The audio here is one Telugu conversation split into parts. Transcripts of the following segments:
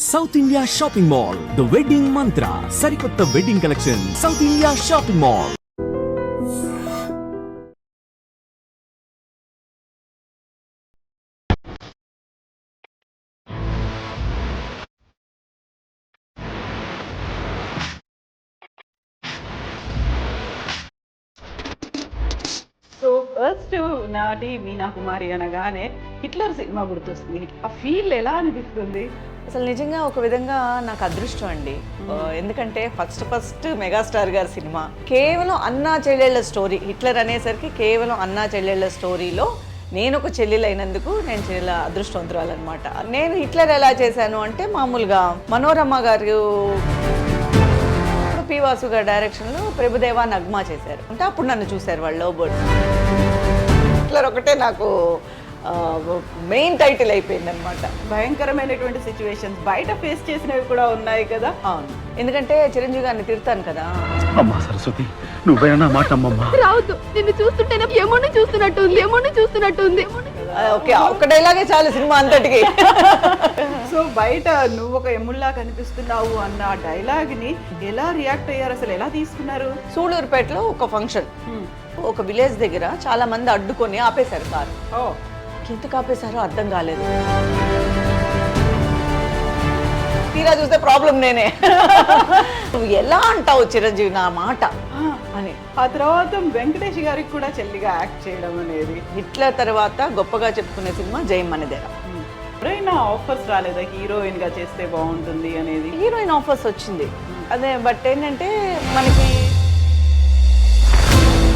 South India shopping mall the wedding మంత్ర సరికొత్త wedding collection south India shopping mall. So first నాటి మీనా కుమారి అనగానే హిట్లర్ సినిమా గుర్తొస్తుంది. ఆ ఫీల్ ఎలా అనిపిస్తుంది? అసలు నిజంగా ఒక విధంగా నాకు అదృష్టం అండి. ఎందుకంటే ఫస్ట్ మెగాస్టార్ గారి సినిమా కేవలం అన్నా చెల్లెళ్ళ స్టోరీ. హిట్లర్ అనేసరికి కేవలం అన్నా చెల్లెళ్ళ స్టోరీలో నేను ఒక చెల్లెలు అయినందుకు నేను చాలా అదృష్టవంతురాలన్నమాట. నేను హిట్లర్ ఎలా చేశాను అంటే మామూలుగా మనోరమ గారు పి వాసు గారి డైరెక్షన్లో ప్రభుదేవా నగ్మా చేశారు. అంటే అప్పుడు నన్ను చూశారు వాళ్ళు లవ్ బర్డ్. హిట్లర్ ఒకటే నాకు మెయిన్ టైటిల్ అయిపోయింది అనమాట. భయంకరమైనటువంటి సిచ్యువేషన్స్ బయట ఫేస్ చేసినవి కూడా ఉన్నాయి కదా. అవును, ఎందుకంటే చిరంజీవి గారిని తిడతాను కదా. అమ్మా సరస్వతి, నువ్వైనా మాట అమ్మమ్మా. రావద్దు, నిన్ను చూస్తుంటేనే ఏమోని చూస్తున్నట్టుంది. ఓకే, ఒక్క డైలాగే చాలు సినిమా అంతటికి. సో బయట నువ్వు ఒక ఎముల్లా కనిపిస్తున్నావు అన్న డైలాగ్ ని ఎలా రియాక్ట్ అయ్యారు, అసలు ఎలా తీసుకున్నారు? సూళూరుపేటలో ఒక ఫంక్షన్, ఒక విలేజ్ దగ్గర చాలా మంది అడ్డుకొని ఆపేశారు కారు. ఎందుకు ఆపేశారో అర్థం కాలేదు. తీరా చూస్తే ప్రాబ్లం నేనే. నువ్వు ఎలా అంటావు చిరంజీవి నా మాట అని. ఆ తర్వాత వెంకటేష్ గారికి కూడా చెల్లిగా యాక్ట్ చేయడం అనేది. హిట్లర్ తర్వాత గొప్పగా చెప్పుకునే సినిమా జయం మనదేరా. ఎవరైనా ఆఫర్స్ రాలేదా హీరోయిన్ గా చేస్తే బాగుంటుంది అనేది? హీరోయిన్ ఆఫర్స్ వచ్చింది అదే, బట్ ఏంటంటే మనకి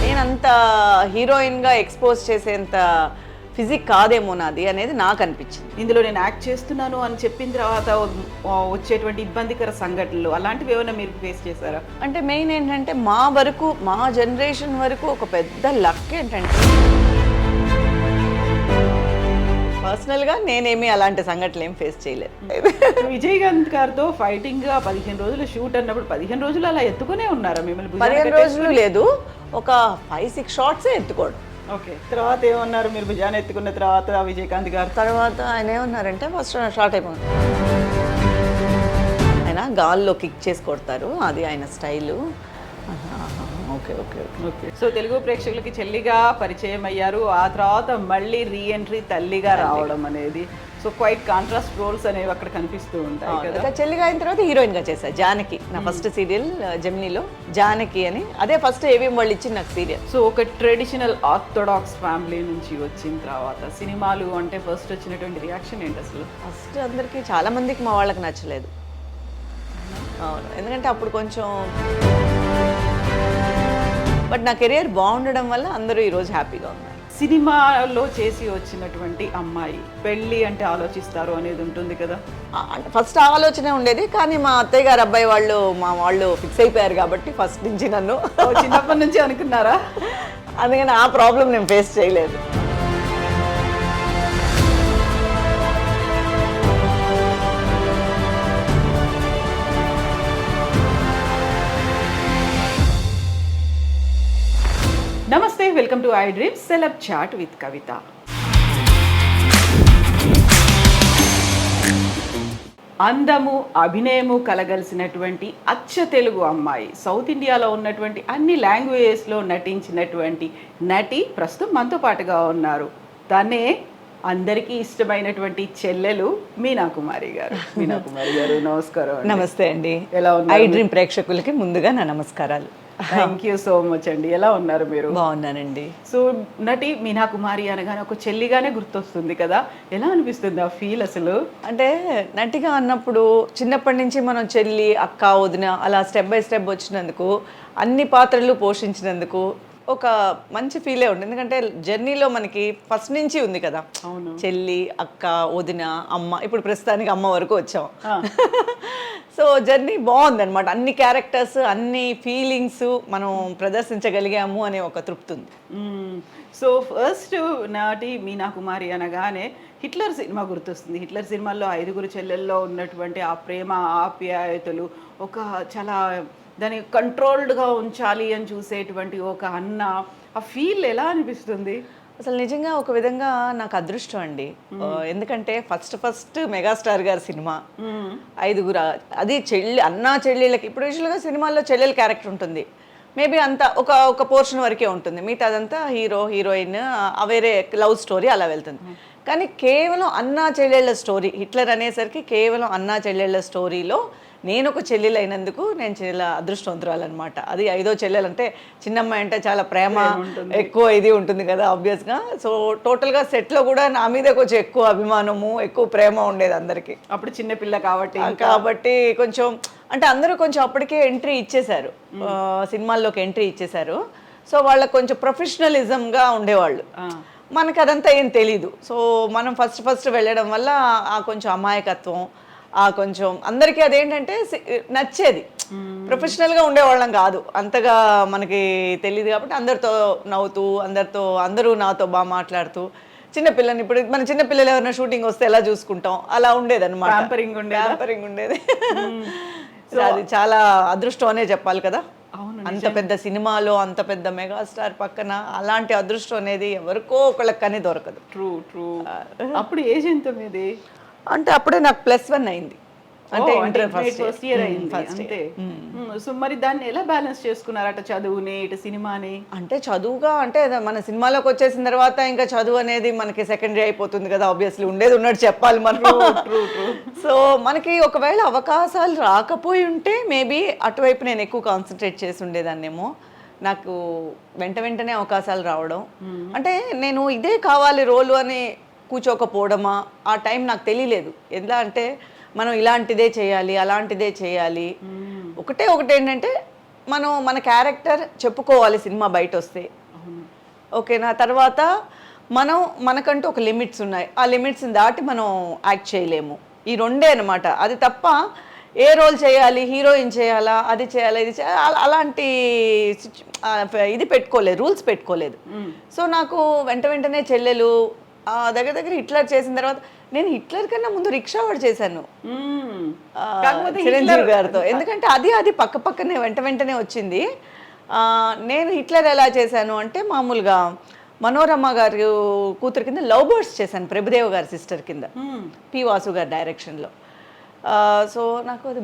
నేనంత హీరోయిన్గా ఎక్స్పోజ్ చేసేంత ఫిజిక్ కాదేమో నాది అనేది నాకు అనిపించింది. ఇందులో నేను యాక్ట్ చేస్తున్నాను అని చెప్పిన తర్వాత వచ్చేటువంటి ఇబ్బందికర సంఘటనలు అలాంటివి ఏమైనా మీరు ఫేస్ చేశారా? అంటే మెయిన్ ఏంటంటే మా వరకు, మా జనరేషన్ వరకు ఒక పెద్ద లక్ ఏంటంటే పర్సనల్గా నేనేమి అలాంటి సంఘటనలు ఏం ఫేస్ చేయలేదు. విజయకాంత్ గారితో ఫైటింగ్ గా 15 రోజులు షూట్ అన్నప్పుడు 15 రోజులు అలా ఎత్తుకునే ఉన్నారా మిమ్మల్ని? 15 రోజులు లేదు, ఒక 5-6 షార్ట్సే ఎత్తుకోవడం. ఓకే, తర్వాత ఏమన్నారు మీరు భుజాన్ని ఎత్తుకున్న తర్వాత విజయకాంత్ గారు? తర్వాత ఆయన ఏమన్నారంటే ఫస్ట్ షార్ట్ అయిపోయింది, ఆయన గాల్లో కిక్ చేసి కొడతారు, అది ఆయన style. Okay okay okay. So Telugu ప్రేక్షకులకి చెల్లిగా పరిచయం అయ్యారు, ఆ తర్వాత మళ్ళీ రీఎంట్రీ తల్లిగా రావడం అనేది. సో క్వైట్ కాంట్రాస్ట్ రోల్స్ అనేవి అక్కడ కనిపిస్తూ ఉంటాయి కదా. చెల్లిగా అయిన తర్వాత హీరోయిన్గా చేశాను జానకి. నా ఫస్ట్ సీరియల్ జెమినీలో జానకి అని, అదే ఫస్ట్ ఏవిఎం వాళ్ళు ఇచ్చింది నాకు సీరియల్. సో ఒక ట్రెడిషనల్ ఆర్థోడాక్స్ ఫ్యామిలీ నుంచి వచ్చిన తర్వాత సినిమాలు అంటే ఫస్ట్ వచ్చినటువంటి రియాక్షన్ ఏంటి అసలు? ఫస్ట్ అందరికీ చాలా మందికి మా వాళ్ళకి నచ్చలేదు. అవును, ఎందుకంటే అప్పుడు కొంచెం, బట్ నా కెరియర్ బాగుండడం వల్ల అందరూ ఈరోజు హ్యాపీగా ఉన్నారు. సినిమాలో చేసి వచ్చినటువంటి అమ్మాయి పెళ్ళి అంటే ఆలోచిస్తారు అనేది ఉంటుంది కదా. ఫస్ట్ ఆలోచనే ఉండేది, కానీ మా అత్తయ్య గారు అబ్బాయి వాళ్ళు ఫిక్స్ అయిపోయారు కాబట్టి ఫస్ట్ నుంచి నన్ను చిన్నప్పటి నుంచి అనుకున్నారా? అందుకని ఆ ప్రాబ్లం నేను ఫేస్ చేయలేదు. నమస్తే, welcome to I dreams celeb chat with Kavitha. అందము అభినయము కలగలిసినటువంటి అచ్చ తెలుగు అమ్మాయి, సౌత్ ఇండియాలో ఉన్నటువంటి అన్ని లాంగ్వేజెస్లో నటించినటువంటి నటి ప్రస్తుతం మనతో పాటుగా ఉన్నారు. తనే అందరికీ ఇష్టమైనటువంటి చెల్లెలు మీనా కుమారి గారు. మీనా కుమారి గారు నమస్కారం. నమస్తే అండి. ఎలా ఉన్నారు? ఐ డ్రీమ్ ప్రేక్షకులకి ముందుగా నా నమస్కారాలు. థ్యాంక్ యూ సో మచ్ అండి. ఎలా ఉన్నారు మీరు? బాగున్నానండి. సో నటి మీనా కుమారి అనగానే ఒక చెల్లిగానే గుర్తొస్తుంది కదా, ఎలా అనిపిస్తుంది ఆ ఫీల్ అసలు? అంటే నటిగా అన్నప్పుడు చిన్నప్పటి నుంచి మనం చెల్లి, అక్క, వదిన అలా స్టెప్ బై స్టెప్ వచ్చినందుకు, అన్ని పాత్రలు పోషించినందుకు ఒక మంచి ఫీలే ఉంటుంది. ఎందుకంటే జర్నీలో మనకి ఫస్ట్ నుంచి ఉంది కదా, చెల్లి, అక్క, వదిన, అమ్మ, ఇప్పుడు ప్రస్తుతానికి అమ్మ వరకు వచ్చాం. సో జర్నీ బాగుంది అనమాట. అన్ని క్యారెక్టర్స్, అన్ని ఫీలింగ్స్ మనం ప్రదర్శించగలిగాము అనే ఒక తృప్తి ఉంది. సో ఫస్ట్ నాటి మీనా కుమారి అనగానే హిట్లర్ సినిమా గుర్తొస్తుంది. హిట్లర్ సినిమాల్లో 5 చెల్లెల్లో ఉన్నటువంటి ఆ ప్రేమ ఆప్యాయతలు, ఒక చాలా దాన్ని కంట్రోల్డ్గా ఉంచాలి అని చూసేటువంటి ఒక అన్న, ఆ ఫీల్ ఎలా అనిపిస్తుంది? అసలు నిజంగా ఒక విధంగా నాకు అదృష్టం అండి. ఎందుకంటే ఫస్ట్ మెగాస్టార్ గారి సినిమా, 5 అది అన్నా చెల్లెళ్ళకి. ఇప్పుడు యూజువల్గా సినిమాల్లో చెల్లెల క్యారెక్టర్ ఉంటుంది, మేబీ అంతా ఒక పోర్షన్ వరకే ఉంటుంది, మిగతా అదంతా హీరో హీరోయిన్ వేరే లవ్ స్టోరీ అలా వెళ్తుంది. కానీ కేవలం అన్నా చెల్లెళ్ళ స్టోరీ, హిట్లర్ అనేసరికి కేవలం అన్నా చెల్లెళ్ళ స్టోరీలో నేను ఒక చెల్లెలు అయినందుకు నేను చాలా అదృష్టవంతురాలన్నమాట. అది 5వ చెల్లెలు అంటే చిన్నమ్మాయి అంటే చాలా ప్రేమ ఎక్కువ ఇది ఉంటుంది కదా ఆబ్వియస్గా. సో టోటల్గా సెట్లో కూడా నా మీద కొంచెం ఎక్కువ అభిమానము, ఎక్కువ ప్రేమ ఉండేది అందరికీ. అప్పుడు చిన్నపిల్ల కాబట్టి కొంచెం అంటే అందరూ కొంచెం అప్పటికే ఎంట్రీ ఇచ్చేశారు, సినిమాల్లోకి ఎంట్రీ ఇచ్చేశారు. సో వాళ్ళకి కొంచెం ప్రొఫెషనలిజంగా ఉండేవాళ్ళు, మనకు అదంతా ఏం తెలీదు. సో మనం ఫస్ట్ వెళ్ళడం వల్ల ఆ కొంచెం అమాయకత్వం, ఆ కొంచెం అందరికీ అదేంటంటే నచ్చేది. ప్రొఫెషనల్గా ఉండేవాళ్ళం కాదు, అంతగా మనకి తెలియదు కాబట్టి అందరితో నవ్వుతూ, అందరూ నాతో బాగా మాట్లాడుతూ, చిన్నపిల్లని ఇప్పుడు మన చిన్నపిల్లలు ఎవరైనా షూటింగ్ వస్తే ఎలా చూసుకుంటాం అలా ఉండేది అనమాట. ప్యాంపరింగ్ ఉండేది. అది చాలా అదృష్టం అనే చెప్పాలి కదా. అంత పెద్ద సినిమాలో అంత పెద్ద మెగాస్టార్ పక్కన అలాంటి అదృష్టం అనేది ఎవరికో ఒకళ్ళకి కానీ దొరకదు. ట్రూ. అప్పుడు ఏజ్ ఎంత మీది? అంటే అప్పుడే నాకు +1 అయింది, అంటే ఫస్ట్ ఇయర్ అయింది అంతే. సో మరి దాన్ని ఎలా బ్యాలెన్స్ చేసుకున్నారు, అటు చదువుని ఇటు సినిమాని? అంటే చదువుగా అంటే మన సినిమాలోకి వచ్చేసిన తర్వాత ఇంకా చదువు అనేది మనకి సెకండరీ అయిపోతుంది కదా, ఆబ్వియస్లీ ఉండేది ఉన్నట్టు చెప్పాలి మనం. సో మనకి ఒకవేళ అవకాశాలు రాకపోయి ఉంటే మేబీ అటువైపు నేను ఎక్కువ కాన్సన్ట్రేట్ చేసి ఉండేదాన్నేమో. నాకు వెంటనే అవకాశాలు రావడం, అంటే నేను ఇదే కావాలి రోలు అని కూర్చోకపోవడమా, ఆ టైం నాకు తెలియలేదు. ఎలా అంటే మనం ఇలాంటిదే చేయాలి, అలాంటిదే చేయాలి. ఒకటి ఏంటంటే మన క్యారెక్టర్ చెప్పుకోవాలి సినిమా బయట వస్తే, ఓకేనా. తర్వాత మనకంటూ ఒక లిమిట్స్ ఉన్నాయి, ఆ లిమిట్స్ని దాటి మనం యాక్ట్ చేయలేము. ఈ రెండే అనమాట. అది తప్ప ఏ రోల్ చేయాలి, హీరోయిన్ చేయాలా, అది చేయాలా, ఇది చేయాలి, అలాంటి ఇది పెట్టుకోలేదు, రూల్స్ పెట్టుకోలేదు. సో నాకు వెంటనే చెల్లెలు దగ్గర హిట్లర్ చేసిన తర్వాత, నేను హిట్లర్ కన్నా ముందు రిక్షావాడు చేశాను చిరంజీవి గారితో. ఎందుకంటే అది పక్కనే వెంటనే వచ్చింది. నేను హిట్లర్ ఎలా చేశాను అంటే మామూలుగా మనోరమ గారి కూతురు కింద లవ్ బర్డ్స్ చేశాను, ప్రభుదేవ్ గారి సిస్టర్ కింద, పి వాసు గారి డైరెక్షన్లో. సో నాకు అది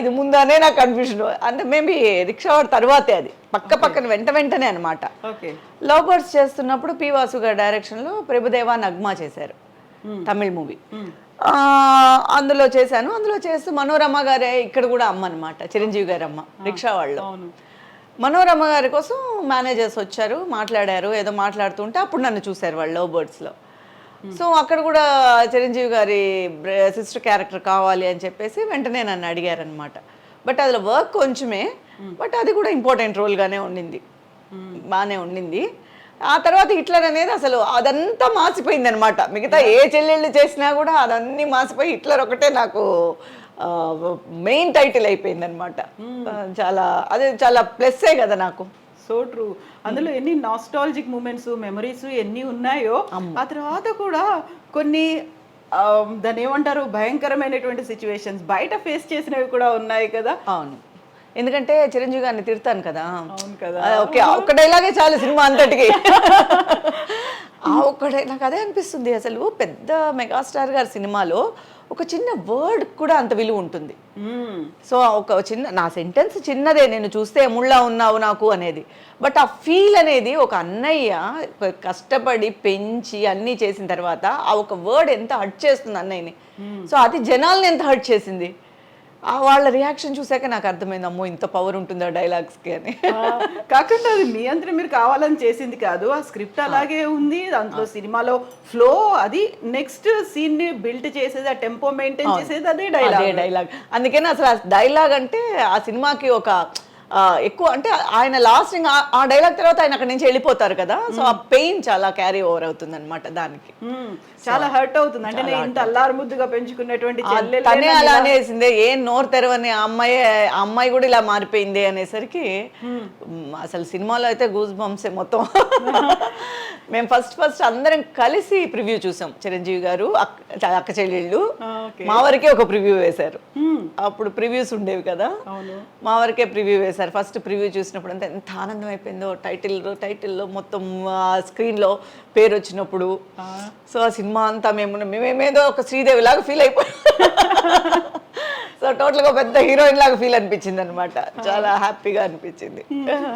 ఇది ముందానే నాకు కన్ఫ్యూజన్. అంటే మేబీ రిక్షావాడు తర్వాతే, అది పక్కన వెంటనే అనమాట. లవ్ బర్డ్స్ చేస్తున్నప్పుడు పి వాసు గారి డైరెక్షన్లో ప్రభుదేవా నగ్మా చేశారు, తమిళ్ మూవీ. అందులో చేశాను. అందులో చేస్తూ మనోరమ గారే ఇక్కడ కూడా అమ్మ అనమాట, చిరంజీవి గారి అమ్మ రిక్షావాళ్ళు. మనోరమ గారి కోసం మేనేజర్స్ వచ్చారు, మాట్లాడారు, ఏదో మాట్లాడుతుంటే అప్పుడు నన్ను చూశారు వాళ్ళు లవ్ బర్డ్స్లో. సో అక్కడ కూడా చిరంజీవి గారి సిస్టర్ క్యారెక్టర్ కావాలి అని చెప్పేసి వెంటనే నన్ను అడిగారనమాట. బట్ అందులో వర్క్ కొంచెమే, బట్ అది కూడా ఇంపార్టెంట్ రోల్గానే ఉండింది, బాగానే ఉండింది. ఆ తర్వాత హిట్లర్ అనేది అసలు అదంతా మాసిపోయింది అనమాట. మిగతా ఏ చెల్లెళ్ళు చేసినా కూడా అదన్నీ మాసిపోయి హిట్లర్ ఒకటే నాకు మెయిన్ టైటిల్ అయిపోయింది అనమాట. చాలా ప్లస్సే కదా నాకు. So true. అందులో ఎన్ని నాస్టాలజిక్ మూమెంట్స్, మెమరీస్ ఎన్ని ఉన్నాయో, ఆ తర్వాత కూడా కొన్ని దాన్ని ఏమంటారు భయంకరమైనటువంటి సిచ్యువేషన్స్ బయట ఫేస్ చేసినవి కూడా ఉన్నాయి కదా. అవును, ఎందుకంటే చిరంజీవి గారిని తిడతాను కదా. అవును కదా. ఓకే, ఒక్క డైలాగే చాలు సినిమా అంతటికి. నాకు అదే అనిపిస్తుంది, అసలు పెద్ద మెగాస్టార్ గారి సినిమాలో ఒక చిన్న వర్డ్ కూడా అంత విలువ ఉంటుంది. సో ఒక నా సెంటెన్స్ చిన్నదే, నేను చూస్తే ఎముళ్ళా ఉన్నావు నాకు అనేది, బట్ ఆ ఫీల్ అనేది ఒక అన్నయ్య కష్టపడి పెంచి అన్నీ చేసిన తర్వాత ఆ ఒక వర్డ్ ఎంత హర్ట్ చేస్తుంది అన్నయ్యని. సో అది జనాల్ని ఎంత హర్ట్ చేసింది. వాళ్ళ రియాక్షన్ చూసాక నాకు అర్థమైంది, అమ్మో ఇంత పవర్ ఉంటుందా డైలాగ్స్కి అని. కాకుండా అది మీ అంతా మీరు కావాలని చేసింది కాదు, ఆ స్క్రిప్ట్ అలాగే ఉంది. దాంట్లో సినిమాలో ఫ్లో, అది నెక్స్ట్ సీన్ ని బిల్డ్ చేసేది, ఆ టెంపో మెయింటైన్ చేసేది అదే డైలాగ్. అందుకని అసలు ఆ డైలాగ్ అంటే ఆ సినిమాకి ఒక ఎక్కువ, అంటే ఆయన లాస్ట్ ఆ డైలాగ్ తర్వాత ఆయన అక్కడి నుంచి వెళ్ళిపోతారు కదా. సో ఆ పెయిన్ చాలా క్యారీ ఓవర్ అవుతుంది అనమాట దానికి. చాలా హర్ట్ అవుతుంది. అంటే నేను ఇంత అల్లారు ముద్దుగా పెంచుకున్నటువంటి తనే అలా అనేసిందే, ఏం నోరు తెరవని ఆ అమ్మాయి కూడా ఇలా మారిపోయింది అనేసరికి అసలు సినిమాలో అయితే గూస్ బంప్సే మొత్తం. మేము ఫస్ట్ అందరం కలిసి ప్రివ్యూ చూసాం. చిరంజీవి గారు, అక్క చెల్లెళ్ళు, మా వరకే ఒక ప్రివ్యూ వేశారు. అప్పుడు ప్రివ్యూస్ ఉండేవి కదా, మా వరకే ప్రివ్యూ వేశారు. చేశారు. ఫస్ట్ ప్రివ్యూ చూసినప్పుడు అంతా ఎంత ఆనందం అయిపోయిందో, టైటిల్లో మొత్తం స్క్రీన్లో పేరు వచ్చినప్పుడు. సో ఆ సినిమా అంతా మేమేదో ఒక శ్రీదేవి లాగా ఫీల్ అయిపోయాం. సో టోటల్గా పెద్ద హీరోయిన్ లాగా ఫీల్ అనిపించింది అనమాట. చాలా హ్యాపీగా అనిపించింది.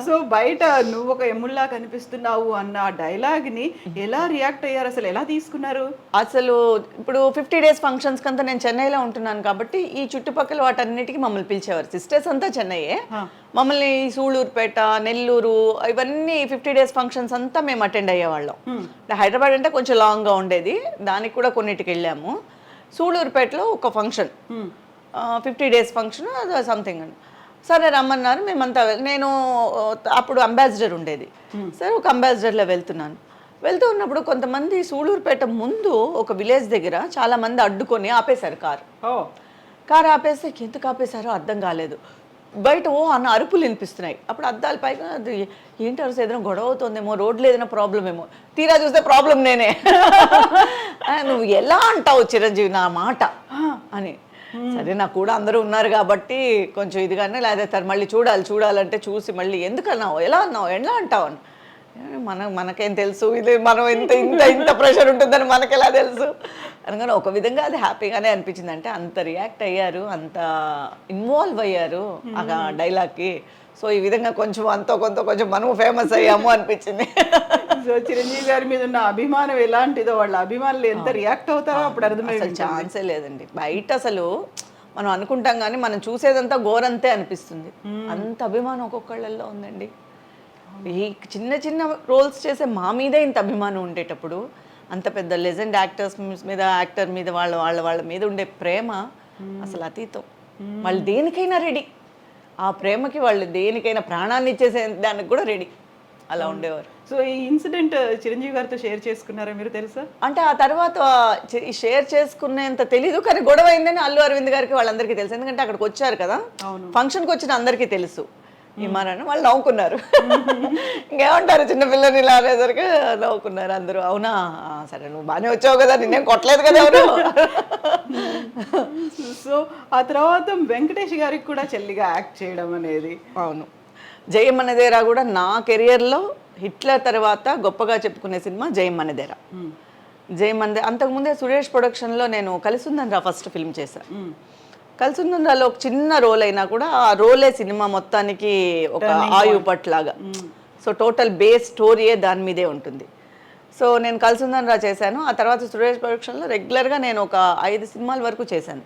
సో బయట నువ్వు ఒక ఎమ్ముల్లా కనిపిస్తున్నావు అన్న డైలాగ్ని ఎలా రియాక్ట్ అయ్యారు, అసలు ఎలా తీసుకున్నారు? అసలు ఇప్పుడు 50 days ఫంక్షన్స్ కంతా నేను చెన్నైలో ఉంటున్నాను కాబట్టి ఈ చుట్టుపక్కల వాటన్నిటికీ మమ్మల్ని పిలిచేవారు. సిస్టర్స్ అంతా చెన్నైయే, మమ్మల్ని సూళ్ళూరుపేట, నెల్లూరు ఇవన్నీ 50 days ఫంక్షన్స్ అంతా మేము అటెండ్ అయ్యేవాళ్ళం. హైదరాబాద్ అంటే కొంచెం లాంగ్గా ఉండేది, దానికి కూడా కొన్నిటికి వెళ్ళాము. సూళ్ళూరుపేటలో ఒక ఫంక్షన్, 50 days ఫంక్షన్ సంథింగ్ అని, సరే రమ్మన్నారు. మేమంతా నేను అప్పుడు అంబాసిడర్ ఉండేది, సరే ఒక అంబాసిడర్లో వెళ్తూ ఉన్నప్పుడు కొంతమంది సూళ్ళూరుపేట ముందు ఒక విలేజ్ దగ్గర చాలా మంది అడ్డుకొని ఆపేశారు కారు ఆపేస్తే ఎందుకు ఆపేశారో అర్థం కాలేదు. బయట అన్న అరుపులు వినిపిస్తున్నాయి. అప్పుడు అద్దాల పైగా అది ఏంటి అరుసు, ఏదైనా గొడవ అవుతుందేమో, రోడ్లు ఏదైనా ప్రాబ్లం ఏమో, తీరా చూస్తే ప్రాబ్లం నేనే. నువ్వు ఎలా అంటావు చిరంజీవి నా మాట అని. సరే నాకు కూడా అందరూ ఉన్నారు కాబట్టి కొంచెం ఇదిగానే, లేదా మళ్ళీ చూడాలంటే చూసి మళ్ళీ ఎందుకు అన్నావు, ఎలా అంటావు అని. మనకేం తెలుసు, ఇది మనం ఇంత ప్రెషర్ ఉంటుందని మనకెలా తెలుసు అనగానే ఒక విధంగా అది హ్యాపీగానే అనిపించింది. అంటే అంత రియాక్ట్ అయ్యారు, అంత ఇన్వాల్వ్ అయ్యారు ఆ డైలాగ్కి. సో ఈ విధంగా కొంచెం కొంచెం మనము ఫేమస్ అయ్యాము అనిపించింది. సో చిరంజీవి గారి మీద ఉన్న అభిమానం ఎలాంటిదో, వాళ్ళ అభిమానులు ఎంత రియాక్ట్ అవుతారో అప్పుడు అర్థమైంది. ఛాన్సే లేదండి. బయట అసలు మనం అనుకుంటాం కానీ మనం చూసేదంతా ఘోరంతే అనిపిస్తుంది. అంత అభిమానం ఒక్కొక్కళ్ళల్లో ఉందండి. ఈ చిన్న రోల్స్ చేసే మా మీదే ఇంత అభిమానం ఉండేటప్పుడు అంత పెద్ద లెజెండ్ యాక్టర్ మీద వాళ్ళ మీద ఉండే ప్రేమ అసలు అతీతం. వాళ్ళు దేనికైనా రెడీ, ఆ ప్రేమకి వాళ్ళు దేనికైనా ప్రాణాన్ని ఇచ్చేసే దానికి కూడా రెడీ, అలా ఉండేవారు. సో ఈ ఇన్సిడెంట్ చిరంజీవి గారితో షేర్ చేసుకున్నారా మీరు, తెలుసా? అంటే ఆ తర్వాత షేర్ చేసుకునేంత తెలీదు, కానీ గొడవ అయిందని అల్లు అరవింద్ గారికి వాళ్ళందరికీ తెలుసు. ఎందుకంటే అక్కడికి వచ్చారు కదా, ఫంక్షన్కి వచ్చిన అందరికీ తెలుసు. ఇమారని వాళ్ళు నవ్వుకున్నారు. ఇంకేమంటారు, చిన్నపిల్లని ఇలా అనేసరికి నవ్వుకున్నారు అందరూ. అవునా, సరే నువ్వు బాగానే వచ్చావు కదా, నిన్నేం కొట్టలేదు కదా ఎవరు. సో ఆ తర్వాత వెంకటేష్ గారికి కూడా చెల్లిగా యాక్ట్ చేయడం అనేది. అవును, జయం మనదేరా కూడా నా కెరియర్లో హిట్లర్ తర్వాత గొప్పగా చెప్పుకునే సినిమా జయం మనదేరా. అంతకుముందే సురేష్ ప్రొడక్షన్లో నేను కలిసుందనరా ఫస్ట్ ఫిల్మ్ చేశాను. కలిసుందనరాలో ఒక చిన్న రోల్ అయినా కూడా ఆ రోలే సినిమా మొత్తానికి ఒక ఆయువు పట్లాగా. సో టోటల్ బేస్ స్టోరీయే దాని మీదే ఉంటుంది. సో నేను కలిసుందనరా చేశాను. ఆ తర్వాత సురేష్ ప్రొడక్షన్లో రెగ్యులర్గా నేను ఒక 5 సినిమాల వరకు చేశాను.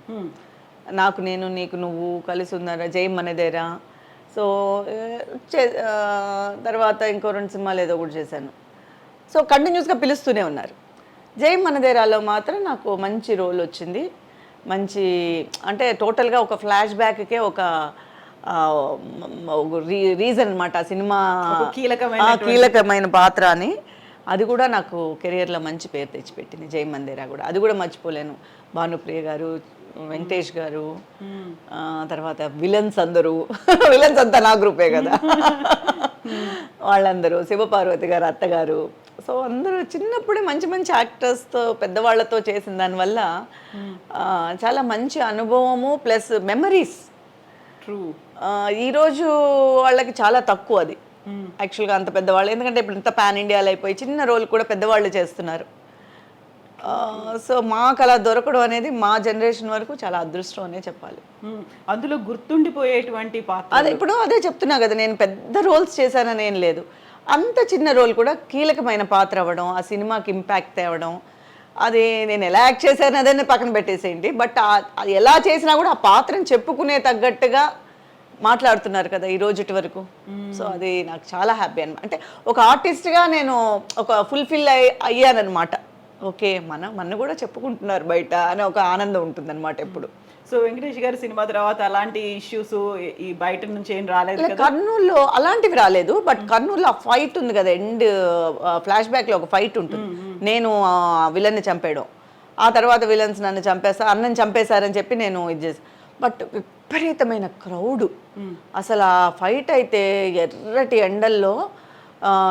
నాకు నేను, నీకు నువ్వు, కలిసుందనరా, జయం మనదేరా. సో తర్వాత ఇంకో 2 సినిమాలు ఏదో కూడా చేశాను. సో కంటిన్యూస్గా పిలుస్తూనే ఉన్నారు. జయం మనదేరాలో మాత్రం నాకు మంచి రోల్ వచ్చింది. మంచి అంటే టోటల్గా ఒక ఫ్లాష్ బ్యాక్కే ఒక రీజన్ అనమాట ఆ సినిమా, కీలకమైన పాత్ర అని. అది కూడా నాకు కెరియర్లో మంచి పేరు తెచ్చిపెట్టింది జయం మనదేరా కూడా. అది కూడా మర్చిపోలేను. భానుప్రియ గారు, వెంకటేష్ గారు, తర్వాత విలన్స్ అంతా నా గ్రూపే కదా, వాళ్ళందరూ, శివపార్వతి గారు అత్తగారు. సో అందరూ చిన్నప్పుడే మంచి యాక్టర్స్తో, పెద్దవాళ్లతో చేసిన దానివల్ల చాలా మంచి అనుభవము ప్లస్ మెమరీస్. ట్రూ. ఈరోజు వాళ్ళకి చాలా తక్కువ అది యాక్చువల్గా, అంత పెద్దవాళ్ళు. ఎందుకంటే ఇప్పుడు ఇంత పాన్ ఇండియాలో అయిపోయి చిన్న రోల్ కూడా పెద్దవాళ్ళు చేస్తున్నారు. సో మాకు అలా దొరకడం అనేది మా జనరేషన్ వరకు చాలా అదృష్టం అనే చెప్పాలి. అందులో గుర్తుండిపోయేటువంటి పాత్ర అదే చెప్తున్నా కదా, నేను పెద్ద రోల్స్ చేశానని ఏం లేదు. అంత చిన్న రోల్ కూడా కీలకమైన పాత్ర అవ్వడం, ఆ సినిమాకి ఇంపాక్ట్ తేవడం, అది నేను ఎలా యాక్ట్ చేశాను అదే పక్కన పెట్టేసేయండి. బట్ అది ఎలా చేసినా కూడా ఆ పాత్రను చెప్పుకునే తగ్గట్టుగా మాట్లాడుతున్నారు కదా ఈ రోజుటి వరకు. సో అది నాకు చాలా హ్యాపీ అనమాట. అంటే ఒక ఆర్టిస్ట్గా నేను ఒక ఫుల్ఫిల్ అయ్యానమాట. ఓకే, మన కూడా చెప్పుకుంటున్నారు బయట అని ఒక ఆనందం ఉంటుందన్నమాట ఎప్పుడు. సో వెంకటేష్ గారి సినిమా తర్వాత అలాంటి ఇష్యూస్ ఈ బయట నుంచి ఏం రాలేదు కదా? కర్నూలులో అలాంటివి రాలేదు. బట్ కర్నూలులో ఆ ఫైట్ ఉంది కదా, ఎండ్ ఫ్లాష్ బ్యాక్లో ఒక ఫైట్ ఉంటుంది. నేను విలన్ని చంపేయడం, ఆ తర్వాత విలన్స్ నన్ను అన్నని చంపేశారని చెప్పి నేను ఇది చేసి. బట్ విపరీతమైన క్రౌడు అసలు. ఆ ఫైట్ అయితే ఎర్రటి ఎండల్లో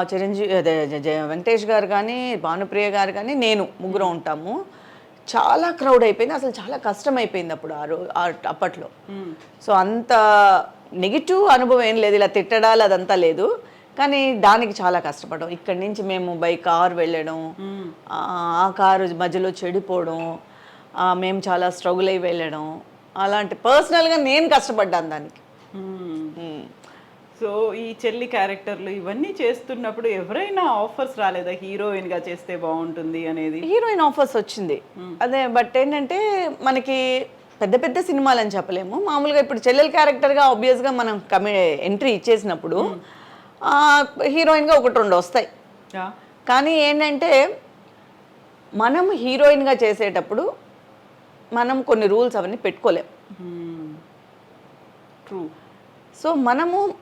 చిరంజీవి వెంకటేష్ గారు కానీ, భానుప్రియ గారు కానీ, నేను ముగ్గురు ఉంటాము. చాలా క్రౌడ్ అయిపోయింది, అసలు చాలా కష్టం అయిపోయింది అప్పుడు అప్పట్లో. సో అంత నెగిటివ్ అనుభవం ఏం లేదు, ఇలా తిట్టడాలు అదంతా లేదు. కానీ దానికి చాలా కష్టపడ్డాం. ఇక్కడి నుంచి మేము బై కార్ వెళ్ళడం, ఆ కారు మధ్యలో చెడిపోవడం, మేము చాలా స్ట్రగుల్ అయి వెళ్ళడం, అలాంటి పర్సనల్గా నేను కష్టపడ్డాను దానికి. సో ఈ చెల్లి క్యారెక్టర్లు ఇవన్నీ చేస్తున్నప్పుడు ఎవరైనా ఆఫర్స్ రాలేదా హీరోయిన్ గా చేస్తే బాగుంటుంది అనేది? హీరోయిన్ ఆఫర్స్ వచ్చింది అదే, బట్ ఏంటంటే మనకి పెద్ద పెద్ద సినిమాలు అని చెప్పలేము. మామూలుగా ఇప్పుడు చెల్లెల క్యారెక్టర్గా ఆబ్వియస్గా మనం ఎంట్రీ ఇచ్చేసినప్పుడు హీరోయిన్గా 1-2 వస్తాయి. కానీ ఏంటంటే మనం హీరోయిన్గా చేసేటప్పుడు మనం కొన్ని రూల్స్ అవన్నీ పెట్టుకోలేము. ట్రూ. సో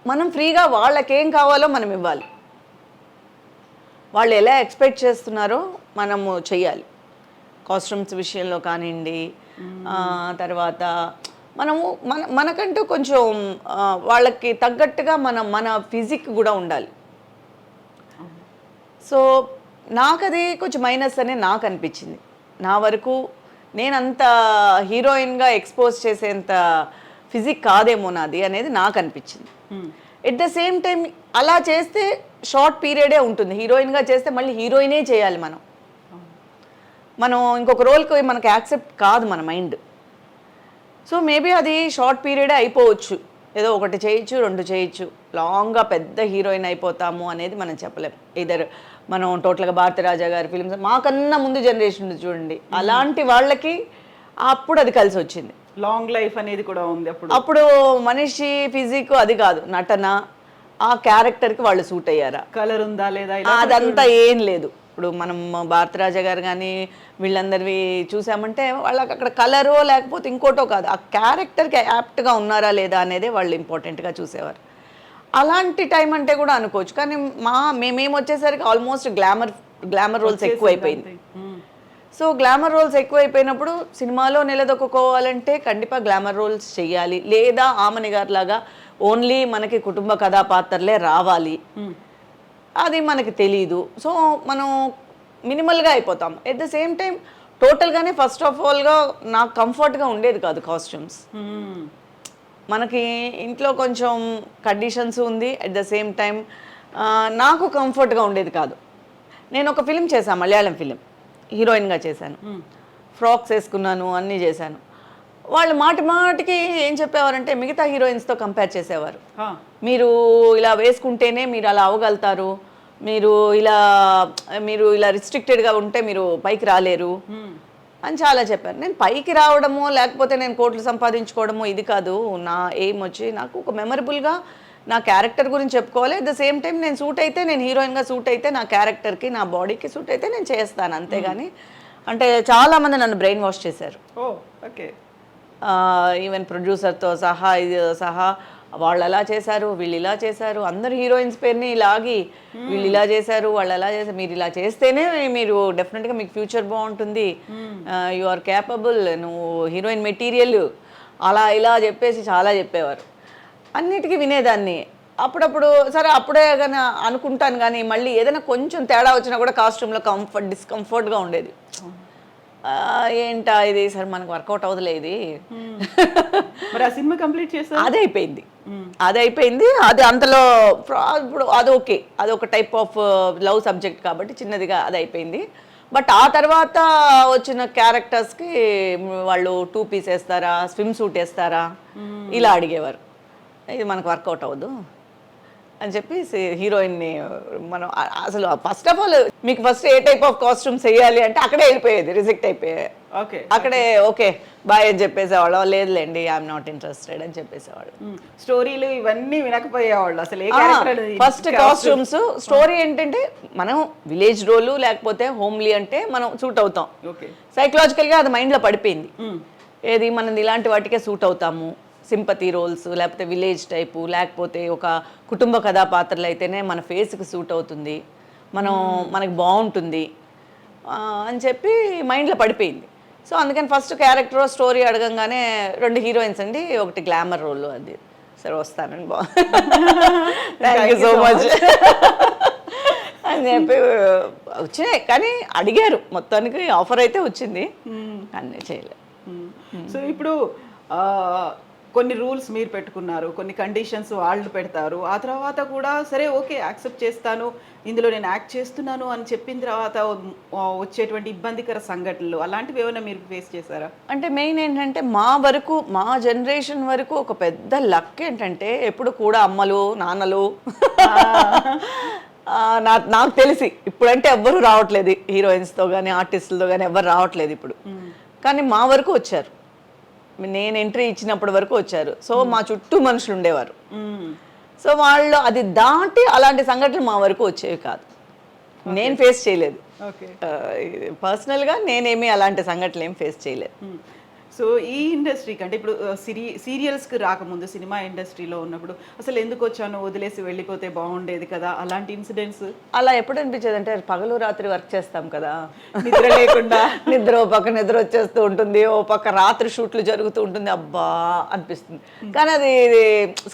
మనం ఫ్రీగా వాళ్ళకేం కావాలో మనం ఇవ్వాలి, వాళ్ళు ఎలా ఎక్స్పెక్ట్ చేస్తున్నారో మనము చెయ్యాలి. కాస్ట్యూమ్స్ విషయంలో కానివ్వండి, తర్వాత మనకంటూ కొంచెం వాళ్ళకి తగ్గట్టుగా మన ఫిజిక్ కూడా ఉండాలి. సో నాకు అది కొంచెం మైనస్ అనే నాకు అనిపించింది. నా వరకు నేనంత హీరోయిన్గా ఎక్స్పోజ్ చేసేంత ఫిజిక్ కాదేమో నాది అనేది నాకు అనిపించింది. ఎట్ ద సేమ్ టైం అలా చేస్తే షార్ట్ పీరియడే ఉంటుంది, హీరోయిన్గా చేస్తే మళ్ళీ హీరోయినే చేయాలి. మనం ఇంకొక రోల్కి మనకు యాక్సెప్ట్ కాదు మన మైండ్. సో మేబీ అది షార్ట్ పీరియడే అయిపోవచ్చు, ఏదో 1 చేయొచ్చు 2 చేయొచ్చు. లాంగ్గా పెద్ద హీరోయిన్ అయిపోతాము అనేది మనం చెప్పలేం. ఇద్దరు మనం టోటల్గా భారతీరాజా గారి ఫిలిమ్స్ మాకన్నా ముందు జనరేషన్ చూడండి, అలాంటి వాళ్ళకి అప్పుడు అది కలిసి వచ్చింది. లాంగ్ లైఫ్ అనేది కూడా ఉంది. అప్పుడు మనిషి ఫిజిక్ అది కాదు, నటన, ఆ క్యారెక్టర్కి వాళ్ళు సూట్ అయ్యారా, కలర్ ఉందా లేదా, అదంతా ఏం లేదు. ఇప్పుడు మనం భారతరాజా గారు కానీ వీళ్ళందరివి చూసామంటే వాళ్ళకి అక్కడ కలరో లేకపోతే ఇంకోటో కాదు, ఆ క్యారెక్టర్కి యాప్ట్గా ఉన్నారా లేదా అనేదే వాళ్ళు ఇంపార్టెంట్గా చూసేవారు. అలాంటి టైం అంటే కూడా అనుకోవచ్చు. కానీ మేము వచ్చేసరికి ఆల్మోస్ట్ గ్లామర్ రోల్స్ ఎక్కువైపోయింది. సో గ్లామర్ రోల్స్ ఎక్కువైపోయినప్పుడు సినిమాలో నిలదొక్కుకోవాలంటే ఖండితంగా గ్లామర్ రోల్స్ చెయ్యాలి, లేదా ఆమని గారి లాగా ఓన్లీ మనకి కుటుంబ కథాపాత్రలే రావాలి, అది మనకి తెలీదు. సో మనం మినిమల్గా అయిపోతాం. ఎట్ ద సేమ్ టైం టోటల్గానే ఫస్ట్ ఆఫ్ ఆల్గా నాకు కంఫర్ట్గా ఉండేది కాదు కాస్ట్యూమ్స్. మనకి ఇంట్లో కొంచెం కండిషన్స్ ఉంది, అట్ ద సేమ్ టైం నాకు కంఫర్ట్గా ఉండేది కాదు. నేను ఒక ఫిలిం చేశాను, మలయాళం ఫిలిం, హీరోయిన్గా చేశాను, ఫ్రాక్స్ వేసుకున్నాను, అన్నీ చేశాను. వాళ్ళు మాటికి ఏం చెప్పేవారంటే మిగతా హీరోయిన్స్తో కంపేర్ చేసేవారు. మీరు ఇలా వేసుకుంటేనే మీరు అలా అవ్వగలుగుతారు, మీరు ఇలా రిస్ట్రిక్టెడ్గా ఉంటే మీరు పైకి రాలేరు అని చాలా చెప్పారు. నేను పైకి రావడమో లేకపోతే నేను కోట్లు సంపాదించుకోవడమో ఇది కాదు. నా ఎయిమ్ వచ్చి నాకు ఒక మెమరబుల్గా నా క్యారెక్టర్ గురించి చెప్పుకోవాలి. అట్ ద సేమ్ టైం నేను సూట్ అయితే, నేను హీరోయిన్గా సూట్ అయితే, నా క్యారెక్టర్కి నా బాడీకి సూట్ అయితే నేను చేస్తాను, అంతేగాని అంటే చాలామంది నన్ను బ్రెయిన్ వాష్ చేశారు. ఓకే. ఈవెన్ ప్రొడ్యూసర్తో సహా వాళ్ళు అలా చేశారు, వీళ్ళు ఇలా చేశారు, అందరు హీరోయిన్స్ పేరుని ఇలాగి వీళ్ళు ఇలా చేశారు, వాళ్ళు అలా చేశారు, మీరు ఇలా చేస్తేనే మీరు డెఫినెట్గా మీకు ఫ్యూచర్ బాగుంటుంది, యు ఆర్ క్యాపబుల్, నువ్వు హీరోయిన్ మెటీరియల్, అలా ఇలా చెప్పేసి చాలా చెప్పేవారు. అన్నిటికీ వినేదాన్ని. అప్పుడప్పుడు సరే అప్పుడే కానీ అనుకుంటాను, కానీ మళ్ళీ ఏదైనా కొంచెం తేడా వచ్చినా కూడా కాస్ట్యూమ్లో డిస్కంఫర్ట్గా ఉండేది. ఏంటా ఇది సరే మనకు వర్కౌట్ అవ్వదులే ఇది. మరి ఆ సినిమా కంప్లీట్ చేస్తా అది అయిపోయింది. అది అంతలో ఇప్పుడు అదొకే, అదొక టైప్ ఆఫ్ లవ్ సబ్జెక్ట్ కాబట్టి చిన్నదిగా అది అయిపోయింది. బట్ ఆ తర్వాత వచ్చిన క్యారెక్టర్స్కి వాళ్ళు 2 పీస్ వేస్తారా, స్విమ్ సూట్ వేస్తారా, ఇలా అడిగేవారు. ఇది మనకు వర్కౌట్ అవ్వదు అని చెప్పి హీరోయిన్ని మనం అసలు ఫస్ట్ ఆఫ్ ఆల్ మీకు first A type of costumes వేయాలి అంటే అక్కడే వెళ్ళిపోయేది, రిజెక్ట్ అయిపోయాయి. అక్కడే ఓకే బాయ్ అని చెప్పేసేవాళ్ళు, లేదులేండి ఐఎమ్ నాట్ ఇంట్రెస్టెడ్ అని చెప్పేసేవాళ్ళు. స్టోరీలు ఇవన్నీ వినకపోయేవాళ్ళు అసలు. ఫస్ట్ కాస్ట్యూమ్స్ స్టోరీ ఏంటంటే మనం విలేజ్ రోలు లేకపోతే హోమ్లీ అంటే మనం సూట్ అవుతాం. సైకలాజికల్గా అది మైండ్లో పడిపోయింది, ఏది మనం ఇలాంటి వాటికే సూట్ అవుతాము. సింపతి రోల్స్ లేకపోతే విలేజ్ టైపు లేకపోతే ఒక కుటుంబ కథాపాత్రలు అయితేనే మన ఫేస్కి సూట్ అవుతుంది, మనకి బాగుంటుంది అని చెప్పి మైండ్లో పడిపోయింది. సో అందుకని ఫస్ట్ క్యారెక్టర్ స్టోరీ అడగంగానే 2 హీరోయిన్స్ అండి, ఒకటి గ్లామర్ రోల్, అది సరే వస్తానండి థ్యాంక్ యూ సో మచ్ అని చెప్పి వచ్చినాయి. కానీ అడిగారు, మొత్తానికి ఆఫర్ అయితే వచ్చింది, అన్నీ చేయలేదు. సో ఇప్పుడు కొన్ని రూల్స్ మీరు పెట్టుకున్నారు, కొన్ని కండిషన్స్ వాళ్ళు పెడతారు. ఆ తర్వాత కూడా సరే ఓకే యాక్సెప్ట్ చేస్తాను, ఇందులో నేను యాక్ట్ చేస్తున్నాను అని చెప్పిన తర్వాత వచ్చేటువంటి ఇబ్బందికర సంఘటనలు అలాంటివి ఏమైనా మీరు ఫేస్ చేశారా? అంటే మెయిన్ ఏంటంటే మా వరకు, మా జనరేషన్ వరకు ఒక పెద్ద లక్ ఏంటంటే ఎప్పుడు కూడా అమ్మలు నాన్నలు నాకు తెలిసి ఇప్పుడంటే ఎవ్వరు రావట్లేదు హీరోయిన్స్తో కానీ ఆర్టిస్టులతో కానీ ఎవ్వరు రావట్లేదు ఇప్పుడు. కానీ మా వరకు వచ్చారు, నేను ఎంట్రీ ఇచ్చినప్పటి వరకు వచ్చారు. సో మా చుట్టూ మనుషులు ఉండేవారు. సో వాళ్ళు అది దాటి అలాంటి సంఘటనలు మా వరకు వచ్చేవి కాదు, నేను ఫేస్ చేయలేదు. పర్సనల్గా నేనేమి అలాంటి సంఘటనలు ఏం ఫేస్ చేయలేదు. సో ఈ ఇండస్ట్రీకి అంటే ఇప్పుడు సీరియల్స్కి రాకముందు సినిమా ఇండస్ట్రీలో ఉన్నప్పుడు అసలు ఎందుకు వచ్చానో వదిలేసి వెళ్ళిపోతే బాగుండేది కదా, అలాంటి ఇన్సిడెంట్స్ అలా ఎప్పుడు అనిపించేది అంటే పగలు రాత్రి వర్క్ చేస్తాం కదా, నిద్ర లేకుండా ఓ పక్క నిద్ర వచ్చేస్తూ ఉంటుంది, ఓ పక్క రాత్రి షూట్లు జరుగుతూ ఉంటుంది, అబ్బా అనిపిస్తుంది. కానీ అది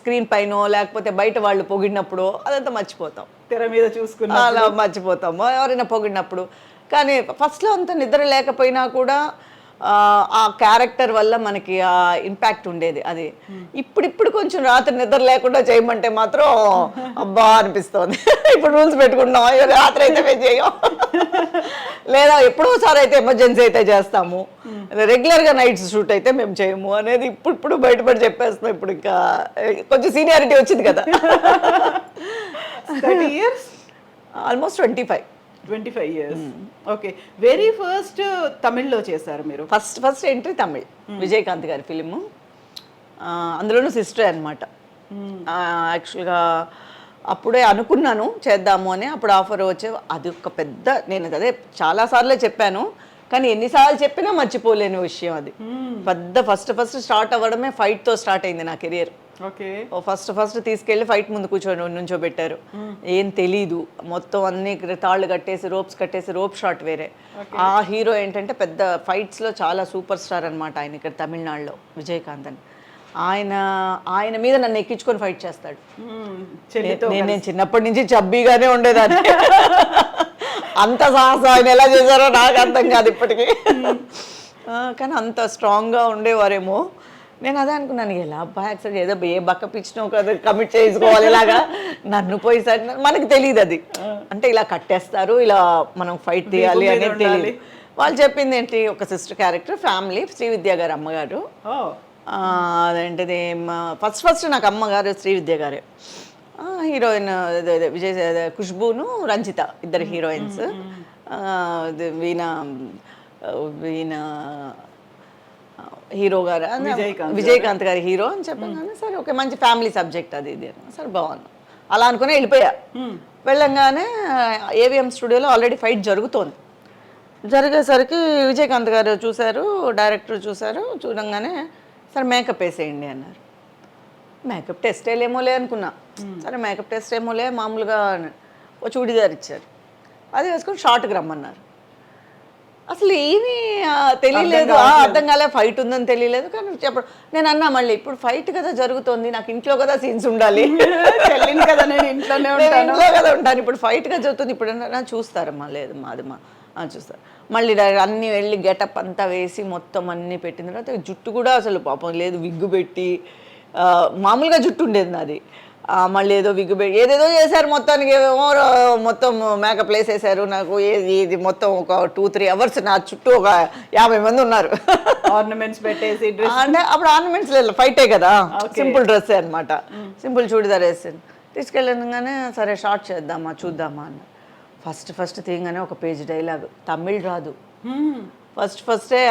స్క్రీన్ పైన లేకపోతే బయట వాళ్ళు పొగిడినప్పుడు అదంతా మర్చిపోతాం, తెర మీద చూసుకున్నా అలా మర్చిపోతాము ఎవరైనా పొగిడినప్పుడు. కానీ ఫస్ట్లో అంత నిద్ర లేకపోయినా కూడా ఆ క్యారెక్టర్ వల్ల మనకి ఆ ఇంపాక్ట్ ఉండేది. అది ఇప్పుడు కొంచెం రాత్రి నిద్ర లేకుండా చేయమంటే మాత్రం అబ్బా అనిపిస్తుంది. ఇప్పుడు రూల్స్ పెట్టుకుంటున్నాం, రాత్రి అయితే మేము చేయం, లేదా ఎప్పుడోసారి అయితే ఎమర్జెన్సీ అయితే చేస్తాము, రెగ్యులర్గా నైట్స్ షూట్ అయితే మేము చేయము అనేది ఇప్పుడు బయటపడి చెప్పేస్తున్నాం. ఇప్పుడు ఇంకా కొంచెం సీనియారిటీ వచ్చింది కదా. 30 years? Almost 25 years. Okay, very first తమిళ్లో చేశారు మీరు? ఫస్ట్ ఎంట్రీ తమిళ్, విజయకాంత్ గారి ఫిలిము, అందులోనూ సిస్టర్ అనమాట. యాక్చువల్గా అప్పుడే అనుకున్నాను చేద్దాము అని, అప్పుడు ఆఫర్ వచ్చే అది ఒక పెద్ద, నేను అదే చాలాసార్లే చెప్పాను కానీ ఎన్నిసార్లు చెప్పినా మర్చిపోలేని విషయం అది. పెద్ద ఫస్ట్ స్టార్ట్ అవ్వడమే ఫైట్తో స్టార్ట్ అయింది నా కెరియర్. ఓకే, ఫస్ట్ తీసుకెళ్ళి ఫైట్ ముందు నుంచోబెట్టారు, ఏం తెలీదు, మొత్తం అన్ని తాళ్ళు కట్టేసి రోప్స్ కట్టేసి రోప్ షాట్ వేరే. ఆ హీరో ఏంటంటే పెద్ద ఫైట్స్లో చాలా సూపర్ స్టార్ అనమాట ఆయన, ఇక్కడ తమిళనాడులో విజయకాంత్ అని. ఆయన మీద నన్ను ఎక్కించుకొని ఫైట్ చేస్తాడు. నేను చిన్నప్పటి నుంచి చబ్బీగానే ఉండేదాన్ని, అంత సాహసం ఆయన ఎలా చేశారో నాకు అర్థం కాదు ఇప్పటికీ. కానీ అంత స్ట్రాంగ్గా ఉండేవారేమో. నేను అదే అనుకున్నాను, ఎలా అబ్బా యాక్సిడెంట్ ఏదో ఏ బక్క పిచ్చినో కదా కమిట్ చేసుకోవాలి, ఇలాగా నన్ను పోయిసారి మనకు తెలియదు అది, అంటే ఇలా కట్టేస్తారు, ఇలా మనం ఫైట్ తీయాలి అనేది తెలియదు. వాళ్ళు చెప్పింది ఏంటి, ఒక సిస్టర్ క్యారెక్టర్, ఫ్యామిలీ, శ్రీవిద్య గారు అమ్మగారు. అదేంటిది ఫస్ట్ నాకు అమ్మగారు శ్రీవిద్య గారే, హీరోయిన్ ఖుష్బూను రంజిత ఇద్దరు హీరోయిన్స్. వీణ హీరో గారు, విజయకాంత్ గారి హీరో అని చెప్పగానే సరే ఓకే మంచి ఫ్యామిలీ సబ్జెక్ట్ అది ఇది సరే బాగుంది అలా అనుకుని వెళ్ళిపోయా. వెళ్ళంగానే ఏవిఎం స్టూడియోలో ఆల్రెడీ ఫైట్ జరిగేసరికి విజయకాంత్ గారు చూశారు, డైరెక్టర్ చూశారు, చూడంగానే సరే మేకప్ వేసేయండి అన్నారు. మేకప్ టెస్ట్ ఏమోలే అనుకున్నా, సరే మేకప్ టెస్ట్ ఏమోలే మామూలుగా ఓ చూడీదార్ ఇచ్చారు, అది వేసుకొని షార్ట్కి రమ్మన్నారు. అసలు ఏమీ తెలియలేదు, అర్థం కాలే, ఫైట్ ఉందని తెలియలేదు. కానీ చెప్పడం నేను అన్నా మళ్ళీ ఇప్పుడు ఫైట్ కదా జరుగుతుంది, నాకు ఇంట్లో కదా సీన్స్ ఉండాలి కదా, నేను ఇంట్లో కదా ఉంటాను, ఇప్పుడు ఫైట్గా జరుగుతుంది, ఇప్పుడు నా చూస్తారమ్మా, లేదు మాది చూస్తారు. మళ్ళీ అన్నీ వెళ్ళి గెటప్ అంతా వేసి మొత్తం అన్నీ పెట్టిన తర్వాత జుట్టు కూడా అసలు పాపం లేదు, విగ్గు పెట్టి మామూలుగా జుట్టు ఉండేది నాది, మళ్ళీ ఏదో విగ్గు పెట్టి ఏదేదో చేశారు, మొత్తానికి మొత్తం మేకప్ వేసేసారు నాకు. ఇది మొత్తం ఒక 2-3 hours నా చుట్టూ ఒక 50 మంది ఉన్నారు. ఆర్నమెంట్స్ పెట్టేసి అంటే అప్పుడు ఆర్నమెంట్స్ లేదు, ఫైటే కదా, సింపుల్ డ్రెస్సే అనమాట, సింపుల్ చూడీదార్ వేసాను. తీసుకెళ్ళగానే సరే షార్ట్ చేద్దామా చూద్దామా అన్న. ఫస్ట్ తీయగానే ఒక పేజ్ డైలాగు, తమిళ్ రాదు, ఫస్టే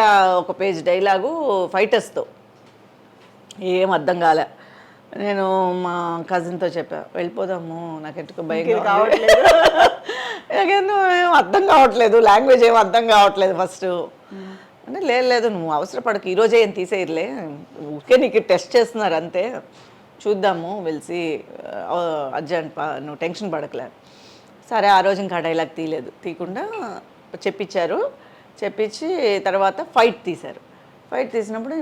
ఒక పేజ్ డైలాగు ఫైటర్స్తో, ఏం అర్థం కాలే. నేను మా కజిన్తో చెప్పా వెళ్ళిపోదాము, నాకు ఎందుకు భయం కావట్లేదు, నాకేందో ఏం అర్థం కావట్లేదు, లాంగ్వేజ్ ఏం అర్థం కావట్లేదు ఫస్ట్ అంటే. లేదు నువ్వు అవసరపడకు, ఈరోజే ఏం తీసేయర్లే, ఊరికే నీకు టెస్ట్ చేస్తున్నారు అంతే, చూద్దాము వెలిసి అర్జెంట్, నువ్వు టెన్షన్ పడకలే. సరే ఆ రోజు ఇంకా డైలాగ్ తీయకుండా చెప్పించి తర్వాత ఫైట్ తీశారు. ఫైట్ తీసినప్పుడు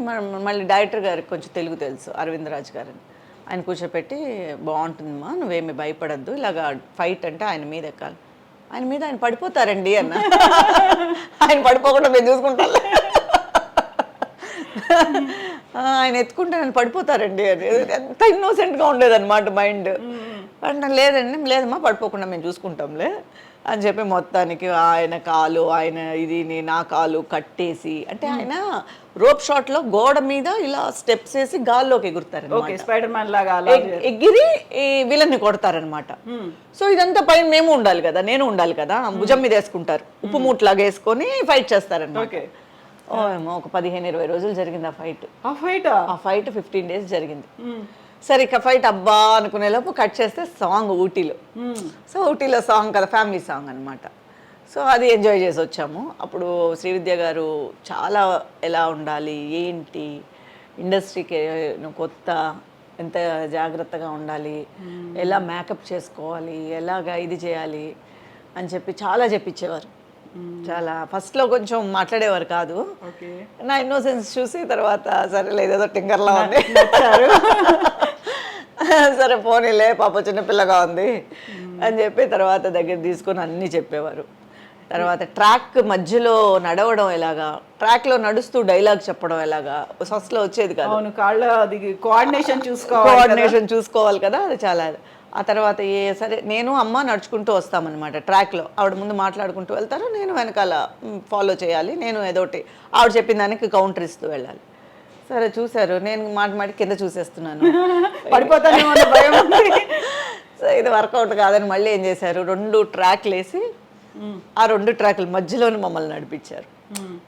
మళ్ళీ డైరెక్టర్ గారికి కొంచెం తెలుగు తెలుసు, అరవింద్ రాజ్ గారని, ఆయన కూర్చోపెట్టి బాగుంటుందమ్మా నువ్వేమి భయపడద్దు, ఇలాగా ఫైట్ అంటే ఆయన మీద ఎక్కాలి, ఆయన పడిపోతారండి అన్న. ఆయన పడిపోకుండా మేము చూసుకుంటాం. ఆయన ఎత్తుకుంటే నన్ను పడిపోతారండి అని. ఎంత ఇన్నోసెంట్గా ఉండేదన్నమాట మైండ్. అంటే లేదండి, లేదమ్మా పడిపోకుండా మేము చూసుకుంటాంలే అని చెప్పి మొత్తానికి ఆయన కాలు ఆయన నా కాలు కట్టేసి, అంటే ఆయన రోప్ షాట్ లో గోడ మీద ఇలా స్టెప్స్ వేసి గాల్లోకి ఎగురుతారు, ఓకే స్పైడర్ మ్యాన్ లాగా అలా ఎగిరి ఈ విలన్ని కొడతారనమాట. సో ఇదంతా పైన మేము ఉండాలి కదా, నేను ఉండాలి కదా, భుజం మీద వేసుకుంటారు, ఉప్పు మూట్లాగా వేసుకొని ఫైట్ చేస్తారనమాట. ఓకే ఒక 15-20 రోజులు జరిగింది ఆ ఫైట్. ఆ ఫైట్ 15 days జరిగింది. సరే ఇక ఫైట్ అబ్బా అనుకునేలోపు కట్ చేస్తే సాంగ్ ఊటీలో. సో ఊటీలో సాంగ్ కదా, ఫ్యామిలీ సాంగ్ అనమాట. సో అది ఎంజాయ్ చేసి వచ్చాము. అప్పుడు శ్రీవిద్య గారు చాలా ఎలా ఉండాలి ఏంటి, ఇండస్ట్రీకి కొత్త, ఎంత జాగ్రత్తగా ఉండాలి, ఎలా మేకప్ చేసుకోవాలి, ఎలాగా ఇది చేయాలి అని చెప్పి చాలా చెప్పించేవారు. చాలా ఫస్ట్లో కొంచెం మాట్లాడేవారు కాదు. నా ఇన్నోసెన్స్ చూసి తర్వాత సరే లేదేదో టింగర్లా ఉంది సరే పోనీలే పాప చిన్నపిల్లగా ఉంది అని చెప్పి తర్వాత దగ్గర తీసుకొని అన్నీ చెప్పేవారు. తర్వాత ట్రాక్ మధ్యలో నడవడం ఎలాగా, ట్రాక్లో నడుస్తూ డైలాగ్ చెప్పడం ఎలాగా ఫస్ట్లో వచ్చేది కాదు. కోఆర్డినేషన్ చూసుకోవాలి కదా, అది చాలా. ఆ తర్వాత సరే నేను అమ్మ నడుచుకుంటూ వస్తామన్నమాట ట్రాక్లో. ఆవిడ ముందు మాట్లాడుకుంటూ వెళ్తారు, నేను వెనకాల ఫాలో చేయాలి. నేను ఏదోటి ఆవిడ చెప్పిన దానికి కౌంటర్ ఇస్తూ వెళ్ళాలి. సరే చూశారు, నేను మాట కింద చూసేస్తున్నాను, పడిపోతానేమో భయం. సో ఇది వర్కౌట్ కాదని మళ్ళీ ఏం చేశారు, 2 ట్రాక్లు వేసి ఆ 2 ట్రాక్ల మధ్యలోనే మమ్మల్ని నడిపించారు.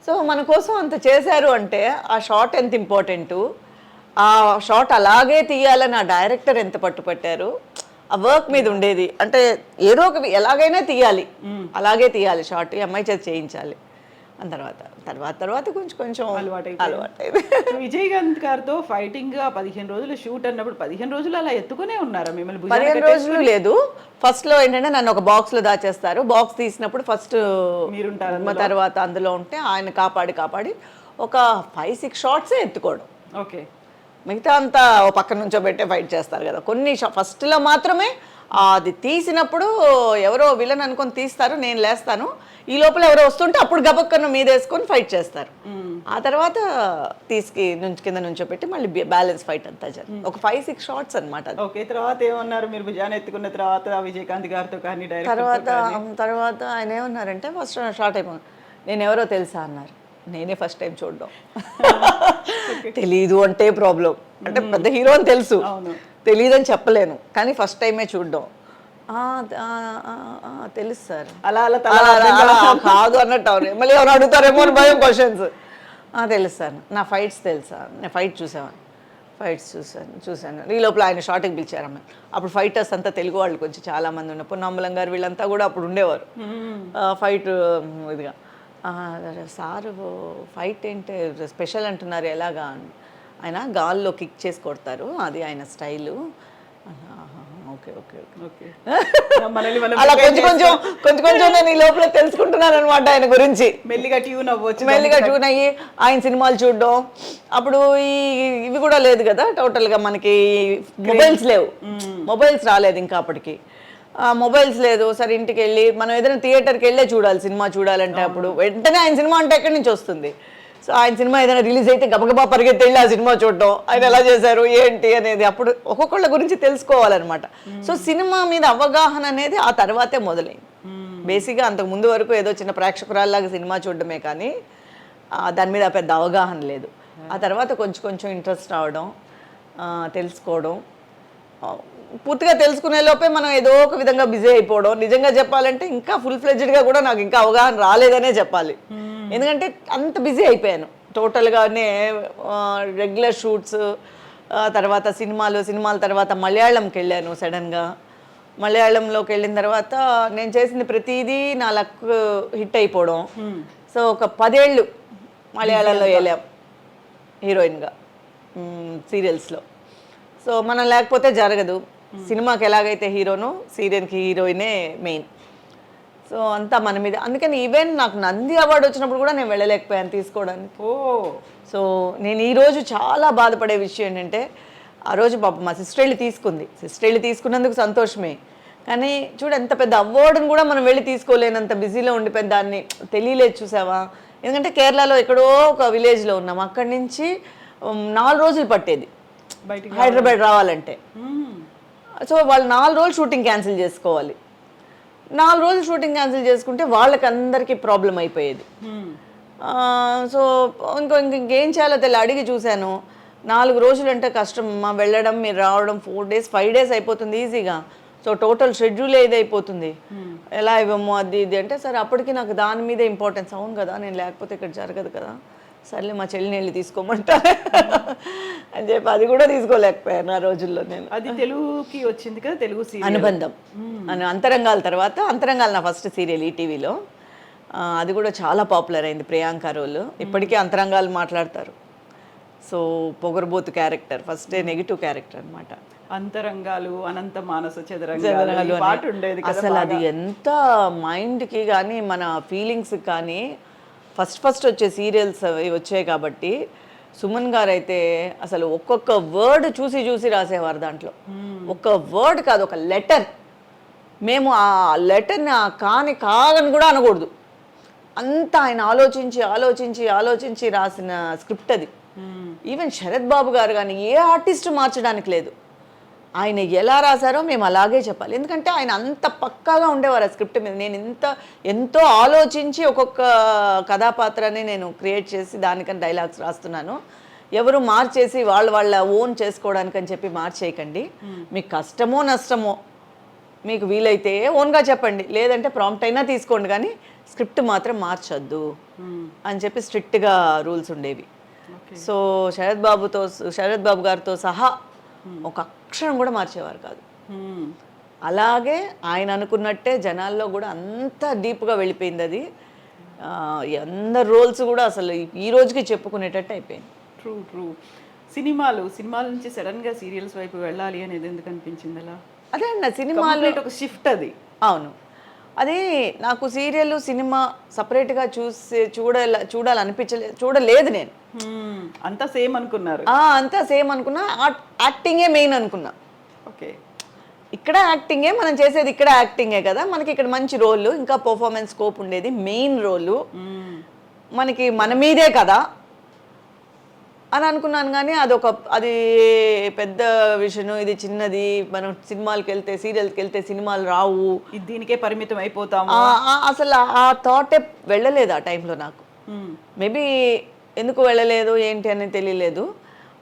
సో మన కోసం అంత చేశారు అంటే ఆ షాట్ ఎంత ఇంపార్టెంటు, ఆ షాట్ అలాగే తీయాలని ఆ డైరెక్టర్ ఎంత పట్టుపట్టారు, ఆ వర్క్ మీద ఉండేది. అంటే ఏదో ఒక ఎలాగైనా తీయాలి, అలాగే తీయాలి షాట్, ఈ అమ్మాయి చేత చేయించాలి. అని తర్వాత కొంచెం అలవాటైంది. విజయకాంత్ గారితో ఫైటింగ్ 15 రోజులు షూట్ అన్నప్పుడు 15 రోజులు అలా ఎత్తుకునే ఉన్నారా మిమ్మల్ని? 15 రోజులు లేదు. ఫస్ట్ లో ఏంటంటే నన్ను ఒక బాక్స్ లో దాచేస్తారు. బాక్స్ తీసినప్పుడు ఫస్ట్ మీరుంటారు, తర్వాత అందులో ఉంటే ఆయన కాపాడి ఒక 5-6 షాట్సే ఎత్తుకోవడం. ఓకే, మిగతా అంతా ఓ పక్క నుంచో పెట్టే ఫైట్ చేస్తారు కదా. కొన్ని ఫస్ట్లో మాత్రమే అది తీసినప్పుడు ఎవరో విలన్ అనుకొని తీస్తారు, నేను లేస్తాను, ఈ లోపల ఎవరో వస్తుంటే అప్పుడు గబక్కను మీద వేసుకొని ఫైట్ చేస్తారు. ఆ తర్వాత కింద నుంచో పెట్టి మళ్ళీ బ్యాలెన్స్ ఫైట్ అంతా జరిగింది. ఒక 5-6 షాట్స్ అనమాట. ఓకే, తర్వాత ఏమన్నారు మీరు భుజాన్ని ఎత్తుకున్న తర్వాత విజయకాంత్ గారితో కానీ? తర్వాత ఆయన ఏమన్నారంటే ఫస్ట్ షార్ట్ అయిపోయింది, నేను ఎవరో తెలుసా అన్నారు. నేనే ఫస్ట్ టైం చూడడం. తెలీదు అంటే ప్రాబ్లం, అంటే పెద్ద హీరో అని తెలుసు, తెలీదు అని చెప్పలేను, కానీ ఫస్ట్ టైమే చూడడం. తెలుసు సార్, అలా కాదు అన్నట్టు. మళ్ళీ ఎవరు అడుగుతారేమో అని భయం క్వశ్చన్స్. తెలుసు సార్, నా ఫైట్స్ తెలుసా, నేను ఫైట్ చూశాను. ఈ లోపల ఆయన షార్ట్కి పిలిచారమ్మ. అప్పుడు ఫైటర్స్ అంతా తెలుగు వాళ్ళు కొంచెం చాలా మంది ఉన్నారు, పొన్నాంబలం గారు వీళ్ళంతా కూడా అప్పుడు ఉండేవారు ఫైట్ ఇదిగా. సార్ ఫైట్ ఏంటి స్పెషల్ అంటున్నారు, ఎలాగా? ఆయన గాల్లో కిక్ చేసి కొడతారు, అది ఆయన స్టైలు. ఓకే అలా కొంచెం నేను ఈ లోపల తెలుసుకుంటున్నాను అనమాట ఆయన గురించి. మెల్లిగా ట్యూన్ అయ్యి ఆయన సినిమాలు చూడడం. అప్పుడు ఇవి కూడా లేదు కదా, టోటల్గా మనకి మొబైల్స్ లేవు, మొబైల్స్ రాలేదు ఇంకా అప్పటికి. మొబైల్స్ లేదు. సరే ఇంటికి వెళ్ళి మనం ఏదైనా థియేటర్కి వెళ్ళే చూడాలి, సినిమా చూడాలంటే అప్పుడు వెంటనే ఆయన సినిమా అంటే ఎక్కడి నుంచి వస్తుంది. సో ఆయన సినిమా ఏదైనా రిలీజ్ అయితే గబగబా పరిగెత్తి వెళ్ళి ఆ సినిమా చూడడం, ఆయన ఎలా చేశారు ఏంటి అనేది అప్పుడు ఒక్కొక్కళ్ళ గురించి తెలుసుకోవాలన్నమాట. సో సినిమా మీద అవగాహన అనేది ఆ తర్వాతే మొదలైంది. బేసిక్గా అంతకు ముందు వరకు ఏదో చిన్న ప్రేక్షకురాల్లాగా సినిమా చూడడమే కానీ దాని మీద పెద్ద అవగాహన లేదు. ఆ తర్వాత కొంచెం ఇంట్రెస్ట్ రావడం, తెలుసుకోవడం, పూర్తిగా తెలుసుకునే లోపే మనం ఏదో ఒక విధంగా బిజీ అయిపోవడం. నిజంగా చెప్పాలంటే ఇంకా ఫుల్ ఫ్లెడ్జ్డ్గా కూడా నాకు ఇంకా అవగాహన రాలేదనే చెప్పాలి. ఎందుకంటే అంత బిజీ అయిపోయాను టోటల్గానే. రెగ్యులర్ షూట్స్, తర్వాత సినిమాల తర్వాత మలయాళంకి వెళ్ళాను సడన్గా. మలయాళంలోకి వెళ్ళిన తర్వాత నేను చేసింది ప్రతిదీ నా లక్ హిట్ అయిపోవడం. సో ఒక 10 ఏళ్ళు మలయాళంలో వెళ్ళాం హీరోయిన్గా సీరియల్స్లో. సో మనం లేకపోతే జరగదు. సినిమాకి ఎలాగైతే హీరోను, సీరియల్కి హీరోయినే మెయిన్. సో అంతా మన మీద. అందుకని ఈవెన్ నాకు నంది అవార్డు వచ్చినప్పుడు కూడా నేను వెళ్ళలేకపోయాను తీసుకోవడానికి. సో నేను ఈరోజు చాలా బాధపడే విషయం ఏంటంటే, ఆ రోజు పాప మా సిస్టర్ వెళ్ళి తీసుకున్నందుకు సంతోషమే, కానీ చూడు ఎంత పెద్ద అవార్డును కూడా మనం వెళ్ళి తీసుకోలేనంత బిజీలో ఉండిపోయిన దాన్ని తెలియలేదు చూసావా. ఎందుకంటే కేరళలో ఎక్కడో ఒక విలేజ్లో ఉన్నాం, అక్కడి నుంచి 4 రోజులు పట్టేది బయటికి హైదరాబాద్ రావాలంటే. మ్మ్. సో వాళ్ళు 4 రోజులు షూటింగ్ క్యాన్సిల్ చేసుకోవాలి. 4 రోజులు షూటింగ్ క్యాన్సిల్ చేసుకుంటే వాళ్ళకి అందరికీ ప్రాబ్లం అయిపోయేది. మ్మ్. సో ఇంకేం చేయాలో తెలియదు, అడిగి చూశాను. 4 రోజులు అంటే కష్టం అమ్మా, వెళ్ళడం మీరు రావడం 4 days 5 days అయిపోతుంది ఈజీగా. సో టోటల్ షెడ్యూల్ ఏది అయిపోతుంది, ఎలా ఇవ్వము అది ఇది అంటే, సరే అప్పటికి నాకు దాని మీద ఇంపార్టెన్స్. అవును కదా, నేను లేకపోతే ఇక్కడ జరగదు కదా, సర్లే మా చెల్లిని వెళ్ళి తీసుకోమంటా అని చెప్పి అది కూడా తీసుకోలేకపోయాను ఆ రోజుల్లో నేను. అది తెలుగుకి వచ్చింది కదా, తెలుగు సీరియల్ అనుబంధం అంతరంగాల తర్వాత, అంతరంగాలు నా ఫస్ట్ సీరియల్ ఈటీవీలో. అది కూడా చాలా పాపులర్ అయింది, ప్రియాంక రోల్. ఇప్పటికీ అంతరంగాలు మాట్లాడతారు. సో పొగరబోతు క్యారెక్టర్, ఫస్ట్ నెగిటివ్ క్యారెక్టర్ అనమాట. అంతరంగాలు, అనంత మానస చదరంగాలు పాట ఉండేది కదా. అసలు అది ఎంత మైండ్కి కానీ మన ఫీలింగ్స్కి కానీ ఫస్ట్ వచ్చే సీరియల్స్ అవి వచ్చాయి కాబట్టి, సుమన్ గారు అయితే అసలు ఒక్కొక్క వర్డ్ చూసి చూసి రాసేవారు దాంట్లో. ఒక్క వర్డ్ కాదు, ఒక లెటర్. మేము ఆ లెటర్ని కాగని కూడా అనకూడదు, అంతా ఆయన ఆలోచించి ఆలోచించి ఆలోచించి రాసిన స్క్రిప్ట్ అది. ఈవెన్ శరత్ బాబు గారు కానీ ఏ ఆర్టిస్ట్ మార్చడానికి లేదు, ఆయన ఎలా రాశారో మేము అలాగే చెప్పాలి. ఎందుకంటే ఆయన అంత పక్కాగా ఉండేవారు ఆ స్క్రిప్ట్ మీద. నేను ఎంతో ఆలోచించి ఒక్కొక్క కథాపాత్రని నేను క్రియేట్ చేసి దానికని డైలాగ్స్ రాస్తున్నాను. ఎవరు మార్చేసి వాళ్ళ ఓన్ చేసుకోవడానికి అని చెప్పి మార్చేయకండి. మీకు కష్టమో నష్టమో మీకు వీలైతే ఓన్గా చెప్పండి, లేదంటే ప్రాంప్ట్ అయినా తీసుకోండి, కానీ స్క్రిప్ట్ మాత్రం మార్చొద్దు అని చెప్పి స్ట్రిక్ట్గా రూల్స్ ఉండేవి. సో శరత్ బాబు గారితో సహా ఒక అక్షరం కూడా మార్చేవారు కాదు. అలాగే ఆయన అనుకున్నట్టే జనాల్లో కూడా అంత డీప్గా వెళ్ళిపోయింది అది. అందరు రోల్స్ కూడా అసలు ఈ రోజుకి చెప్పుకునేటట్టు అయిపోయింది. ట్రూ. సినిమాల నుంచి సడన్గా సీరియల్స్ వైపు వెళ్ళాలి అనేది ఎందుకు అనిపించింది అలా? అదే అన్న, సినిమాలో ఒక షిఫ్ట్ అది. అవును, అదే నాకు సీరియల్ సినిమా సపరేట్గా చూడలేదు నేను. అంతా సేమ్ అనుకున్నారు? అంతా సేమ్ అనుకున్నా, యాక్టింగే మెయిన్ అనుకున్నా. ఓకే, ఇక్కడ యాక్టింగే మనం చేసేది, ఇక్కడ యాక్టింగే కదా మనకి, ఇక్కడ మంచి రోల్, ఇంకా పర్ఫార్మెన్స్ స్కోప్ ఉండేది. మెయిన్ రోలు మనకి మన మీదే కదా అని అనుకున్నాను. కానీ అది పెద్ద విషయం, ఇది చిన్నది. మనం సినిమాలకు వెళ్తే, సీరియల్కి వెళ్తే సినిమాలు రావు, దీనికే పరిమితం అయిపోతాము. అసలు ఆ థాటే వెళ్ళలేదు ఆ టైంలో నాకు. మేబీ ఎందుకు వెళ్ళలేదు ఏంటి అని తెలియలేదు.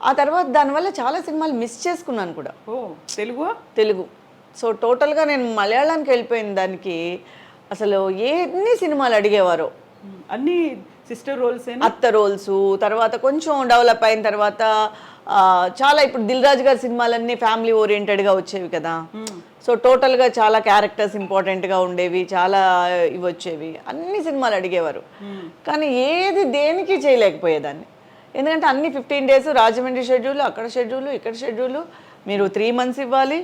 ఆ తర్వాత దానివల్ల చాలా సినిమాలు మిస్ చేసుకున్నాను కూడా. తెలుగు. సో టోటల్గా నేను మలయాళానికి వెళ్ళిపోయిన దానికి అసలు ఎన్ని సినిమాలు అడిగేవారో, అన్ని సిస్టర్ రోల్స్, అత్త రోల్స్. తర్వాత కొంచెం డెవలప్ అయిన తర్వాత చాలా ఇప్పుడు దిల్ రాజు గారి సినిమాలన్నీ ఫ్యామిలీ ఓరియంటెడ్గా వచ్చేవి కదా. సో టోటల్గా చాలా క్యారెక్టర్స్ ఇంపార్టెంట్గా ఉండేవి, చాలా ఇవి వచ్చేవి. అన్ని సినిమాలు అడిగేవారు, కానీ ఏది దేనికి చేయలేకపోయేదాన్ని. ఎందుకంటే అన్ని 15 days రాజమండ్రి షెడ్యూల్, అక్కడ షెడ్యూల్, ఇక్కడ షెడ్యూల్, మీరు 3 months ఇవ్వాలి,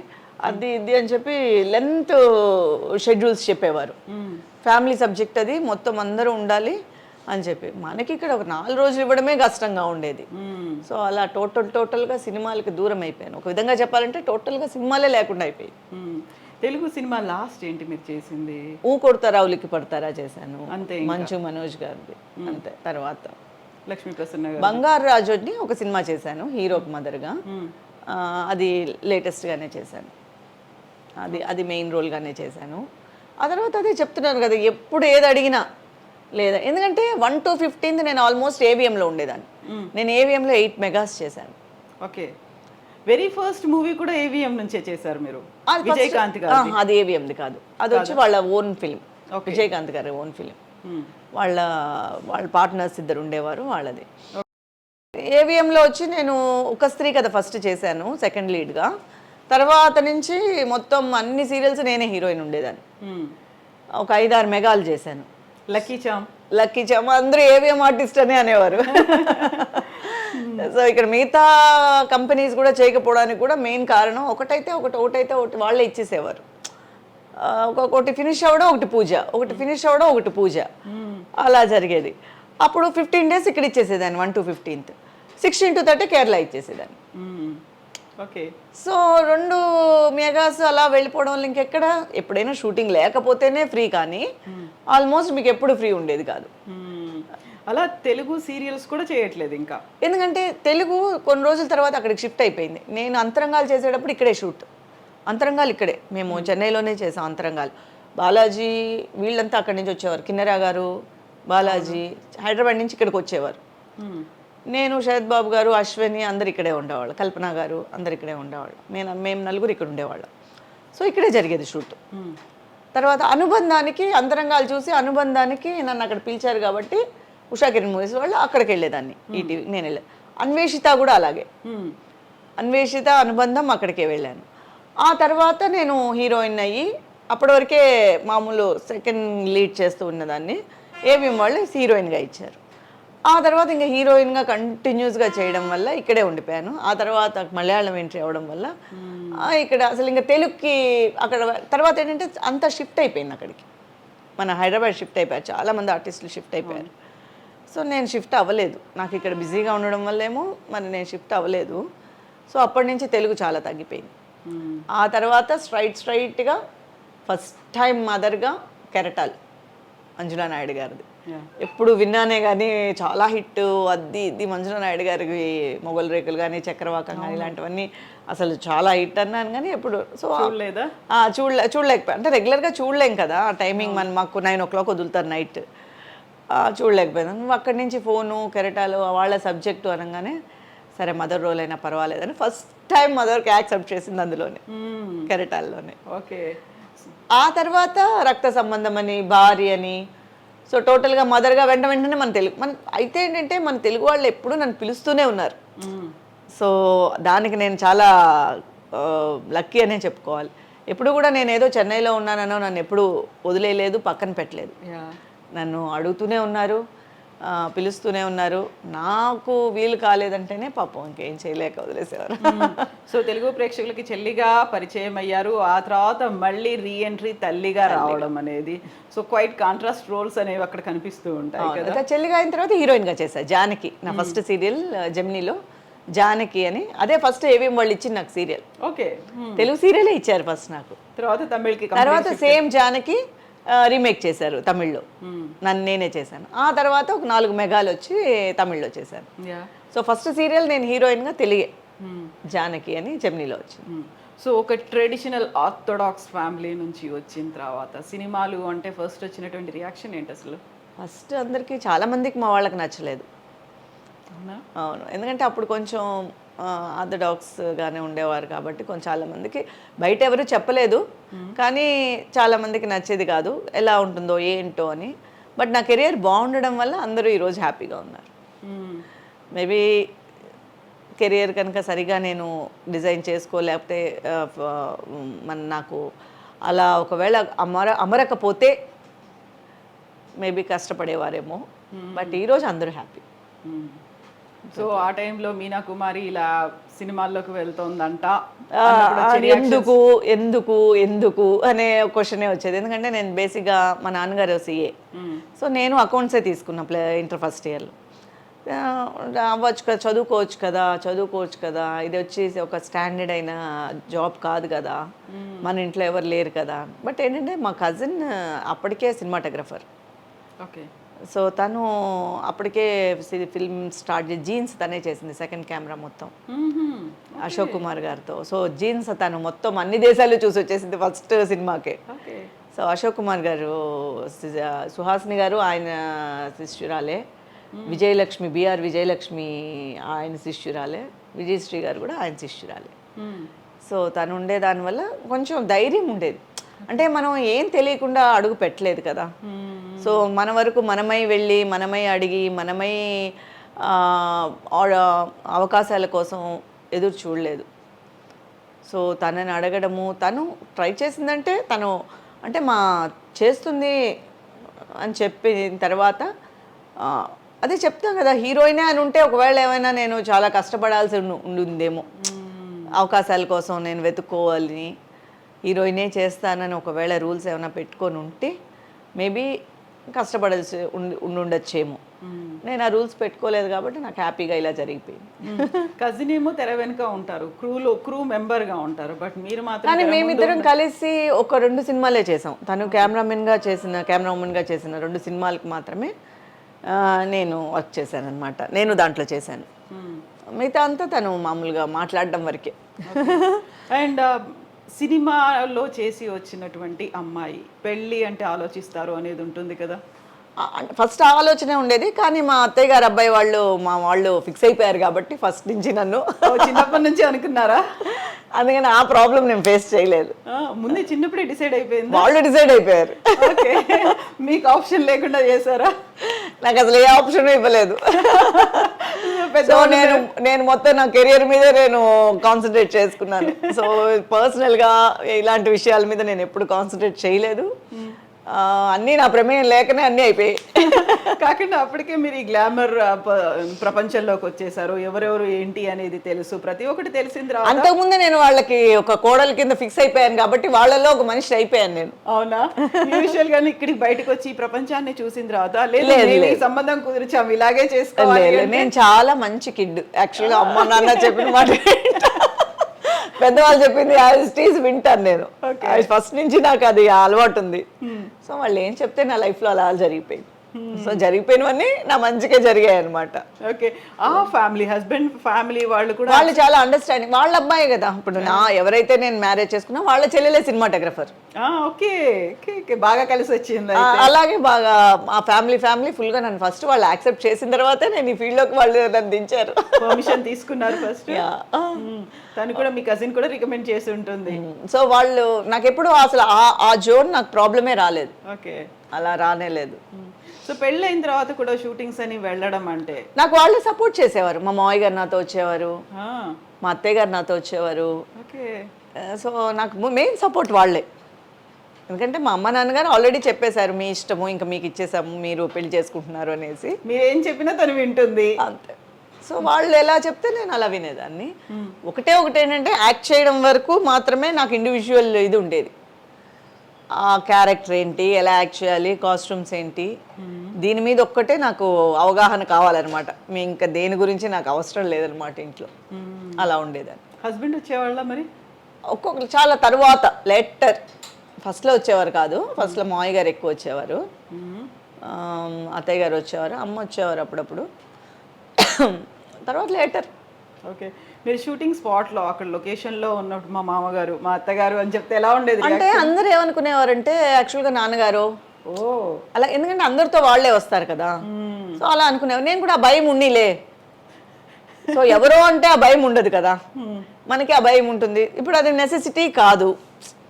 అది ఇది అని చెప్పి లెంత్ షెడ్యూల్స్ చెప్పేవారు. ఫ్యామిలీ సబ్జెక్ట్ అది, మొత్తం అందరూ ఉండాలి అని చెప్పి మనకి ఇక్కడ ఒక 4 రోజులు ఇవ్వడమే కష్టంగా ఉండేది. సో అలా టోటల్గా సినిమాలకి దూరం అయిపోయాను. ఒక విధంగా చెప్పాలంటే టోటల్గా సినిమాలే లేకుండా అయిపోయి. తెలుగు సినిమా లాస్ట్ ఏంటి మీరు చేసింది? ఊ కొడతారా ఉలికి పడతారా చేశాను, అంతే. మంచు మనోజ్ గారిది అంతే. తర్వాత లక్ష్మీ ప్రసన్న బంగారు రాజుని ఒక సినిమా చేశాను హీరోకి మదర్గా, అది లేటెస్ట్గానే చేశాను. అది మెయిన్ రోల్గానే చేశాను. ఆ తర్వాత అదే చెప్తున్నాను కదా, ఎప్పుడు ఏది అడిగినా లేదా. ఎందుకంటే 1 to 15 నేను ఆల్మోస్ట్ ఏవిఎంలో ఉండేదాన్ని. నేను ఏవిఎంలో 8 megas చేశాను. ఓకే, వెరీ ఫస్ట్ మూవీ కూడా ఏవిఎం నుంచే చేశారు మీరు? విజయకాంత్ గారు? అది ఏవిఎంది కాదు, అది వచ్చి వాళ్ళ ఓన్ ఫిల్మ్, విజయకాంత్ గారి ఓన్ ఫిల్మ్. వాళ్ళ పార్ట్నర్స్ ఇద్దరు ఉండేవారు వాళ్ళది. ఏవిఎంలో వచ్చి నేను ఒక స్త్రీ కథ ఫస్ట్ చేశాను సెకండ్ లీడ్గా. తర్వాత నుంచి మొత్తం అన్ని సీరియల్స్ నేనే హీరోయిన్ ఉండేదాన్ని. ఒక 5-6 megas చేశాను. లక్కీ చామ్ అందరూ ఏవిఎం ఆర్టిస్ట్ అని అనేవారు. సో ఇక్కడ మిగతా కంపెనీస్ కూడా చేయకపోవడానికి కూడా మెయిన్ కారణం ఒకటైతే ఒకటి వాళ్ళే ఇచ్చేసేవారు. ఒకటి ఫినిష్ అవ్వడం, ఒకటి పూజ, ఒకటి ఫినిష్ అవ్వడం, ఒకటి పూజ, అలా జరిగేది. అప్పుడు 15 days ఇక్కడ ఇచ్చేసేదాన్ని, 1 to 15th, 16 to 30 కేరళ ఇచ్చేసేదాన్ని. ఓకే. సో 2 megas అలా వెళ్ళిపోవడం వల్ల ఇంకెక్కడ, ఎప్పుడైనా షూటింగ్ లేకపోతేనే ఫ్రీ, కానీ ఆల్మోస్ట్ మీకు ఎప్పుడు ఫ్రీ ఉండేది కాదు. అలా తెలుగు సీరియల్స్ కూడా చేయట్లేదు ఇంకా. ఎందుకంటే తెలుగు కొన్ని రోజుల తర్వాత అక్కడికి షిఫ్ట్ అయిపోయింది. నేను అంతరంగాలు చేసేటప్పుడు ఇక్కడే షూట్, అంతరంగాలు ఇక్కడే, మేము చెన్నైలోనే చేసాం అంతరంగాలు. బాలాజీ వీళ్ళంతా అక్కడి నుంచి వచ్చేవారు, కిన్నెరా గారు, బాలాజీ హైదరాబాద్ నుంచి ఇక్కడికి వచ్చేవారు. నేను, శరత్ బాబు గారు, అశ్విని అందరు ఇక్కడే ఉండేవాళ్ళు, కల్పన గారు అందరు ఇక్కడే ఉండేవాళ్ళు, మేము నలుగురు ఇక్కడ ఉండేవాళ్ళం. సో ఇక్కడే జరిగేది షూట్. తర్వాత అనుబంధానికి అంతరంగాలు చూసి అనుబంధానికి నన్ను అక్కడ పిలిచారు కాబట్టి ఉషా కిరణ్ మూవీస్ వాళ్ళు అక్కడికి వెళ్ళేదాన్ని, ఈటీవీ నేను వెళ్ళాను. అన్వేషిత కూడా అలాగే, అన్వేషిత అనుబంధం అక్కడికే వెళ్ళాను. ఆ తర్వాత నేను హీరోయిన్ అయ్యి అప్పటి వరకే మామూలు సెకండ్ లీడ్ చేస్తూ ఉన్నదాన్ని, ఏవిఎం వాళ్ళు హీరోయిన్గా ఇచ్చారు. ఆ తర్వాత ఇంకా హీరోయిన్గా కంటిన్యూస్గా చేయడం వల్ల ఇక్కడే ఉండిపోయాను. ఆ తర్వాత మలయాళం ఎంట్రీ అవ్వడం వల్ల ఇక్కడ అసలు ఇంకా తెలుగుకి అక్కడ తర్వాత ఏంటంటే అంతా షిఫ్ట్ అయిపోయింది అక్కడికి, మన హైదరాబాద్ షిఫ్ట్ అయిపోయారు, చాలామంది ఆర్టిస్టులు షిఫ్ట్ అయిపోయారు. సో నేను షిఫ్ట్ అవ్వలేదు, నాకు ఇక్కడ బిజీగా ఉండడం వల్లేమో మరి నేను షిఫ్ట్ అవ్వలేదు. సో అప్పటి నుంచి తెలుగు చాలా తగ్గిపోయింది. ఆ తర్వాత స్ట్రైట్గా ఫస్ట్ టైం మదర్గా కెరటాల్ మంజులా నాయుడు గారిది. ఎప్పుడు విన్నానే కానీ చాలా హిట్, అది ఇది మంజులా నాయుడు గారికి మొగల్ రేకులు కానీ చక్రవాకం కానీ ఇలాంటివన్నీ అసలు చాలా హిట్ అన్నాను కానీ ఎప్పుడు సో చూడలేకపోయా. అంటే రెగ్యులర్గా చూడలేం కదా, టైమింగ్ మాకు 9 o'clock వదులుతారు నైట్, చూడలేకపోయాను. నువ్వు అక్కడి నుంచి ఫోను కెరటాలు వాళ్ళ సబ్జెక్టు అనగానే సరే మదర్ రోల్ అయినా పర్వాలేదని ఫస్ట్ టైం మదర్కి యాక్సెప్ట్ చేసింది అందులోనే, కెరటాల్లోనే. ఓకే. ఆ తర్వాత రక్త సంబంధం అని, భార్య అని, సో టోటల్గా మదర్గా వెంటనే మన అయితే ఏంటంటే మన తెలుగు వాళ్ళు ఎప్పుడూ నన్ను పిలుస్తూనే ఉన్నారు. సో దానికి నేను చాలా లక్కీ అనే చెప్పుకోవాలి. ఎప్పుడు కూడా నేను ఏదో చెన్నైలో ఉన్నానో నన్ను ఎప్పుడు వదిలేయలేదు, పక్కన పెట్టలేదు, నన్ను అడుగుతూనే ఉన్నారు, పిలుస్తూనే ఉన్నారు. నాకు వీలు కాలేదంటేనే పాపం ఇంకేం చేయలేక వదిలేసేవారు. సో తెలుగు ప్రేక్షకులకి చెల్లిగా పరిచయం అయ్యారు, ఆ తర్వాత మళ్ళీ రీఎంట్రీ తల్లిగా రావడం అనేది, సో క్వైట్ కాంట్రాస్ట్ రోల్స్ అనేవి అక్కడ కనిపిస్తూ ఉంటాయి కదా. చెల్లిగా అయిన తర్వాత హీరోయిన్గా చేశాను జానకి, నా ఫస్ట్ సీరియల్ జెమినీలో జానకి అని, అదే ఫస్ట్ ఏవిఎం వాళ్ళు ఇచ్చింది నాకు సీరియల్. ఓకే. తెలుగు సీరియలే ఇచ్చారు ఫస్ట్ నాకు, తర్వాత తమిళ్కి, తర్వాత సేమ్ జానకి రీమేక్ చేశారు తమిళ్లో, నేనే చేశాను. ఆ తర్వాత ఒక 4 మెగాలు వచ్చి తమిళ్లో చేశాను. సో ఫస్ట్ సీరియల్ నేను హీరోయిన్గా తెలుగే, జానకి అని జెమినీలో వచ్చింది. సో ఒక ట్రెడిషనల్ ఆర్థోడాక్స్ ఫ్యామిలీ నుంచి వచ్చిన తర్వాత సినిమాలు అంటే ఫస్ట్ వచ్చినటువంటి రియాక్షన్ ఏంటి అసలు? ఫస్ట్ అందరికీ చాలామందికి మా వాళ్ళకి నచ్చలేదు. అవును, ఎందుకంటే అప్పుడు కొంచెం ఆర్థోడాక్స్గానే ఉండేవారు కాబట్టి కొంచెం చాలామందికి బయట ఎవరు చెప్పలేదు, కానీ చాలామందికి నచ్చేది కాదు, ఎలా ఉంటుందో ఏంటో అని. బట్ నా కెరియర్ బాగుండడం వల్ల అందరూ ఈరోజు హ్యాపీగా ఉన్నారు. మేబీ కెరియర్ కనుక సరిగా నేను డిజైన్ చేసుకోలేకపోతే నాకు అలా ఒకవేళ అమరకపోతే మేబీ కష్టపడేవారేమో. బట్ ఈరోజు అందరూ హ్యాపీ. సో ఆ టైంలో మీనా కుమారి ఇలా సినిమాల్లోకి వెళ్తోందంట, ఎందుకు ఎందుకు ఎందుకు అనే క్వశ్చనే వచ్చేది. ఎందుకంటే నేను బేసిక్గా మా నాన్నగారు CA, సో నేను అకౌంట్సే తీసుకున్నా ఇంటర్ ఫస్ట్ ఇయర్లో. అవ్వచ్చు కదా, చదువుకోవచ్చు కదా, ఇది వచ్చేసి ఒక స్టాండర్డ్ అయిన జాబ్ కాదు కదా, మన ఇంట్లో ఎవరు లేరు కదా. బట్ ఏంటంటే మా కజిన్ అప్పటికే సినిమాటోగ్రఫర్. ఓకే. సో తను అప్పటికే ఫిల్మ్ స్టార్ట్ చేసి జీన్స్ తనే చేసింది, సెకండ్ కెమెరా మొత్తం అశోక్ కుమార్ గారితో. సో జీన్స్ తను మొత్తం అన్ని దేశాలు చూసి వచ్చేసింది ఫస్ట్ సినిమాకే. సో అశోక్ కుమార్ గారు, సుహాసిని గారు ఆయన శిష్యురాలే, విజయలక్ష్మి బిఆర్ విజయలక్ష్మి ఆయన శిష్యురాలే, విజయశ్రీ గారు కూడా ఆయన శిష్యురాలే. సో తను ఉండే దానివల్ల కొంచెం ధైర్యం ఉండేది, అంటే మనం ఏం తెలియకుండా అడుగు పెట్టలేదు కదా. సో మన వరకు మనమై వెళ్ళి మనమై అడిగి మనమై అవకాశాల కోసం ఎదురు చూడలేదు. సో తనని అడగడము, తను ట్రై చేసిందంటే తను అంటే చేస్తుంది అని చెప్పిన తర్వాత అదే చెప్తాం కదా, హీరోయినే అని ఉంటే ఒకవేళ ఏమైనా నేను చాలా కష్టపడాల్సి ఉండిందేమో, అవకాశాల కోసం నేను వెతుక్కోవాలని, హీరోయినే చేస్తానని ఒకవేళ రూల్స్ ఏమైనా పెట్టుకొని ఉంటే మేబీ కష్టపడాల్సి ఉండొచ్చేమో. నేను ఆ రూల్స్ పెట్టుకోలేదు కాబట్టి నాకు హ్యాపీగా ఇలా జరిగిపోయింది. కజిన్ ఏమో తెర వెనుక ఉంటారు, క్రూ మెంబర్గా ఉంటారు, బట్ మీరు మాత్రం. కానీ మేమిద్దరం కలిసి ఒక 2 సినిమాలే చేసాం. తను కెమెరామెన్గా చేసిన 2 సినిమాలకి మాత్రమే నేను వర్క్ చేశాను అనమాట, నేను దాంట్లో చేశాను. మిగతా అంతా తను మామూలుగా మాట్లాడడం వరకే. అండ్ సినిమాలో చేసి వచ్చినటువంటి అమ్మాయి పెళ్ళి అంటే ఆలోచిస్తారు అనేది ఉంటుంది కదా. ఫస్ట్ ఆలోచనే ఉండేది, కానీ మా అత్తయ్య గారు అబ్బాయి వాళ్ళు ఫిక్స్ అయిపోయారు కాబట్టి ఫస్ట్ నుంచి నన్ను చిన్నప్పటి నుంచి అనుకున్నారా? అందుకని ఆ ప్రాబ్లం నేను ఫేస్ చేయలేదు. ముందే చిన్నప్పుడే డిసైడ్ అయిపోయింది. వాళ్ళు డిసైడ్ అయిపోయారు. ఓకే, మీకు ఆప్షన్ లేకుండా చేశారా? నాకు అసలు ఏ ఆప్షన్ ఇవ్వలేదు. సో నేను మొత్తం నా కెరియర్ మీద నేను కాన్సన్ట్రేట్ చేసుకున్నాను. సో పర్సనల్గా ఇలాంటి విషయాల మీద నేను ఎప్పుడు కాన్సన్ట్రేట్ చేయలేదు. అన్నీ నా ప్రమేయం లేకనే అన్నీ అయిపోయాయి. కాకుండా అప్పటికే మీరు ఈ గ్లామర్ ప్రపంచంలోకి వచ్చేసారు, ఎవరెవరు ఏంటి అనేది తెలుసు, ప్రతి ఒక్కటి తెలిసిన తర్వాత. అంతకుముందే నేను వాళ్ళకి ఒక కోడల కింద ఫిక్స్ అయిపోయాను కాబట్టి వాళ్ళలో ఒక మనిషి అయిపోయాను నేను. అవునా? యూజువల్ గా ఇక్కడికి బయటకు వచ్చి ఈ ప్రపంచాన్ని చూసిన తర్వాత లేదు సంబంధం కుదిరిచాము ఇలాగే చేసుకోవాలి. నేను చాలా మంచి కిడ్ యాక్చువల్గా. అమ్మ నాన్న చెప్పిన మాట పెద్దవాళ్ళు చెప్పింది యాజ్ వింటాను నేను. ఫస్ట్ నుంచి నాకు అది అలవాటు ఉంది. సో వాళ్ళు ఏం చెప్తే నా లైఫ్లో అలా జరిగిపోయింది. సో జరిగిపోయినవన్నీ నా మంచిగా జరిగాయి అనమాట. ఓకే, ఆ ఫ్యామిలీ హస్బెండ్ ఫ్యామిలీ వాళ్ళు చాలా అండర్స్టాండింగ్. వాళ్ళ అబ్బాయి కదా ఇప్పుడు ఎవరైతే నేను మ్యారేజ్ చేసుకున్నా వాళ్ళ చెల్లెలే సినిమాటోగ్రఫర్. ఓకే ఓకే, బాగా కలిసి వచ్చింది. అలాగే బాగా ఆ ఫ్యామిలీ ఫుల్ గా నన్ను ఫస్ట్ వాళ్ళు యాక్సెప్ట్ చేసిన తర్వాతే నేను ఈ ఫీల్డ్ లోకి వాళ్ళు నన్ను దించారు. పర్మిషన్ తీసుకున్నారు ఫస్ట్. తను కూడా మీ కజిన్ కూడా రికమెండ్ చేసి ఉంటుంది. సో వాళ్ళు నాకు ఎప్పుడు అసలు ఆ జోన్ నాకు ప్రాబ్లమే రాలేదు. ఓకే, అలా రానే లేదు. సో పెళ్ళైన తర్వాత కూడా షూటింగ్స్ అని వెళ్ళడం అంటే నాకు వాళ్ళే సపోర్ట్ చేసేవారు. మా మావయ్య గారు నాతో వచ్చేవారు, మా అత్తయ్య గారు నాతో వచ్చేవారు. ఓకే, సో నాకు మెయిన్ సపోర్ట్ వాళ్ళే. ఎందుకంటే మా అమ్మ నాన్నగారు ఆల్రెడీ చెప్పేశారు, మీ ఇష్టము, ఇంకా మీకు ఇచ్చేసాము, మీరు పెళ్లి చేసుకుంటున్నారు అనేసి. మీరేం చెప్పినా తను వింటుంది అంతే. సో వాళ్ళు ఎలా చెప్తే నేను అలా వినేదాన్ని. ఒకటి ఏంటంటే యాక్ట్ చేయడం వరకు మాత్రమే నాకు ఇండివిజువల్ ఇది ఉండేది. ఆ క్యారెక్టర్ ఏంటి, ఎలా యాక్ట్ చేయాలి, కాస్ట్యూమ్స్ ఏంటి, దీని మీద ఒక్కటే నాకు అవగాహన కావాలన్నమాట. మీ ఇంకా దేని గురించి నాకు అవసరం లేదనమాట ఇంట్లో. అలా ఉండేదాన్ని. హస్బెండ్ వచ్చేవాళ్ళ మరి? ఒక్కొక్కరు చాలా తర్వాత లేటర్. ఫస్ట్లో వచ్చేవారు కాదు. ఫస్ట్లో మావయ్య గారు ఎక్కువ వచ్చేవారు, అత్తయ్య గారు వచ్చేవారు, అమ్మ వచ్చేవారు అప్పుడప్పుడు. తర్వాత లేటర్. ఓకే, మీరు షూటింగ్ స్పాట్లో అక్కడ లొకేషన్లో ఉన్నప్పుడు మా మామగారు మా అత్తగారు అని చెప్తే ఎలా ఉండేది? అంటే అందరూ ఏమనుకునేవారంటే యాక్చువల్గా నాన్నగారు అలా, ఎందుకంటే అందరితో వాళ్ళే వస్తారు కదా. సో అలా అనుకునేవారు. నేను కూడా ఆ భయం ఉన్నిలే. సో ఎవరో అంటే ఆ భయం ఉండదు కదా, మనకి ఆ భయం ఉంటుంది. ఇప్పుడు అది నెసెసిటీ కాదు.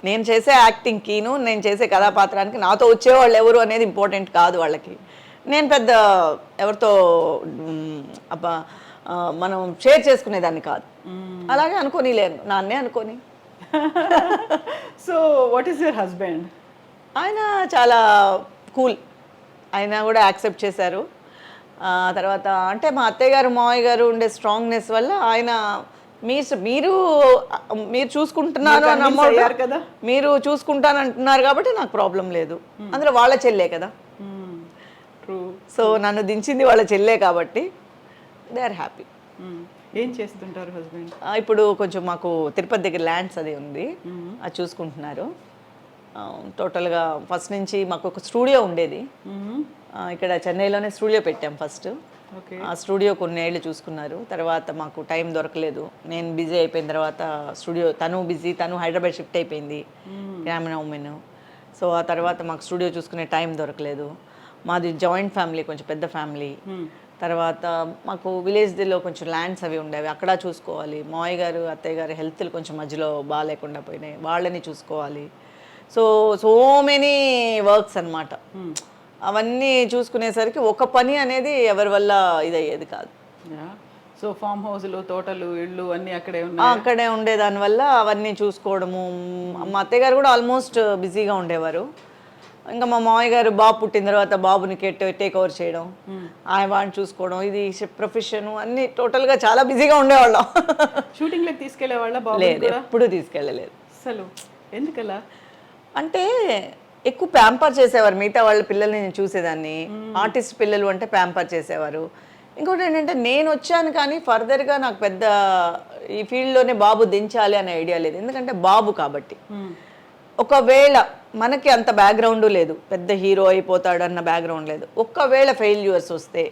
నేను చేసే యాక్టింగ్కిను నేను చేసే కథాపాత్రానికి నాతో వచ్చేవాళ్ళు ఎవరు అనేది ఇంపార్టెంట్ కాదు వాళ్ళకి. నేను పెద్ద ఎవరితో మనం షేర్ చేసుకునేదాన్ని కాదు. అలాగే అనుకోని లేను, నాన్నే అనుకోని. So what is your husband? ఆయన చాలా కూల్. ఆయన కూడా యాక్సెప్ట్ చేశారు. తర్వాత అంటే మా అత్తయ్య గారు మావయ్య గారు ఉండే స్ట్రాంగ్నెస్ వల్ల ఆయన మీరు చూసుకుంటున్నారు కదా, మీరు చూసుకుంటానంటున్నారు కాబట్టి నాకు ప్రాబ్లం లేదు. అందులో వాళ్ళ చెల్లే కదా. సో నన్ను దించింది వాళ్ళ చెల్లే కాబట్టి దే ఆర్ హ్యాపీ. ఏం చేస్తుంటారు హస్బెండ్? ఇప్పుడు కొంచెం మాకు తిరుపతి దగ్గర ల్యాండ్స్ అది ఉంది, అది చూసుకుంటున్నారు. టోటల్గా ఫస్ట్ నుంచి మాకు ఒక స్టూడియో ఉండేది ఇక్కడ చెన్నైలోనే. స్టూడియో పెట్టాం ఫస్ట్. ఆ స్టూడియో కొన్ని ఏళ్ళు చూసుకున్నారు. తర్వాత మాకు టైం దొరకలేదు. నేను బిజీ అయిపోయిన తర్వాత స్టూడియో, తను బిజీ, తను హైదరాబాద్ షిఫ్ట్ అయిపోయింది, గ్రామీణ ఉమెన్. సో ఆ తర్వాత మాకు స్టూడియో చూసుకునే టైం దొరకలేదు. మాది జాయింట్ ఫ్యామిలీ, కొంచెం పెద్ద ఫ్యామిలీ. తర్వాత మాకు విలేజ్లో కొంచెం ల్యాండ్స్ అవి ఉండేవి, అక్కడ చూసుకోవాలి. మావయ్య గారు అత్తయ్య గారు హెల్త్లు కొంచెం మధ్యలో బాగాలేకుండా పోయినాయి, వాళ్ళని చూసుకోవాలి. సో మెనీ వర్క్స్ అన్నమాట. అవన్నీ చూసుకునేసరికి ఒక పని అనేది ఎవరి వల్ల ఇదయ్యేది కాదు. సో ఫామ్ హౌస్లు, తోటలు, ఇళ్ళు అన్నీ అక్కడే ఉండే దానివల్ల అవన్నీ చూసుకోవడము. మా అత్తయ్య గారు కూడా ఆల్మోస్ట్ బిజీగా ఉండేవారు. ఇంకా మా మామయ్య గారు బాబు పుట్టిన తర్వాత బాబుని టేక్ ఓవర్ చేయడం, ఆయన వాడిని చూసుకోవడం, ఇది ప్రొఫెషన్ అన్ని టోటల్గా చాలా బిజీగా ఉండేవాళ్ళం. షూటింగ్లోకి తీసుకెళ్లేవాళ్ళ? లేదు, ఎప్పుడు తీసుకెళ్ళలేదు. అసలు ఎందుకలా? అంటే ఎక్కువ ప్యాంపర్ చేసేవారు. మిగతా వాళ్ళ పిల్లల్ని నేను చూసేదాన్ని. ఆర్టిస్ట్ పిల్లలు అంటే ప్యాంపర్ చేసేవారు. ఇంకోటి ఏంటంటే నేను వచ్చాను కానీ ఫర్దర్గా నాకు పెద్ద ఈ ఫీల్డ్లోనే బాబు దించాలి అనే ఐడియా లేదు. ఎందుకంటే బాబు కాబట్టి ఒకవేళ మనకి అంత బ్యాక్గ్రౌండ్ లేదు, పెద్ద హీరో అయిపోతాడు అన్న బ్యాక్గ్రౌండ్ లేదు. ఒక్కవేళ ఫెయిల్యూర్స్ వస్తే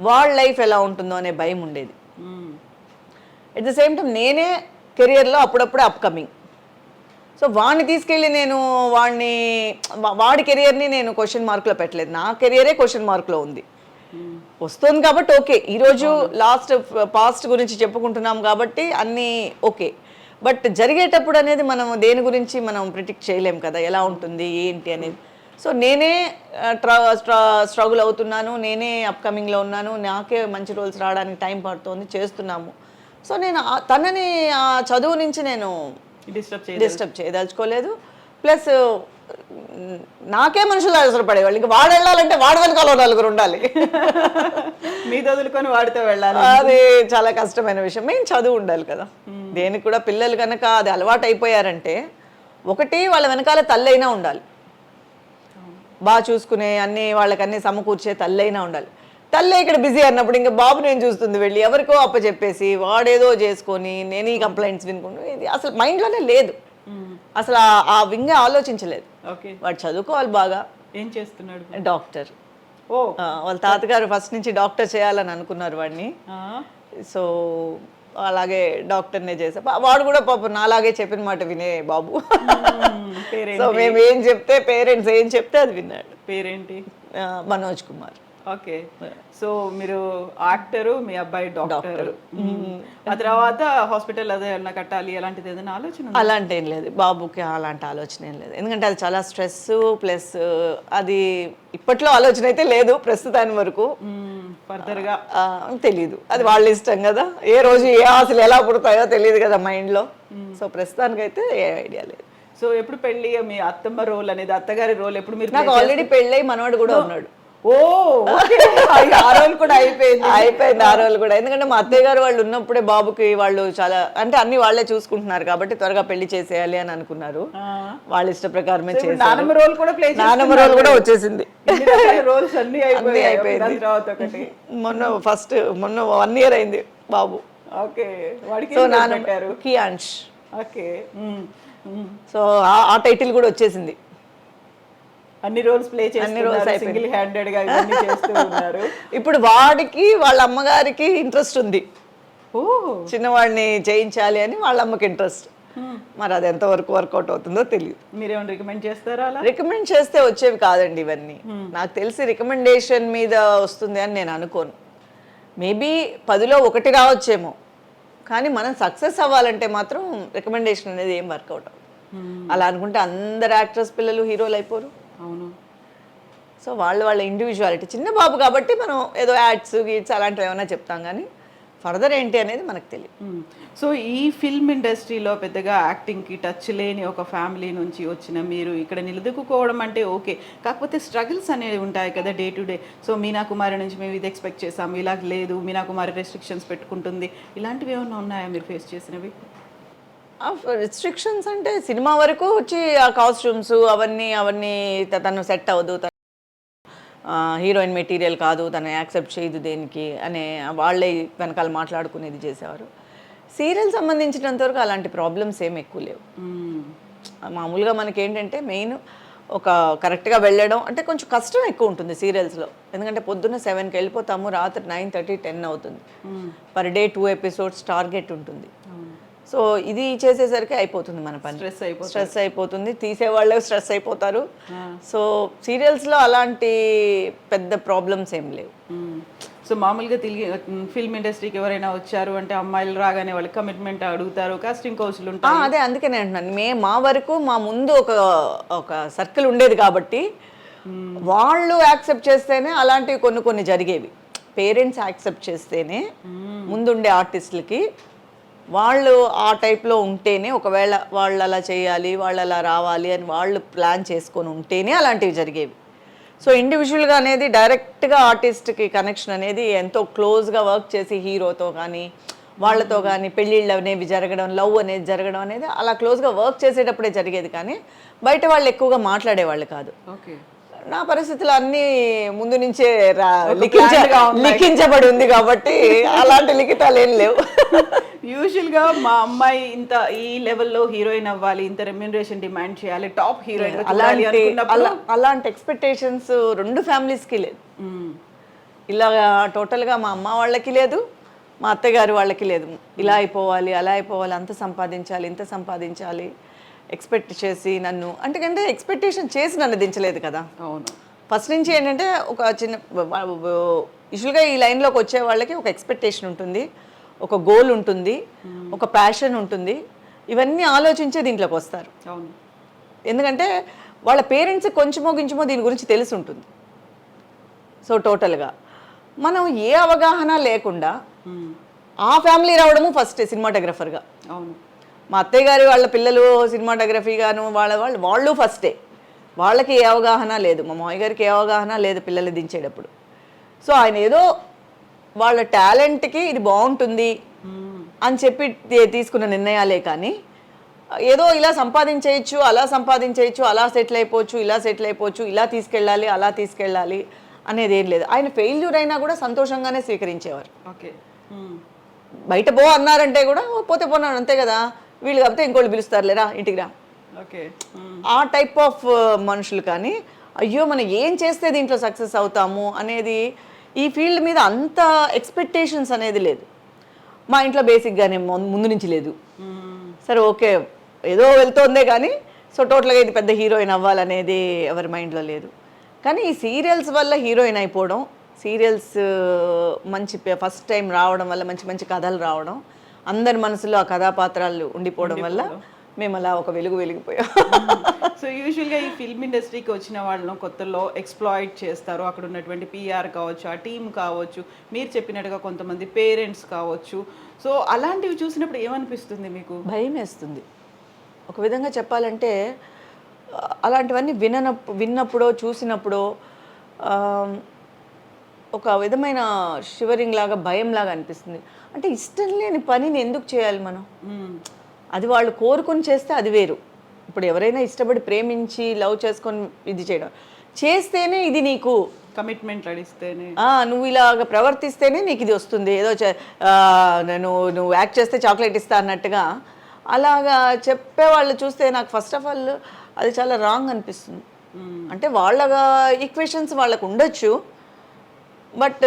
వాళ్ళ లైఫ్ ఎలా ఉంటుందో అనే భయం ఉండేది. ఎట్ ద సేమ్ టైం నేనే కెరియర్లో అప్పుడప్పుడే అప్కమింగ్. సో వాడిని తీసుకెళ్ళి నేను వాడి కెరియర్ని నేను క్వశ్చన్ మార్క్లో పెట్టలేదు. నా కెరియరే క్వశ్చన్ మార్క్లో ఉంది. వస్తుంది కాబట్టి ఓకే, ఈరోజు పాస్ట్ గురించి చెప్పుకుంటున్నాం కాబట్టి అన్నీ ఓకే. బట్ జరిగేటప్పుడు అనేది మనం దేని గురించి మనం ప్రిడిక్ట్ చేయలేం కదా, ఎలా ఉంటుంది ఏంటి అనేది. సో నేనే స్ట్రగుల్ అవుతున్నాను, నేనే అప్కమింగ్లో ఉన్నాను, నాకే మంచి రోల్స్ రావడానికి టైం పడుతుంది, చేస్తున్నాము. సో నేను తనని ఆ చదువు నుంచి నేను డిస్టర్బ్ చేయదలుచుకోలేదు. ప్లస్ నాకే మనుషులు అవసరపడేవాళ్ళు, ఇంకా వాడు వెళ్ళాలంటే వాడు వెనకాల నలుగురు ఉండాలి. మీ వదులుకొని వాడితో వెళ్ళాలి, అది చాలా కష్టమైన విషయం. మెయిన్ చదువు ఉండాలి కదా దేనికి కూడా. పిల్లలు కనుక అది అలవాటు అయిపోయారంటే, ఒకటి వాళ్ళ వెనకాల తల్లి అయినా ఉండాలి, బాగా చూసుకునే వాళ్ళకన్నీ సమకూర్చే తల్లి అయినా ఉండాలి. తల్లి ఇక్కడ బిజీ అన్నప్పుడు ఇంకా బాబు నేను చూస్తుంది వెళ్ళి ఎవరికో అప్పచెప్పేసి వాడేదో చేసుకొని నేను ఈ కంప్లైంట్స్ వినుకుంటూ, ఇది అసలు మైండ్లోనే లేదు. అసలు ఆ వింగే ఆలోచించలేదు. వాడు చదువుకోవాలి బాగా. ఏం చేస్తున్నాడు? డాక్టర్. వాళ్ళ తాతగారు ఫస్ట్ నుంచి డాక్టర్ చేయాలని అనుకున్నారు వాడిని. సో అలాగే డాక్టర్నే చేసా. వాడు కూడా పాపం నాలాగే చెప్పిన మాట వినే బాబు. సో మేము ఏం చెప్తే, పేరెంట్స్ ఏం చెప్తే అది విన్నాడు. పేరేంటి? మనోజ్ కుమార్. ఓకే. సో మీరు యాక్టరు, మీ అబ్బాయి డాక్టర్. ఆ తర్వాత హాస్పిటల్ అదే ఏమన్నా కట్టాలి అలాంటిది ఏదైనా ఆలోచన? అలాంటి ఏం లేదు బాబుకి, అలాంటి ఆలోచన ఏం లేదు. ఎందుకంటే అది చాలా స్ట్రెస్, ప్లస్ అది ఇప్పట్లో ఆలోచన అయితే లేదు ప్రస్తుతానికి వరకు. ఫర్దర్గా తెలీదు, అది వాళ్ళ ఇష్టం కదా. ఏ రోజు ఏ ఆశలు ఎలా పుడతాయో తెలియదు కదా మైండ్లో. సో ప్రస్తుతానికైతే ఏ ఐడియా లేదు. సో ఎప్పుడు పెళ్ళి? మీ అత్తమ్మ రోల్ అనేది, అత్తగారి రోల్ ఎప్పుడు మీరు? నాకు ఆల్రెడీ పెళ్ళై మనవాడు కూడా ఉన్నాడు. ఆ రోల్ కూడా అయిపోయింది. ఆ రోల్ కూడా. ఎందుకంటే మా అత్తయ్య గారు వాళ్ళు ఉన్నప్పుడే బాబుకి వాళ్ళు చాలా అంటే అన్ని వాళ్ళే చూసుకుంటున్నారు కాబట్టి త్వరగా పెళ్లి చేసేయాలి అని అనుకున్నారు. వాళ్ళ ఇష్ట ప్రకారమే చేశారు. నానమ్మ రోల్ కూడా నానమ్మ రోల్ కూడా వచ్చేసింది. రోల్స్ అన్ని అయిపోయింది. మొన్న 1 year అయింది బాబు. ఓకే. వాడికి సో నాన్న కియాన్ష్. ఓకే. సో ఆ టైటిల్ కూడా వచ్చేసింది. అన్ని రోల్స్ ప్లే చేస్తున్నారు, సింగిల్ హ్యాండెడ్ గా ఇవన్నీ చేస్తూ ఉన్నారు. ఇప్పుడు వాడికి వాళ్ళ అమ్మగారికి ఇంట్రెస్ట్ ఉంది, చిన్నవాడిని చేయించాలి అని వాళ్ళ అమ్మకి ఇంట్రెస్ట్. మరి అది ఎంతవరకు వర్కౌట్ అవుతుందో తెలియదు. మీరేమైనా రికమెండ్ చేస్తారా? రికమెండ్ చేస్తే వచ్చేవి కాదండి ఇవన్నీ. నాకు తెలిసి రికమెండేషన్ మీద వస్తుంది అని నేను అనుకోను. మేబీ 10లో 1 రావచ్చేమో, కానీ మనం సక్సెస్ అవ్వాలంటే మాత్రం రికమెండేషన్ అనేది ఏం వర్కౌట్ అవ్వదు. అలా అనుకుంటే అందరు యాక్టర్స్ పిల్లలు హీరోలు అయిపోరు. అవును. సో వాళ్ళ ఇండివిజువాలిటీ. చిన్న బాబు కాబట్టి మనం ఏదో యాడ్స్ గీడ్స్ అలాంటివి ఏమైనా చెప్తాం, కానీ ఫర్దర్ ఏంటి అనేది మనకు తెలియదు. సో ఈ ఫిల్మ్ ఇండస్ట్రీలో పెద్దగా యాక్టింగ్కి టచ్ లేని ఒక ఫ్యామిలీ నుంచి వచ్చిన మీరు ఇక్కడ నిలదొక్కుకోవడం అంటే ఓకే, కాకపోతే స్ట్రగుల్స్ అనేవి ఉంటాయి కదా day to day. So Meena Kumari నుంచి మేము ఇది ఎక్స్పెక్ట్ చేసాము, ఇలా లేదు, మీనా కుమారి రెస్ట్రిక్షన్స్ పెట్టుకుంటుంది, ఇలాంటివి ఏమైనా ఉన్నాయా మీరు ఫేస్ చేసినవి? రిస్ట్రిక్షన్స్ అంటే సినిమా వరకు వచ్చి ఆ కాస్ట్యూమ్స్ అవన్నీ తను సెట్ అవ్వదు, హీరోయిన్ మెటీరియల్ కాదు, తను యాక్సెప్ట్ చేయదు దేనికి అనే వాళ్ళే వెనకాల మాట్లాడుకునేది చేసేవారు. సీరియల్ సంబంధించినంతవరకు అలాంటి ప్రాబ్లమ్స్ ఏమి ఎక్కువ లేవు. మామూలుగా మనకి ఏంటంటే మెయిన్ ఒక కరెక్ట్గా వెళ్ళడం అంటే కొంచెం కష్టం ఎక్కువ ఉంటుంది సీరియల్స్లో. ఎందుకంటే పొద్దున్న 7కి వెళ్ళిపోతాము, రాత్రి 9:30, 10 అవుతుంది. పర్ డే 2 episodes టార్గెట్ ఉంటుంది. సో ఇది చేసేసరికి అయిపోతుంది మన పని, స్ట్రెస్ అయిపోతుంది, తీసేవాళ్ళే స్ట్రెస్ అయిపోతారు. సో సీరియల్స్లో అలాంటి పెద్ద ప్రాబ్లమ్స్ ఏం లేవు. సో మామూలుగా ఫిల్మ్ ఇండస్ట్రీకి ఎవరైనా వచ్చారు అంటే అమ్మాయిలు రాగానే వాళ్ళు కమిట్మెంట్ అడుగుతారు, కాస్టింగ్ కౌన్సిల్ ఉంటాయి. అదే అందుకే నేను అంటున్నాను, మా వరకు మా ముందు ఒక సర్కిల్ ఉండేది కాబట్టి వాళ్ళు యాక్సెప్ట్ చేస్తేనే అలాంటివి కొన్ని జరిగేవి. పేరెంట్స్ యాక్సెప్ట్ చేస్తేనే ముందుండే ఆర్టిస్టులకి వాళ్ళు ఆ టైప్లో ఉంటేనే, ఒకవేళ వాళ్ళు అలా చేయాలి, వాళ్ళు అలా రావాలి అని వాళ్ళు ప్లాన్ చేసుకొని ఉంటేనే అలాంటివి జరిగేవి. సో ఇండివిజువల్గా అనేది డైరెక్ట్గా ఆర్టిస్ట్కి కనెక్షన్ అనేది ఎంతో క్లోజ్గా వర్క్ చేసి హీరోతో కానీ వాళ్ళతో కానీ పెళ్ళిళ్ళు అనేవి జరగడం, లవ్ అనేది జరగడం అనేది అలా క్లోజ్గా వర్క్ చేసేటప్పుడే జరిగేది, కానీ బయట వాళ్ళు ఎక్కువగా మాట్లాడేవాళ్ళు కాదు. నా పరిస్థితులు అన్నీ ముందు నుంచే లిఖించబడి ఉంది కాబట్టి అలాంటి లిఖితాలు ఏం లేవు. యూజువల్గా మా అమ్మాయి ఇంత ఈ లెవెల్లో హీరోయిన్ అవ్వాలి, ఇంత రెమ్యూనరేషన్ డిమాండ్ చేయాలి, టాప్ హీరోయిన్ అలాంటి ఎక్స్పెక్టేషన్స్ రెండు ఫ్యామిలీస్కి లేదు. ఇలా టోటల్గా మా అమ్మ వాళ్ళకి లేదు, మా అత్తగారు వాళ్ళకి లేదు. ఇలా అయిపోవాలి, అలా అయిపోవాలి, అంత సంపాదించాలి, ఇంత సంపాదించాలి ఎక్స్పెక్ట్ చేసి నన్ను అంటే ఎక్స్పెక్టేషన్ చేసి నన్ను దించలేదు కదా. అవును. ఫస్ట్ నుంచి ఏంటంటే ఒక చిన్న యూజువల్గా ఈ లైన్లోకి వచ్చే వాళ్ళకి ఒక ఎక్స్పెక్టేషన్ ఉంటుంది, ఒక గోల్ ఉంటుంది, ఒక ప్యాషన్ ఉంటుంది. ఇవన్నీ ఆలోచించే దీంట్లోకి వస్తారు. అవును. ఎందుకంటే వాళ్ళ పేరెంట్స్కి కొంచెమో గించమో దీని గురించి తెలిసి ఉంటుంది. సో టోటల్గా మనం ఏ అవగాహన లేకుండా ఆ ఫ్యామిలీ రావడము ఫస్ట్ సినిమాటోగ్రఫర్గా. అవును. మా అత్తయ్య గారి వాళ్ళ పిల్లలు సినిమాటోగ్రఫీగాను వాళ్ళు ఫస్టే. వాళ్ళకి ఏ అవగాహన లేదు, మా మామయ్య గారికి ఏ అవగాహన లేదు పిల్లలు దించేటప్పుడు. సో ఆయన ఏదో వాళ్ళ టాలెంట్కి ఇది బాగుంటుంది అని చెప్పి తీసుకున్న నిర్ణయాలే కానీ ఏదో ఇలా సంపాదించేయచ్చు, అలా సంపాదించేయచ్చు, అలా సెటిల్ అయిపోవచ్చు, ఇలా సెటిల్ అయిపోవచ్చు, ఇలా తీసుకెళ్ళాలి, అలా తీసుకెళ్ళాలి అనేది ఏం లేదు. ఆయన ఫెయిల్యూర్ అయినా కూడా సంతోషంగానే స్వీకరించేవారు. ఓకే. బయట పో అన్నారంటే కూడా పోతే పోన్నాడు అంతే కదా, వీళ్ళు కాకపోతే ఇంకోళ్ళు పిలుస్తారు లేరా ఇంటికి రా, ఓకే, ఆ టైప్ ఆఫ్ మనుషులు. కానీ అయ్యో మనం ఏం చేస్తే దీంట్లో సక్సెస్ అవుతాము అనేది ఈ ఫీల్డ్ మీద అంత ఎక్స్పెక్టేషన్స్ అనేది లేదు. మా ఇంట్లో బేసిక్గానే ముందు నుంచి లేదు. సరే ఓకే ఏదో వెళ్తోందే కానీ సో టోటల్గా ఇది పెద్ద హీరోయిన్ అవ్వాలనేది ఎవరి మైండ్లో లేదు. కానీ ఈ సీరియల్స్ వల్ల హీరోయిన్ అయిపోవడం, సీరియల్స్ మంచి ఫస్ట్ టైం రావడం వల్ల మంచి మంచి కథలు రావడం, అందరి మనసులో ఆ కథాపాత్రాలు ఉండిపోవడం వల్ల మేము అలా ఒక వెలిగిపోయాం. సో యూజువల్గా ఈ ఫిల్మ్ ఇండస్ట్రీకి వచ్చిన వాళ్ళను కొత్తలో ఎక్స్ప్లాయిట్ చేస్తారు. అక్కడ ఉన్నటువంటి పిఆర్ కావచ్చు, ఆ టీమ్ కావచ్చు, మీరు చెప్పినట్టుగా కొంతమంది పేరెంట్స్ కావచ్చు. సో అలాంటివి చూసినప్పుడు ఏమనిపిస్తుంది మీకు? భయం వేస్తుంది. ఒక విధంగా చెప్పాలంటే అలాంటివన్నీ విన్నప్పుడో చూసినప్పుడో ఒక విధమైన షివరింగ్ లాగా, భయం లాగా అనిపిస్తుంది. అంటే ఇష్టం లేని పనిని ఎందుకు చేయాలి మనం? అది వాళ్ళు కోరుకొని చేస్తే అది వేరు. ఇప్పుడు ఎవరైనా ఇష్టపడి ప్రేమించి లవ్ చేసుకొని ఇది చేయడం చేస్తేనే ఇది నీకు కమిట్మెంట్ అడిస్తేనే, నువ్వు ఇలాగ ప్రవర్తిస్తేనే నీకు ఇది వస్తుంది, ఏదో నువ్వు యాక్ట్ చేస్తే చాక్లెట్ ఇస్తా అన్నట్టుగా అలాగా చెప్పేవాళ్ళు చూస్తే నాకు ఫస్ట్ ఆఫ్ ఆల్ అది చాలా రాంగ్ అనిపిస్తుంది. అంటే వాళ్ళ ఈక్వేషన్స్ వాళ్ళకు ఉండొచ్చు, బట్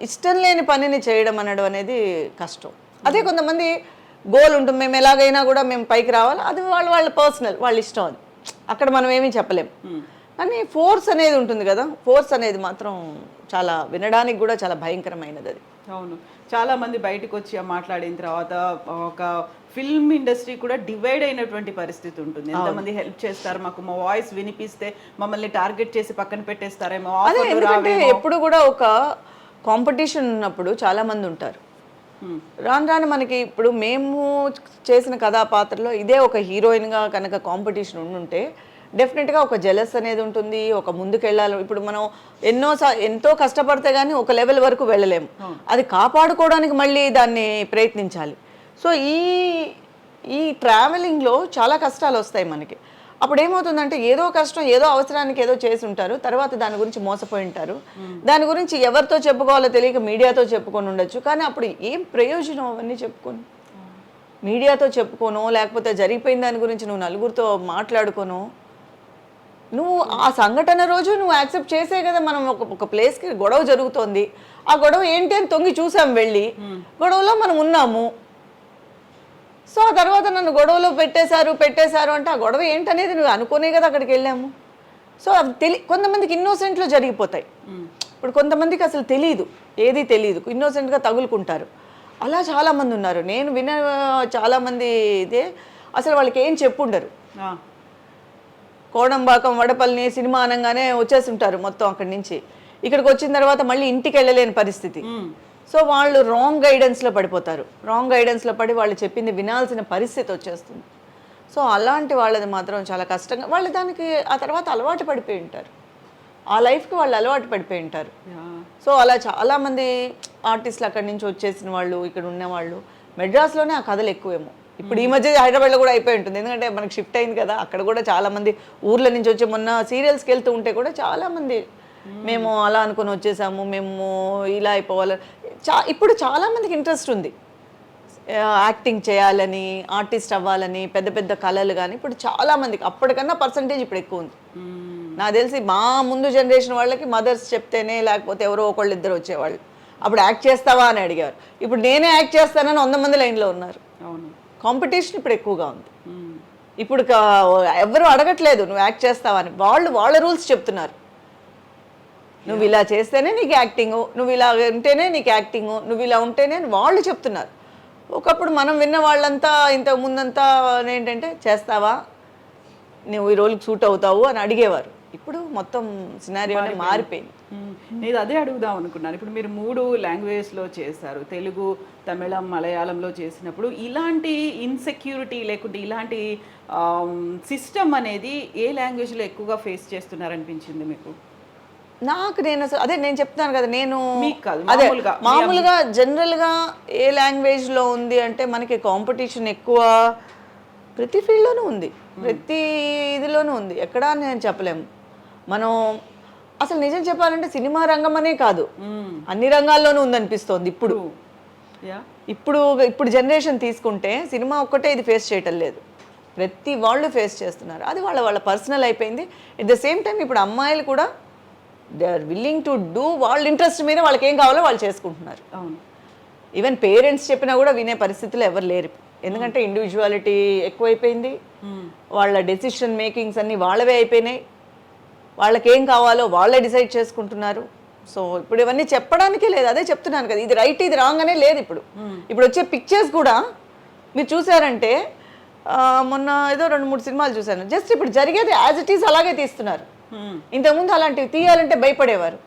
ఇష్టం లేని పనిని చేయడం అనడం అనేది కష్టం. అదే కొంతమంది గోల్ ఉంటుంది, మేము ఎలాగైనా కూడా మేము పైకి రావాలి, అది వాళ్ళ పర్సనల్, వాళ్ళ ఇష్టం. అది అక్కడ మనం ఏమీ చెప్పలేం. కానీ ఫోర్స్ అనేది ఉంటుంది కదా, ఫోర్స్ అనేది మాత్రం చాలా వినడానికి కూడా చాలా భయంకరమైనది అది. అవును. చాలా మంది బయటకు వచ్చి మాట్లాడిన తర్వాత ఒక ఫిల్మ్ ఇండస్ట్రీ కూడా డివైడ్ అయినటువంటి పరిస్థితి ఉంటుంది. ఎంతమంది హెల్ప్ చేస్తారు, మాకు మా వాయిస్ వినిపిస్తే మమ్మల్ని టార్గెట్ చేసి పక్కన పెట్టేస్తారేమో. ఎందుకంటే ఎప్పుడు కూడా ఒక కాంపిటీషన్ ఉన్నప్పుడు చాలా మంది ఉంటారు. రాను మనకి ఇప్పుడు మేము చేసిన కథాపాత్రలో ఇదే ఒక హీరోయిన్గా కనుక కాంపిటీషన్ ఉండుంటే డెఫినెట్గా ఒక జెలస్ అనేది ఉంటుంది, ఒక ముందుకెళ్ళాలి. ఇప్పుడు మనం ఎంతో కష్టపడితే కానీ ఒక లెవెల్ వరకు వెళ్ళలేము, అది కాపాడుకోవడానికి మళ్ళీ దాన్ని ప్రయత్నించాలి. సో ఈ ట్రావెలింగ్లో చాలా కష్టాలు వస్తాయి మనకి. అప్పుడు ఏమవుతుందంటే ఏదో కష్టం, ఏదో అవసరానికి ఏదో చేసి ఉంటారు, తర్వాత దాని గురించి మోసపోయి ఉంటారు, దాని గురించి ఎవరితో చెప్పుకోవాలో తెలియక మీడియాతో చెప్పుకొని ఉండొచ్చు. కానీ అప్పుడు ఏం ప్రయోజనం అవన్నీ చెప్పుకొని? మీడియాతో చెప్పుకోను, లేకపోతే జరిగిపోయిన దాని గురించి నువ్వు నలుగురితో మాట్లాడుకోను. నువ్వు ఆ సంఘటన రోజు నువ్వు యాక్సెప్ట్ చేసే కదా. మనం ఒక ప్లేస్కి గొడవ జరుగుతోంది, ఆ గొడవ ఏంటి అని తొంగి చూసాం, వెళ్ళి గొడవలో మనం ఉన్నాము. సో ఆ తర్వాత నన్ను గొడవలో పెట్టేశారు అంటే ఆ గొడవ ఏంటనేది నువ్వు అనుకునే కదా అక్కడికి వెళ్ళాము. సో అవి కొంతమందికి ఇన్నోసెంట్లో జరిగిపోతాయి. ఇప్పుడు కొంతమందికి అసలు ఏది తెలియదు, ఇన్నోసెంట్గా తగులుకుంటారు. అలా చాలామంది ఉన్నారు. నేను విన్న చాలామంది ఇదే అసలు వాళ్ళకి ఏం చెప్పుండరు. కోడంబాకం, వడపల్లిని సినిమా అనగానే వచ్చేస్తుంటారు మొత్తం అక్కడి నుంచి. ఇక్కడికి వచ్చిన తర్వాత మళ్ళీ ఇంటికి వెళ్ళలేని పరిస్థితి. సో వాళ్ళు రాంగ్ గైడెన్స్లో పడిపోతారు. రాంగ్ గైడెన్స్లో పడి వాళ్ళు చెప్పింది వినాల్సిన పరిస్థితి వచ్చేస్తుంది. సో అలాంటి వాళ్ళది మాత్రం చాలా కష్టంగా, వాళ్ళు దానికి ఆ తర్వాత అలవాటు పడిపోయి ఉంటారు, ఆ లైఫ్కి వాళ్ళు అలవాటు పడిపోయి ఉంటారు. సో అలా చాలామంది ఆర్టిస్టులు అక్కడి నుంచి వచ్చేసిన వాళ్ళు, ఇక్కడ ఉన్నవాళ్ళు. మెడ్రాస్లోనే ఆ కథలు ఎక్కువేమో. ఇప్పుడు ఈ మధ్య హైదరాబాద్లో కూడా అయిపోయి ఉంటుంది, ఎందుకంటే మనకి షిఫ్ట్ అయింది కదా. అక్కడ కూడా చాలామంది ఊర్ల నుంచి వచ్చి మొన్న సీరియల్స్కి వెళ్తూ ఉంటే కూడా చాలామంది మేము అలా అనుకుని వచ్చేసాము, మేము ఇలా అయిపోవాలి. ఇప్పుడు చాలామందికి ఇంట్రెస్ట్ ఉంది యాక్టింగ్ చేయాలని, ఆర్టిస్ట్ అవ్వాలని, పెద్ద పెద్ద కళలు కానీ ఇప్పుడు చాలామందికి అప్పటికన్నా పర్సంటేజ్ ఇప్పుడు ఎక్కువ ఉంది. నాకు తెలిసి మా ముందు జనరేషన్ వాళ్ళకి మదర్స్ చెప్తేనే, లేకపోతే ఎవరో ఒకళ్ళు ఇద్దరు వచ్చేవాళ్ళు. అప్పుడు యాక్ట్ చేస్తావా అని అడిగారు. ఇప్పుడు నేనే యాక్ట్ చేస్తానని 100 మంది లైన్లో ఉన్నారు. అవును. కాంపిటీషన్ ఇప్పుడు ఎక్కువగా ఉంది. ఇప్పుడు ఎవరు అడగట్లేదు నువ్వు యాక్ట్ చేస్తావా అని, వాళ్ళ రూల్స్ చెప్తున్నారు. నువ్వు ఇలా చేస్తేనే నీకు యాక్టింగు, నువ్వు ఇలా ఉంటేనే నీకు యాక్టింగు, నువ్వు ఇలా ఉంటేనే వాళ్ళు చెప్తున్నారు. ఒకప్పుడు మనం విన్న వాళ్ళంతా ఇంతకు ముందంతా ఏంటంటే చేస్తావా, నువ్వు ఈ రోల్కి సూట్ అవుతావు అని అడిగేవారు. ఇప్పుడు మొత్తం సినారియో మారిపోయింది. నేను అదే అడుగుదాం అనుకున్నాను. ఇప్పుడు మీరు 3 లాంగ్వేజ్లో చేశారు, తెలుగు, తమిళం, మలయాళంలో చేసినప్పుడు ఇలాంటి ఇన్సెక్యూరిటీ లేకుంటే ఇలాంటి సిస్టమ్ అనేది ఏ లాంగ్వేజ్లో ఎక్కువగా ఫేస్ చేస్తున్నారనిపించింది మీకు? నేను అదే నేను చెప్తాను కదా, నేను మీకు కాదు, అదే మామూలుగా మామూలుగా జనరల్గా ఏ లాంగ్వేజ్లో ఉంది అంటే మనకి కాంపిటీషన్ ఎక్కువ ప్రతి ఫీల్డ్లోనూ ఉంది, ప్రతి ఇదిలోనూ ఉంది. ఎక్కడా నేను చెప్పలేము. మనం అసలు నిజం చెప్పాలంటే సినిమా రంగం అనే కాదు, అన్ని రంగాల్లోనూ ఉందనిపిస్తోంది ఇప్పుడు. ఇప్పుడు జనరేషన్ తీసుకుంటే సినిమా ఒక్కటే ఇది ఫేస్ చేయటం లేదు, ప్రతి వాళ్ళు ఫేస్ చేస్తున్నారు. అది వాళ్ళ పర్సనల్ అయిపోయింది. ఎట్ ద సేమ్ టైం ఇప్పుడు అమ్మాయిలు కూడా they are willing to do వాళ్ళ ఇంట్రెస్ట్ మీద వాళ్ళకి ఏం కావాలో వాళ్ళు చేసుకుంటున్నారు. అవును. ఈవెన్ పేరెంట్స్ చెప్పినా కూడా వినే పరిస్థితులు ఎవరు లేరు. ఎందుకంటే ఇండివిజువాలిటీ ఎక్కువైపోయింది, వాళ్ళ డెసిషన్ మేకింగ్స్ అన్నీ వాళ్ళవే అయిపోయినాయి, వాళ్ళకి ఏం కావాలో వాళ్ళే డిసైడ్ చేసుకుంటున్నారు. సో ఇప్పుడు ఇవన్నీ చెప్పడానికే లేదు. అదే చెప్తున్నాను కదా, ఇది రైట్ ఇది రాంగ్ అనే లేదు. ఇప్పుడు వచ్చే పిక్చర్స్ కూడా మీరు చూసారంటే, మొన్న ఏదో 2-3 సినిమాలు చూశాను, జస్ట్ ఇప్పుడు జరిగేది యాజ్ ఇట్ ఈస్ అలాగే తీస్తున్నారు. ఇంతకుముందు అలాంటివి తీయాలంటే భయపడేవారు.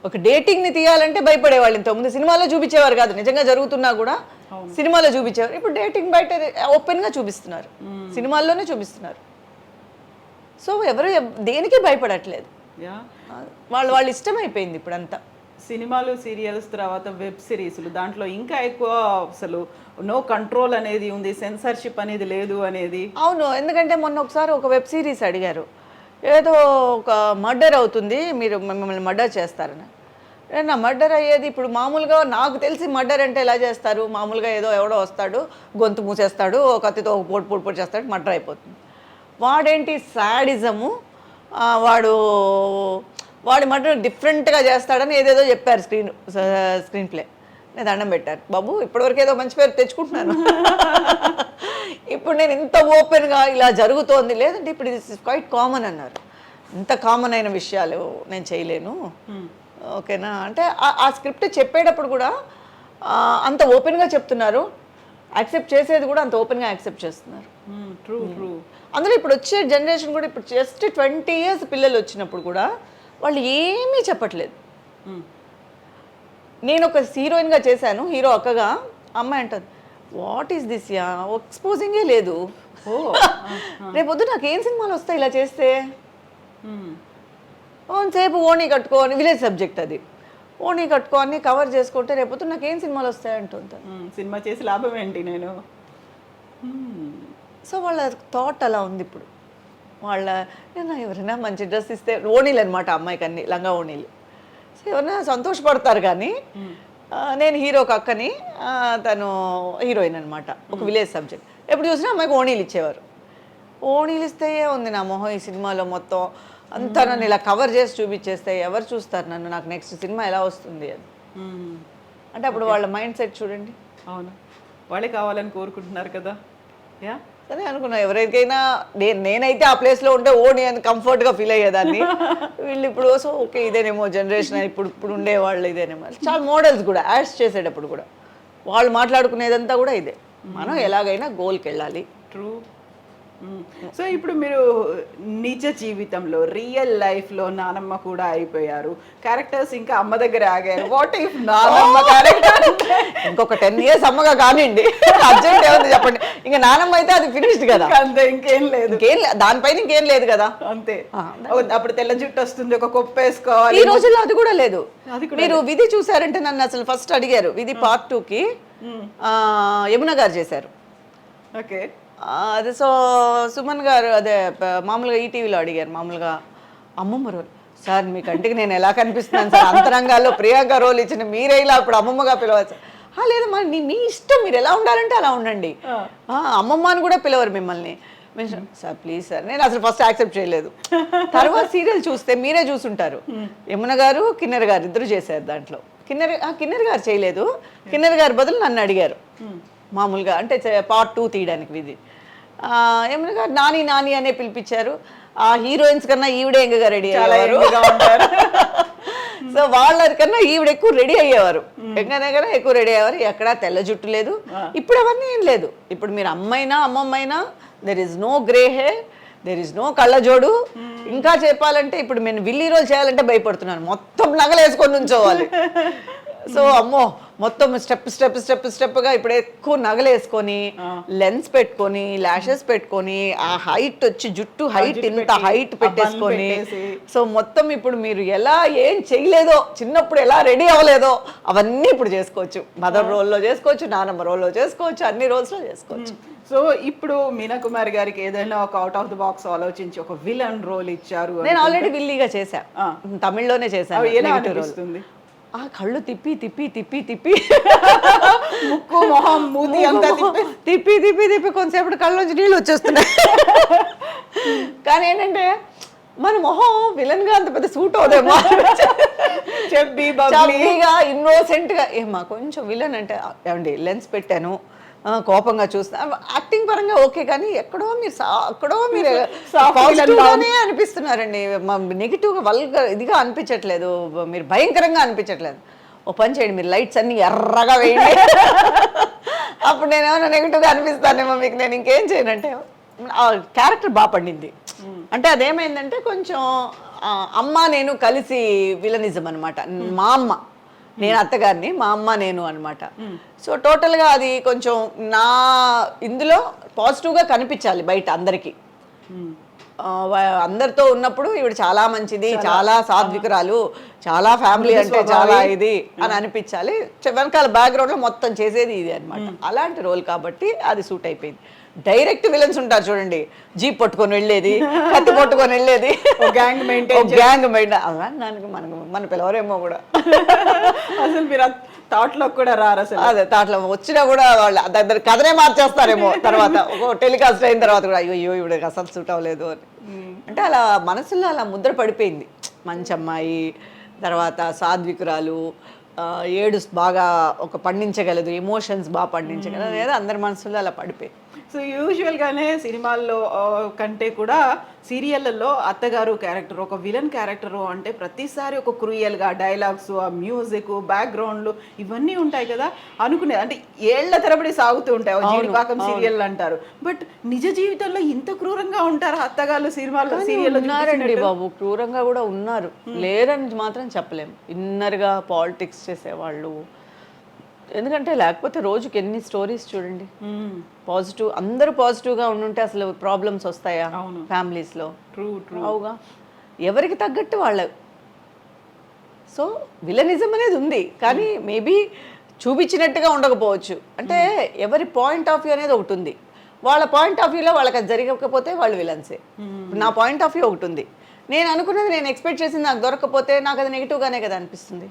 ఒక డేటింగ్ని తీయాలంటే భయపడేవాళ్ళు. ఇంతకుముందు సినిమాలో చూపించేవారు కాదు, నిజంగా జరుగుతున్నా కూడా సినిమాలో చూపించేవారు. ఇప్పుడు డేటింగ్ బయట ఓపెన్గా చూపిస్తున్నారు, సినిమాల్లోనే చూపిస్తున్నారు. సో ఎవరు దేనికి భయపడట్లేదు, వాళ్ళ ఇష్టం అయిపోయింది ఇప్పుడంతా. సినిమాలు, సీరియల్స్, తర్వాత వెబ్ సిరీస్లు, దాంట్లో ఇంకా ఎక్కువ అసలు నో కంట్రోల్ అనేది ఉంది, సెన్సర్షిప్ అనేది లేదు అనేది. అవును, ఎందుకంటే మొన్న ఒకసారి ఒక వెబ్ సిరీస్ అడిగారు, ఏదో ఒక మర్డర్ అవుతుంది, మీరు మిమ్మల్ని మర్డర్ చేస్తారని. నా మర్డర్ అయ్యేది ఇప్పుడు మామూలుగా నాకు తెలిసి మర్డర్ అంటే ఎలా చేస్తారు, మామూలుగా ఏదో ఎవడో వస్తాడు, గొంతు మూసేస్తాడు, కత్తితో పొడి చేస్తాడు, మర్డర్ అయిపోతుంది. వాడేంటి శాడిజము, వాడి మర్డర్ డిఫరెంట్గా చేస్తాడని ఏదేదో చెప్పారు స్క్రీన్ ప్లే. నేను దండం పెట్టాను, బాబు ఇప్పటివరకు ఏదో మంచి పేరు తెచ్చుకుంటున్నాను, ఇప్పుడు నేను ఇంత ఓపెన్గా ఇలా జరుగుతోంది లేదంటే ఇప్పుడు ఇది క్వైట్ కామన్ అన్నారు. ఇంత కామన్ అయిన విషయాలు నేను చేయలేను, ఓకేనా అంటే ఆ స్క్రిప్ట్ చెప్పేటప్పుడు కూడా అంత ఓపెన్గా చెప్తున్నారు, యాక్సెప్ట్ చేసేది కూడా అంత ఓపెన్గా యాక్సెప్ట్ చేస్తున్నారు. True true. అందులో ఇప్పుడు వచ్చే జనరేషన్ కూడా ఇప్పుడు జస్ట్ 20 years పిల్లలు వచ్చినప్పుడు కూడా వాళ్ళు ఏమీ చెప్పట్లేదు. నేను ఒక హీరోయిన్గా చేశాను, హీరో అక్కగా, అమ్మాయి అంటుంది వాట్ ఈస్ దిస్ యా, ఎక్స్పోజింగే లేదు, రేపొద్దు నాకు ఏం సినిమాలు వస్తాయి ఇలా చేస్తే, సేపు ఓణీ కట్టుకోని, విలేజ్ సబ్జెక్ట్ అది, ఓణీ కట్టుకొని కవర్ చేసుకుంటే రేపొద్దు నాకు ఏం సినిమాలు వస్తాయి అంటుంది. సినిమా చేసి లాభం ఏంటి నేను. సో వాళ్ళ థాట్ అలా ఉంది ఇప్పుడు. నేను ఎవరైనా మంచి డ్రెస్ ఇస్తే, ఓణీలు అనమాట అమ్మాయికి, అన్ని లంగా ఓణీలు, సో ఎవరైనా సంతోషపడతారు. కానీ నేను హీరోకి అక్కని, తను హీరోయిన్ అనమాట, ఒక విలేజ్ సబ్జెక్ట్, ఎప్పుడు చూసినా అమ్మాయికి ఓణీలు ఇచ్చేవారు. ఓణీలు ఇస్తే ఉంది నా మొహం ఈ సినిమాలో మొత్తం అంతా, నన్ను ఇలా కవర్ చేసి చూపించేస్తే ఎవరు చూస్తారు నన్ను, నాకు నెక్స్ట్ సినిమా ఎలా వస్తుంది అని. అంటే అప్పుడు వాళ్ళ మైండ్ సెట్ చూడండి. అవును, వాళ్ళే కావాలని కోరుకుంటున్నారు కదా. యా, సరే అనుకున్నా, ఎవరికైనా నేనైతే ఆ ప్లేస్లో ఉంటే ఓణి అని కంఫర్ట్గా ఫీల్ అయ్యేదాన్ని. వీళ్ళు ఇప్పుడు సో ఓకే ఇదేనేమో జనరేషన్, ఇప్పుడు ఉండేవాళ్ళు ఇదేనేమో. చాలా మోడల్స్ కూడా యాడ్స్ చేసేటప్పుడు కూడా వాళ్ళు మాట్లాడుకునేదంతా కూడా ఇదే, మనం ఎలాగైనా గోల్కి వెళ్ళాలి. ట్రూ. సో ఇప్పుడు మీరు నిజ జీవితంలో, రియల్ లైఫ్లో నానమ్మ కూడా అయిపోయారు, క్యారెక్టర్స్ ఇంకా అమ్మ దగ్గర ఆగారు. వాట్ ఇఫ్ నానమ్మ క్యారెక్టర్ ఇంకొక 10 years అమ్మగా కానివ్వండి, అర్జెంట్ ఏముంది చెప్పండి, ఇంకా నానమ్మ అయితే అది ఫినిష్డ్ కదా, అంతే, ఇంకేం లేదు, దానిపైన ఇంకేం లేదు కదా. అంతే. అప్పుడు తెల్ల జుట్టు వస్తుంది, ఒక కొప్పు వేసుకోవాలి. ఈ రోజుల్లో అది కూడా లేదు. మీరు విధి చూసారంటే నన్ను అసలు ఫస్ట్ అడిగారు, విధి Part 2కి యమున గారు చేశారు. ఓకే. అదే సో సుమన్ గారు అదే మామూలుగా ఈటీవీలో అడిగారు, మామూలుగా అమ్మమ్మ రోల్ సార్ మీ కంటికి నేను ఎలా కనిపిస్తున్నాను సార్, అంతరంగాల్లో ప్రియాంక రోల్ ఇచ్చిన మీరే ఇలా అప్పుడు అమ్మమ్మగా పిలవచ్చు. లేదమ్మా మీ ఇష్టం, మీరు ఎలా ఉండాలంటే అలా ఉండండి, అమ్మమ్మ అని కూడా పిలవరు మిమ్మల్ని. సార్ ప్లీజ్ సార్, నేను అసలు ఫస్ట్ యాక్సెప్ట్ చేయలేదు. తర్వాత సీరియల్ చూస్తే మీరే చూసుంటారు, యమున గారు కిన్నెర గారు ఇద్దరు చేశారు దాంట్లో. కిన్నెర గారు చేయలేదు, కిన్నెర గారి బదులు నన్ను అడిగారు మామూలుగా, అంటే పార్ట్ 2 తీయడానికి. ఇది యమున గారు నాని నాని అనే పిలిపించారు. ఆ హీరోయిన్స్ కన్నా ఈవిడే ఎంగగా రెడీ అయ్యేవారు. సో వాళ్ళకన్నా ఈవిడ ఎక్కువ రెడీ అయ్యేవారు, ఎంగనగా ఎక్కువ రెడీ అయ్యేవారు. ఎక్కడా తెల్ల జుట్టు లేదు. ఇప్పుడు అవన్నీ ఏం లేదు. ఇప్పుడు మీరు అమ్మైనా అమ్మమ్మైనా there is no grey hair, there is no కళ్ళజోడు. ఇంకా చెప్పాలంటే ఇప్పుడు నేను విల్లీ రోల్ చేయాలంటే భయపడుతున్నాను, మొత్తం నగలు వేసుకొని నుంచోవాలి. సో అమ్మో మొత్తం స్టెప్గా ఇప్పుడు ఎక్కువ నగలు వేసుకొని, లెన్స్ పెట్టుకొని, ల్యాషెస్ పెట్టుకొని, ఆ హైట్ వచ్చి జుట్టు హైట్ ఇంత హైట్ పెట్టేసుకొని, సో మొత్తం ఇప్పుడు మీరు ఎలా ఏం చేయలేదో, చిన్నప్పుడు ఎలా రెడీ అవ్వలేదో అవన్నీ ఇప్పుడు చేసుకోవచ్చు. మదర్ రోల్లో చేసుకోవచ్చు, నానమ్మ రోల్లో చేసుకోవచ్చు, అన్ని రోల్స్లో చేసుకోవచ్చు. సో ఇప్పుడు మీనా కుమారి గారికి ఏదైనా ఒక అవుట్ ఆఫ్ ద బాక్స్ ఆలోచించి ఒక విలన్ రోల్ ఇచ్చారు. నేను ఆల్రెడీ విల్లీగా చేశా, తమిళ్లోనే చేశాను. ఎలా అనిపిస్తుంది? ఆ కళ్ళు తిప్పి తిప్పి తిప్పి తిప్పి ముక్కు మొహం మూతి అంతా తిప్పి తిప్పి తిప్పి కొంతసేపటి కళ్ళ నుంచి నీళ్ళు వచ్చేస్తున్నాయి. కానీ ఏంటంటే మన మొహం విలన్ గా అంత పెద్ద సూట్ అవుదేమో, చెప్పిగా ఇన్నోసెంట్ గా. ఏమా కొంచెం విలన్ అంటే ఏమండి లెన్స్ పెట్టాను, కోపంగా చూస్తా, యాక్టింగ్ పరంగా ఓకే, కానీ ఎక్కడో మీరు పాజిటివ్గానే అనిపిస్తున్నారండి. నెగిటివ్గా వల్గా ఇదిగా అనిపించట్లేదు, మీరు భయంకరంగా అనిపించట్లేదు. ఓ పని చేయండి, మీరు లైట్స్ అన్ని ఎర్రగా వేయండి, అప్పుడు నేనేమన్నా నెగిటివ్గా అనిపిస్తానేమో మీకు. నేను ఇంకేం చేయనంటే ఆ క్యారెక్టర్ బాగా పండింది. అంటే అదేమైందంటే కొంచెం అమ్మ నేను కలిసి విలనిజం అనమాట. మా అమ్మ, నేను అత్తగారిని, మా అమ్మ నేను అనమాట. సో టోటల్గా అది కొంచెం నా ఇందులో పాజిటివ్గా కనిపించాలి బయట అందరికీ. అందరితో ఉన్నప్పుడు ఈవిడ చాలా మంచిది, చాలా సాత్వికురాలు, చాలా ఫ్యామిలీ అంటే చాలా ఇది అని అనిపించాలి. వెనకాల బ్యాక్గ్రౌండ్లో మొత్తం చేసేది ఇది అనమాట. అలాంటి రోల్ కాబట్టి అది సూట్ అయిపోయింది. డైరెక్ట్ విలన్స్ ఉంటారు చూడండి, జీప్ పట్టుకొని వెళ్ళేది, కత్తి పట్టుకొని వెళ్ళేది, గ్యాంగ్ దానికి మన పిలవరేమో కూడా. అసలు మీరు థాట్లో కూడా రారు అసలు. అదే థాట్లో వచ్చినా కూడా వాళ్ళ దగ్గర కథనే మార్చేస్తారేమో తర్వాత, ఒక టెలికాస్ట్ అయిన తర్వాత కూడా అయ్యో ఇవిడ అసలు సూట్ అవ్వలేదు అని. అంటే అలా మనసులో అలా ముద్ర పడిపోయింది. మంచి అమ్మాయి, తర్వాత సాత్వికురాలు, ఏడు బాగా ఒక పండించగలదు, ఎమోషన్స్ బాగా పండించగలదు అనేది అందరి మనసులో అలా పడిపోయింది. సో యూజువల్గానే సినిమాల్లో కంటే కూడా సీరియళ్ళల్లో అత్తగారు క్యారెక్టర్, ఒక విలన్ క్యారెక్టరు అంటే ప్రతిసారి ఒక క్రూయల్గా డైలాగ్స్, ఆ మ్యూజిక్, బ్యాక్గ్రౌండ్లు ఇవన్నీ ఉంటాయి కదా. అనుకునే అంటే ఏళ్ల తరబడి సాగుతూ ఉంటాయి, జీడిపాకం సీరియల్ అంటారు. బట్ నిజ జీవితంలో ఇంత క్రూరంగా ఉంటారు అత్తగారు సినిమాల్లో? సీరియల్ ఉన్నారండి బాబు, క్రూరంగా కూడా ఉన్నారు, లేరని మాత్రం చెప్పలేము. ఇన్నర్గా పాలిటిక్స్ చేసేవాళ్ళు, ఎందుకంటే లేకపోతే రోజుకి ఎన్ని స్టోరీస్ చూడండి. పాజిటివ్, అందరూ పాజిటివ్గా ఉండుంటే అసలు ప్రాబ్లమ్స్ వస్తాయా ఫ్యామిలీస్లో? అవుగా, ఎవరికి తగ్గట్టు వాళ్ళ. సో విలనిజం అనేది ఉంది, కానీ మేబీ చూపించినట్టుగా ఉండకపోవచ్చు. అంటే ఎవరి పాయింట్ ఆఫ్ వ్యూ అనేది ఒకటి ఉంది. వాళ్ళ పాయింట్ ఆఫ్ వ్యూలో వాళ్ళకి అది జరగకపోతే వాళ్ళు విలన్సే. నా పాయింట్ ఆఫ్ వ్యూ ఒకటి ఉంది, నేను అనుకున్నది నేను ఎక్స్పెక్ట్ చేసింది నాకు దొరకకపోతే నాకు అది నెగిటివ్గానే కదా అనిపిస్తుంది.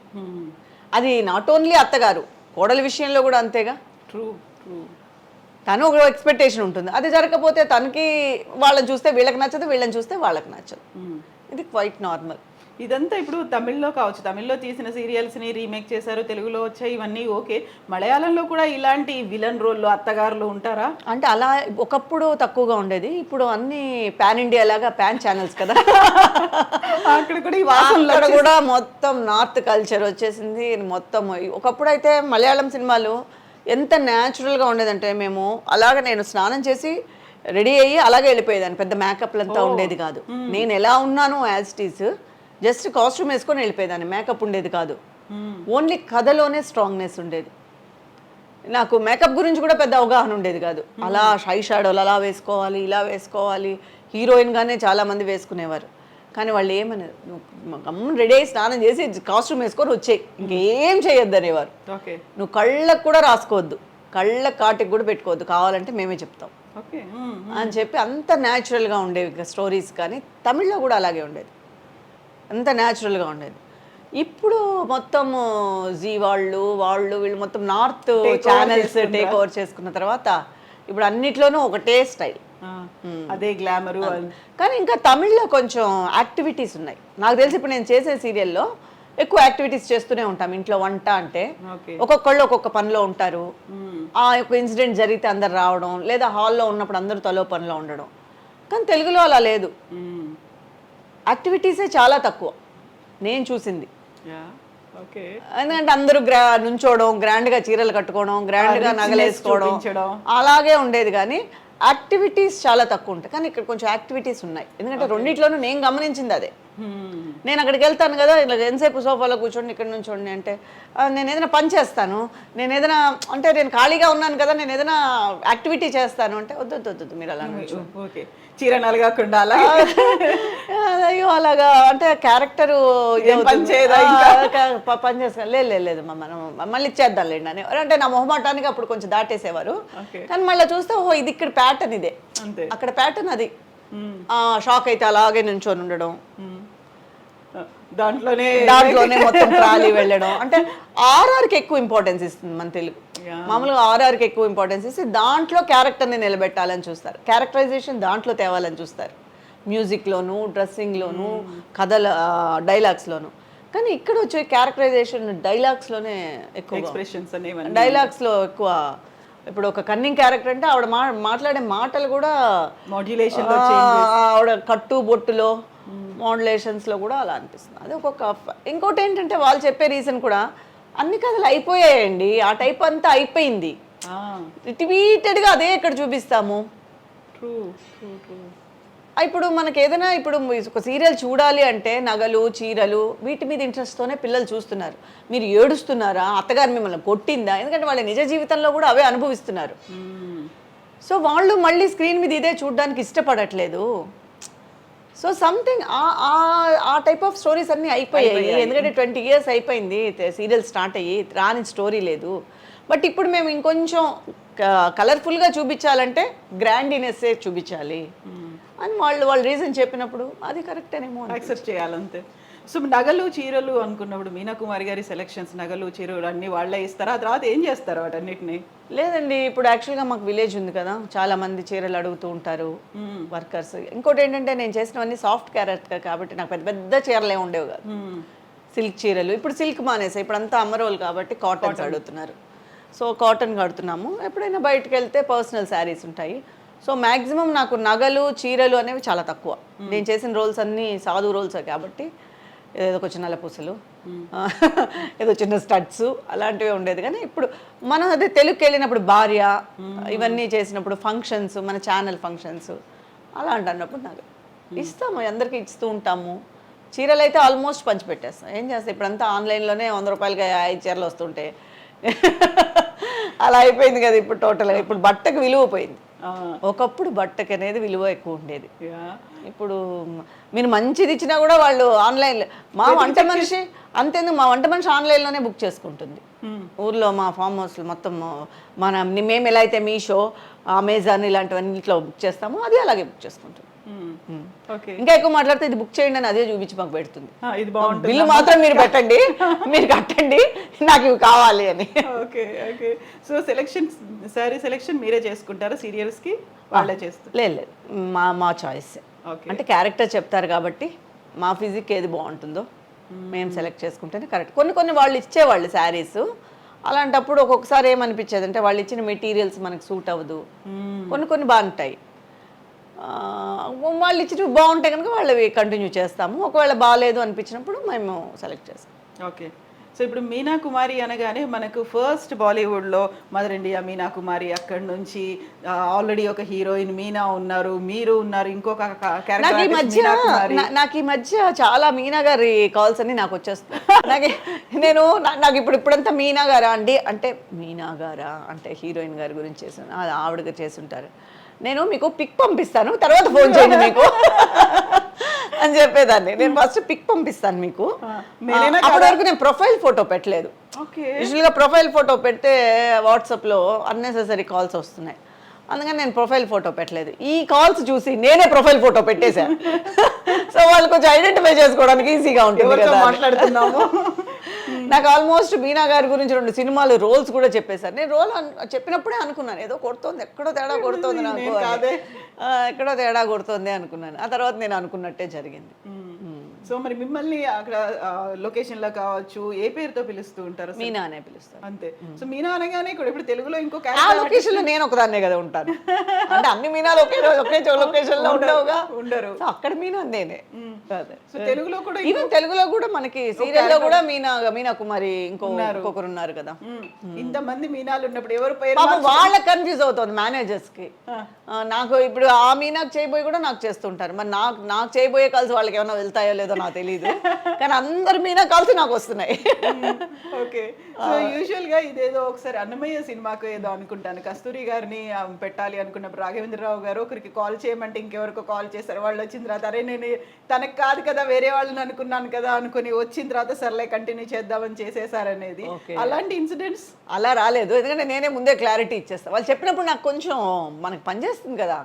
అది నాట్ ఓన్లీ అత్తగారు, కోడలి విషయంలో కూడా అంతేగా. తను ఒక ఎక్స్పెక్టేషన్ ఉంటుంది, అది జరగకపోతే తనకి వాళ్ళని చూస్తే వీళ్ళకి నచ్చదు, వీళ్ళని చూస్తే వాళ్ళకి నచ్చదు. ఇది క్వైట్ నార్మల్. ఇదంతా ఇప్పుడు తమిళ్లో కావచ్చు, తమిళ్లో తీసిన సీరియల్స్ని రీమేక్ చేశారు, తెలుగులో వచ్చాయి, ఇవన్నీ ఓకే. మలయాళంలో కూడా ఇలాంటి విలన్ రోల్లో అత్తగారులు ఉంటారా? అంటే అలా ఒకప్పుడు తక్కువగా ఉండేది, ఇప్పుడు అన్ని పాన్ ఇండియా లాగా పాన్ ఛానల్స్ కదా, అక్కడ కూడా ఈ వాసనలో కూడా మొత్తం నార్త్ కల్చర్ వచ్చేసింది మొత్తం. ఒకప్పుడు అయితే మలయాళం సినిమాలు ఎంత న్యాచురల్గా ఉండేదంటే, మేము అలాగే నేను స్నానం చేసి రెడీ అయ్యి అలాగే వెళ్ళిపోయేదాన్ని, పెద్ద మేకప్లంతా ఉండేది కాదు. నేను ఎలా ఉన్నాను as it is, just costume వేసుకొని వెళ్ళిపోయేదాన్ని, మేకప్ ఉండేది కాదు. ఓన్లీ కథలోనే స్ట్రాంగ్నెస్ ఉండేది. నాకు మేకప్ గురించి కూడా పెద్ద అవగాహన ఉండేది కాదు. అలా షై షాడోలు అలా వేసుకోవాలి, ఇలా వేసుకోవాలి, హీరోయిన్గానే చాలామంది వేసుకునేవారు. కానీ వాళ్ళు ఏమన్నారు, గమ్మున రెడీ అయ్యి స్నానం చేసి కాస్ట్యూమ్ వేసుకొని వచ్చేయి, ఇంకేం చేయొద్దు అనేవారు. నువ్వు కళ్ళకు కూడా రాసుకోవద్దు, కళ్ళ కాటికి కూడా పెట్టుకోవద్దు, కావాలంటే మేమే చెప్తాం అని చెప్పి అంత న్యాచురల్గా ఉండేవి స్టోరీస్. కానీ తమిళ్లో కూడా అలాగే ఉండేది, అంత న్యాచురల్గా ఉండేది. ఇప్పుడు మొత్తం జీ వాళ్ళు వీళ్ళు మొత్తం నార్త్ Take over ఛానల్స్ చేసుకుంటారా? టేక్ ఓవర్ చేసుకున్న తర్వాత ఇప్పుడు అన్నిట్లోనూ ఒకటే స్టైల్. అదే గ్లామరు కానీ ఇంకా తమిళ్లో కొంచెం యాక్టివిటీస్ ఉన్నాయి. నాకు తెలిసి ఇప్పుడు నేను చేసే సీరియల్లో ఎక్కువ యాక్టివిటీస్ చేస్తూనే ఉంటాం. ఇంట్లో వంట అంటే ఓకే. ఒక్కొక్కళ్ళు ఒక్కొక్క పనిలో ఉంటారు. ఆ యొక్క ఇన్సిడెంట్ జరిగితే అందరు రావడం, లేదా హాల్లో ఉన్నప్పుడు అందరూ తలో పనిలో ఉండడం. కానీ తెలుగులో అలా లేదు. యాక్టివిటీసే చాలా తక్కువ నేను చూసింది. ఓకే. ఎందుకంటే అందరూ నుంచోవడం, గ్రాండ్గా చీరలు కట్టుకోవడం, గ్రాండ్గా richness నగలేసుకోవడం చూపించడం. అలాగే ఉండేది. కానీ యాక్టివిటీస్ చాలా తక్కువ ఉంటాయి. కానీ ఇక్కడ కొంచెం యాక్టివిటీస్ ఉన్నాయి. ఎందుకంటే రెండిట్లోనూ నేను గమనించింది అదే. నేను అక్కడికి వెళ్తాను కదా, ఇలా ఎంతసేపు సోఫాలో కూర్చోండి, ఇక్కడ నుంచోండి అంటే నేను ఏదైనా పని చేస్తాను, నేను ఏదైనా అంటే నేను ఖాళీగా ఉన్నాను కదా, నేను ఏదైనా యాక్టివిటీ చేస్తాను అంటే వద్దు మీరు అలా ఓకే. చీర నలగకుండా అలా అయ్యో అలాగా అంటే క్యారెక్టర్ పని చేయదా పని చేస్తాను. లేదు మనం మళ్ళీ ఇచ్చేద్దాంలేండి అని అంటే నా మొహమాటానికి అప్పుడు కొంచెం దాటేసేవారు. కానీ మళ్ళీ చూస్తే ఓహో ఇది ఇక్కడ ప్యాటర్న్ ఇదే, అక్కడ ప్యాటర్న్ అది. షాక్ అయితే అలాగే నుంచొని ఉండడం, దాంట్లోనే మొత్తం ట్రాలీ వెళ్ళడం. అంటే ఆర్ఆర్కి ఎక్కువ ఇంపార్టెన్స్ ఇస్తుంది మన తెలుగు. మామూలుగా ఆర్ఆర్కి ఎక్కువ ఇంపార్టెన్స్ ఇస్తే దాంట్లో క్యారెక్టర్ని నిలబెట్టాలని చూస్తారు, క్యారెక్టరైజేషన్ దాంట్లో తేవాలని చూస్తారు, మ్యూజిక్లోను, డ్రెస్సింగ్లోను, కథల డైలాగ్స్లోను. కానీ ఇక్కడ వచ్చే క్యారెక్టరైజేషన్ డైలాగ్స్లోనే ఎక్కువ, ఎక్స్ప్రెషన్స్ అనేవి డైలాగ్స్లో ఎక్కువ. ఇప్పుడు ఒక కన్నింగ్ క్యారెక్టర్ అంటే ఆవిడ మాట్లాడే మాటలు కూడా మాడ్యులేషన్, ఆవిడ కట్టు బొట్టులో మోడ్యులేషన్స్లో కూడా అలా అనిపిస్తుంది. అది ఒక్కొక్క. ఇంకోటి ఏంటంటే వాళ్ళు చెప్పే రీజన్ కూడా అన్ని కథలు అయిపోయాయండి, ఆ టైప్ అంతా అయిపోయింది, రిపీటెడ్గా అదే ఇక్కడ చూపిస్తాము. ఇప్పుడు మనకి ఏదైనా ఇప్పుడు ఒక సీరియల్ చూడాలి అంటే నగలు, చీరలు, వీటి మీద ఇంట్రెస్ట్తోనే పిల్లలు చూస్తున్నారు. మీరు ఏడుస్తున్నారా, అత్తగారు మిమ్మల్ని కొట్టిందా, ఎందుకంటే వాళ్ళ నిజ జీవితంలో కూడా అవే అనుభవిస్తున్నారు. సో వాళ్ళు మళ్ళీ స్క్రీన్ మీద ఇదే చూడడానికి ఇష్టపడట్లేదు. సో సంథింగ్ ఆ టైప్ ఆఫ్ స్టోరీస్ అన్నీ అయిపోయాయి. ఎందుకంటే 20 years అయిపోయింది సీరియల్ స్టార్ట్ అయ్యి, రాని స్టోరీ లేదు. బట్ ఇప్పుడు మేము ఇంకొంచెం కలర్ఫుల్గా చూపించాలంటే గ్రాండినెస్సే చూపించాలి అని వాళ్ళు రీజన్ చెప్పినప్పుడు అది కరెక్టేనేమో యాక్సెప్ట్ చేయాలంతే. సో నగలు, చీరలు అనుకున్నప్పుడు మీనా కుమారి గారి సెలెక్షన్స్, నగలు, చీరలు అన్నీ వాళ్ళే ఇస్తారా? ఆ తర్వాత ఏం చేస్తారు వాటన్నిటిని? లేదండి, ఇప్పుడు యాక్చువల్గా మాకు విలేజ్ ఉంది కదా, చాలా మంది చీరలు అడుగుతూ ఉంటారు వర్కర్స్. ఇంకోటి ఏంటంటే నేను చేసినవన్నీ సాఫ్ట్ క్యారెక్టర్ కాబట్టి నాకు పెద్ద పెద్ద చీరలు ఏమి ఉండేవి కాదు. సిల్క్ చీరలు, ఇప్పుడు సిల్క్ మానేసాయి, ఇప్పుడు అంతా అమ్మరోల్ కాబట్టి కాటన్స్ అడుగుతున్నారు. సో కాటన్ కడుతున్నాము. ఎప్పుడైనా బయటకు వెళ్తే పర్సనల్ శారీస్ ఉంటాయి. సో మ్యాక్సిమం నాకు నగలు, చీరలు అనేవి చాలా తక్కువ. నేను చేసిన రోల్స్ అన్నీ సాధు రోల్స్ కాబట్టి ఏదో కొంచెం నల్లపూసలు, ఏదో చిన్న స్టడ్స్ అలాంటివి ఉండేది. కానీ ఇప్పుడు మనం అదే తెలుగుకి వెళ్ళినప్పుడు భార్య ఇవన్నీ చేసినప్పుడు ఫంక్షన్స్, మన ఛానల్ ఫంక్షన్స్ అలాంటి అన్నప్పుడు నాకు ఇస్తాము, అందరికీ ఇస్తూ ఉంటాము. చీరలు అయితే ఆల్మోస్ట్ పంచిపెట్టేస్తాం. ఏం చేస్తాం, ఇప్పుడంతా ఆన్లైన్లోనే 100 రూపాయలకి 5 చీరలు వస్తుంటే అలా అయిపోయింది కదా ఇప్పుడు టోటల్గా. ఇప్పుడు బట్టకు విలువ పోయింది. ఒకప్పుడు బట్టకి అనేది విలువ ఎక్కువ ఉండేది. ఇప్పుడు మీరు మంచిది ఇచ్చినా కూడా వాళ్ళు ఆన్లైన్లో, మా వంట మనిషి అంతేందుకు మా వంట మనిషి ఆన్లైన్లోనే బుక్ చేసుకుంటుంది. ఊర్లో మా ఫామ్ హౌస్లో మొత్తం మేము ఎలా అయితే మీషో, అమెజాన్ ఇలాంటివన్నిట్లో బుక్ చేస్తామో అది అలాగే బుక్ చేసుకుంటుంది. ఇంకా ఎక్కువ మాట్లాడితే ఇది బుక్ చేయండి అని అదే చూపించి మాకు పెడుతుంది. బిల్లు మాత్రం మీరు పెట్టండి, మీరు కట్టండి, నాకు ఇవి కావాలి అని. Okay okay. So sorry selection మీరే చేసుకుంటారా సీరియల్స్కి? వాళ్ళే చేస్తారు? లేదు, మా చాయిస్. అంటే క్యారెక్టర్ చెప్తారు కాబట్టి మా ఫిజిక్ ఏది బాగుంటుందో మేము సెలెక్ట్ చేసుకుంటేనే కరెక్ట్. కొన్ని వాళ్ళు ఇచ్చేవాళ్ళు శారీస్, అలాంటప్పుడు ఒక్కొక్కసారి ఏమనిపించేది అంటే వాళ్ళు ఇచ్చిన మెటీరియల్స్ మనకు సూట్ అవ్వదు. కొన్ని బాగుంటాయి, వాళ్ళు ఇచ్చి బాగుంటాయి కనుక వాళ్ళవి కంటిన్యూ చేస్తాము. ఒకవేళ బాగాలేదు అనిపించినప్పుడు మేము సెలెక్ట్ చేస్తాం. ఓకే. సో ఇప్పుడు మీనా కుమారి అనగానే మనకు ఫస్ట్ బాలీవుడ్లో మదర్ ఇండియా మీనా కుమారి, అక్కడి నుంచి ఆల్రెడీ ఒక హీరోయిన్ మీనా ఉన్నారు, మీరు ఉన్నారు, ఇంకొక నాకు ఈ మధ్య చాలా మీనా గారి కాల్స్ అన్ని నాకు వచ్చేస్తాయి. నాకు ఇప్పుడంతా మీనా గారా అండి అంటే, మీనా గారా అంటే హీరోయిన్ గారి గురించి చేశాను, ఆవిడగా చేస్తుంటారు. నేను మీకు పిక్ పంపిస్తాను, తర్వాత ఫోన్ చేయండి మీకు అని చెప్పేదాన్ని. నేను ఫస్ట్ పిక్ పంపిస్తాను మీకు. అప్పటి వరకు నేను ప్రొఫైల్ ఫోటో పెట్టలేదు. యూజువల్గా ప్రొఫైల్ ఫోటో పెడితే వాట్సాప్లో అన్నెసెసరీ కాల్స్ వస్తున్నాయి. అందుకని నేను ప్రొఫైల్ ఫోటో పెట్టలేదు. ఈ కాల్స్ చూసి నేనే ప్రొఫైల్ ఫోటో పెట్టేశాను. సో వాళ్ళు కొంచెం ఐడెంటిఫై చేసుకోవడానికి ఈజీగా ఉంటుంది కదా మాట్లాడుతున్నాము. నాకు ఆల్మోస్ట్ మీనా గారి గురించి 2 సినిమాలు రోల్స్ కూడా చెప్పేశారు. నేను రోల్ చెప్పినప్పుడే అనుకున్నాను ఏదో కొడుతోంది, ఎక్కడో తేడా కొడుతోంది నాకు, ఎక్కడో తేడా కొడుతోంది అనుకున్నాను. ఆ తర్వాత నేను అనుకున్నట్టే జరిగింది. సో మరి మిమ్మల్ని అక్కడ లొకేషన్ లో కావచ్చు ఏ పేరుతో పిలుస్తూ ఉంటారు? మీనా అనే పిలుస్తాను అంతే. సో మీనా అనగానే ఇప్పుడు తెలుగులో ఇంకో ఆ లొకేషన్ లో నేను ఒకదాన్నే కదా ఉంటాను. అంటే అన్ని మీనాలు ఒకే లొకేషన్ లో ఉండవుగా, ఉండరు. సో అక్కడ మీనా నేనే. సో తెలుగులో కూడా ఈవెన్ తెలుగులో కూడా మనకి సీరియల్ లో కూడా మీనా కుమారి ఇంకొకరు ఉన్నారు కదా. ఇంతమంది మీనాలు ఉన్నప్పుడు ఎవరు పేరు వాళ్ళకి కన్ఫ్యూజ్ అవుతుంది మేనేజర్స్ కి. నాకు ఇప్పుడు ఆ మీనాకు చేయబోయి కూడా నాకు చేస్తుంటారు. మరి నాకు చేయబోయే కాల్స్ వాళ్ళకి ఏమైనా వెళ్తాయో లేదో నాకు తెలియదు, కానీ అందరు మీనా కాల్స్ నాకు వస్తున్నాయి. ఓకే. సో యూజువల్ గా ఇదేదో ఒకసారి అన్నమయ్య సినిమాకు ఏదో అనుకుంటాను, కస్తూరి గారిని పెట్టాలి అనుకున్నప్పుడు రాఘవేంద్రరావు గారు ఒకరికి కాల్ చేయమంటే ఇంకెవరికో కాల్ చేశారు. వాళ్ళు వచ్చిన తర్వాత అరే నేను తనకు కాదు కదా వేరే వాళ్ళని అనుకున్నాను కదా అనుకుని వచ్చిన తర్వాత సర్లే కంటిన్యూ చేద్దామని చేసేసారనేది. అలాంటి ఇన్సిడెంట్స్ అలా రాలేదు, ఎందుకంటే నేనే ముందే క్లారిటీ ఇచ్చేస్తాను. వాళ్ళు చెప్పినప్పుడు నాకు కొంచెం మనకు పనిచేస్తుంది కదా,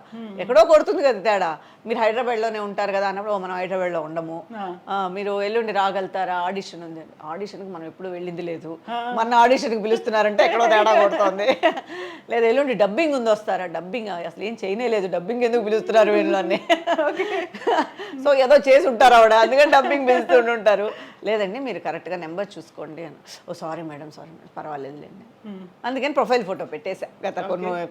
ఎక్కడో కొడుతుంది కదా తేడా. మీరు హైదరాబాద్లోనే ఉంటారు కదా అన్నప్పుడు మనం హైదరాబాద్లో ఉండము, మీరు ఎల్లుండి రాగలుగుతారా, ఆడిషన్ ఉంది. ఆడిషన్కి మనం ఎప్పుడు వెళ్ళింది లేదు, మన ఆడిషన్కి పిలుస్తున్నారంటే ఎక్కడో తేడా కొడుతుంది. లేదా ఎల్లుండి డబ్బింగ్ ఉంది వస్తారా, డబ్బింగ్ అసలు ఏం చేయనే లేదు, డబ్బింగ్ ఎందుకు పిలుస్తున్నారు వీళ్ళని. సో ఏదో చేసి ఉంటారు ఆవిడ, అందుకని డబ్బింగ్ పిలుస్తుంటారు. లేదండి మీరు కరెక్ట్గా నెంబర్ చూసుకోండి అని. ఓ సారీ మేడం పర్వాలేదులేండి. అందుకని ప్రొఫైల్ ఫోటో పెట్టేసా. గత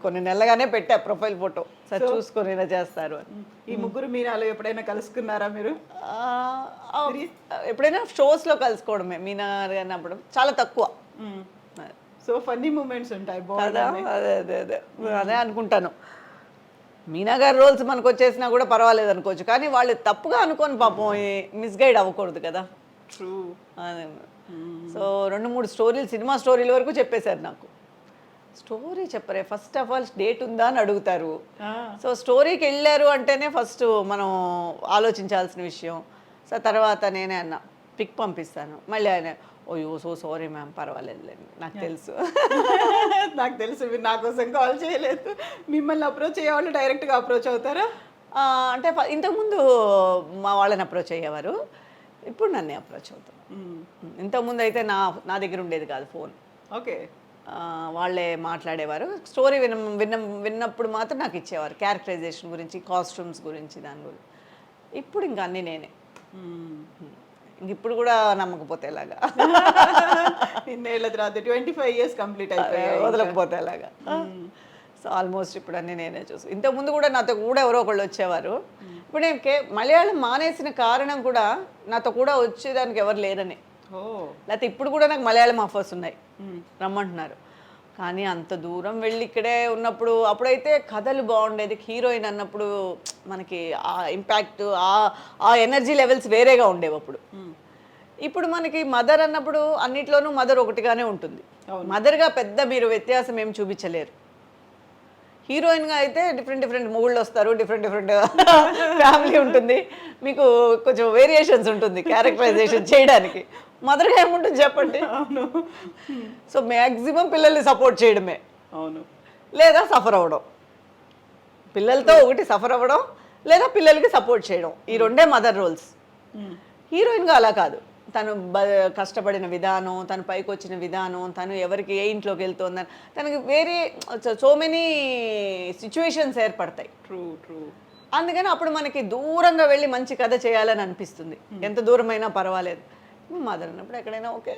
కొన్ని నెలలుగానే పెట్టా ప్రొఫైల్ ఫోటో, సార్ చూసుకొని ఇలా చేస్తారు అని. ఈ ముగ్గురు మీనాలు ఎప్పుడైనా కలుసుకున్నారా మీరు? ఎప్పుడైనా షోస్లో కలుసుకోవడమే. మీనా అన్నప్పుడు చాలా తక్కువ. సో ఫన్నీ మూమెంట్స్ ఉంటాయి. అదే అనుకుంటాను. మీనా గారి రోల్స్ మనకు వచ్చేసినా కూడా పర్వాలేదు అనుకోవచ్చు, కానీ వాళ్ళు తప్పుగా అనుకోని పాపం మిస్గైడ్ అవ్వకూడదు కదా. ట్రూ. సో 2-3 స్టోరీలు, సినిమా స్టోరీల వరకు చెప్పేశారు నాకు. స్టోరీ చెప్పరే, ఫస్ట్ ఆఫ్ ఆల్ డేట్ ఉందా అని అడుగుతారు. సో స్టోరీకి వెళ్ళారు అంటేనే ఫస్ట్ మనం ఆలోచించాల్సిన విషయం. సో తర్వాత నేనే అన్నా పిక్ పంపిస్తాను, మళ్ళీ ఆయన ఓయో సో సారీ మ్యామ్ పర్వాలేదులేండి నాకు తెలుసు. నాకు తెలుసు మీరు నా కోసం కాల్ చేయలేదు. మిమ్మల్ని అప్రోచ్ అయ్యేవాళ్ళు డైరెక్ట్గా అప్రోచ్ అవుతారా? అంటే ఇంతకుముందు మా వాళ్ళని అప్రోచ్ అయ్యేవారు, ఇప్పుడు నన్నే అప్రోచ్ అవుతాను. ఇంతకుముందు అయితే నా దగ్గర ఉండేది కాదు ఫోన్. ఓకే. వాళ్ళే మాట్లాడేవారు. స్టోరీ విన్నప్పుడు మాత్రం నాకు ఇచ్చేవారు, క్యారెక్టరైజేషన్ గురించి, కాస్ట్యూమ్స్ గురించి, దాని గురించి. ఇప్పుడు ఇంకా అన్నీ నేనే. ఇంక ఇప్పుడు కూడా నమ్మకపోతే ఎలాగా, ఇన్నేళ్ల తర్వాత 25 years కంప్లీట్ అయిపోయాయి, వదలకపోతే ఎలాగా. సో ఆల్మోస్ట్ ఇప్పుడు అన్నీ నేనే చూసు. ఇంతకుముందు కూడా నాతో కూడా ఎవరో ఒకళ్ళు వచ్చేవారు. ఇప్పుడు నేను మలయాళం మానేసిన కారణం కూడా నాతో కూడా వచ్చేదానికి ఎవరు లేరని. లేకపోతే ఇప్పుడు కూడా నాకు మలయాళం ఆఫర్స్ ఉన్నాయి, రమ్మంటున్నారు. కానీ అంత దూరం వెళ్ళి ఇక్కడే ఉన్నప్పుడు, అప్పుడైతే కథలు బాగుండేది, హీరోయిన్ అన్నప్పుడు మనకి ఆ ఇంపాక్ట్, ఆ ఎనర్జీ లెవెల్స్ వేరేగా ఉండేవి అప్పుడు. ఇప్పుడు మనకి మదర్ అన్నప్పుడు అన్నిట్లోనూ మదర్ ఒకటిగానే ఉంటుంది. మదర్గా పెద్ద మీరు వ్యత్యాసం ఏం చూపించలేరు. హీరోయిన్గా అయితే డిఫరెంట్ మొగుళ్ళు వస్తారు, డిఫరెంట్ ఫ్యామిలీ ఉంటుంది, మీకు కొంచెం వేరియేషన్స్ ఉంటుంది క్యారెక్టరైజేషన్ చేయడానికి. మదర్గా ఏముంటుంది చెప్పండి. అవును. సో మ్యాక్సిమం పిల్లల్ని సపోర్ట్ చేయడమే. అవును. లేదా సఫర్ అవ్వడం, పిల్లలతో ఒకటి సఫర్ అవ్వడం, లేదా పిల్లలకి సపోర్ట్ చేయడం, ఈ రెండే మదర్ రోల్స్. హీరోయిన్గా అలా కాదు, తను కష్టపడిన విధానం, తను పైకి వచ్చిన విధానం, తను ఎవరికి ఏ ఇంట్లోకి వెళ్తుందని తనకి వేరే సో మెనీ సిచ్యువేషన్స్ ఏర్పడతాయి. ట్రూ. అందుకని అప్పుడు మనకి దూరంగా వెళ్ళి మంచి కథ చేయాలని అనిపిస్తుంది, ఎంత దూరమైనా పర్వాలేదు. మదర్ అన్నప్పుడు ఎక్కడైనా ఓకే,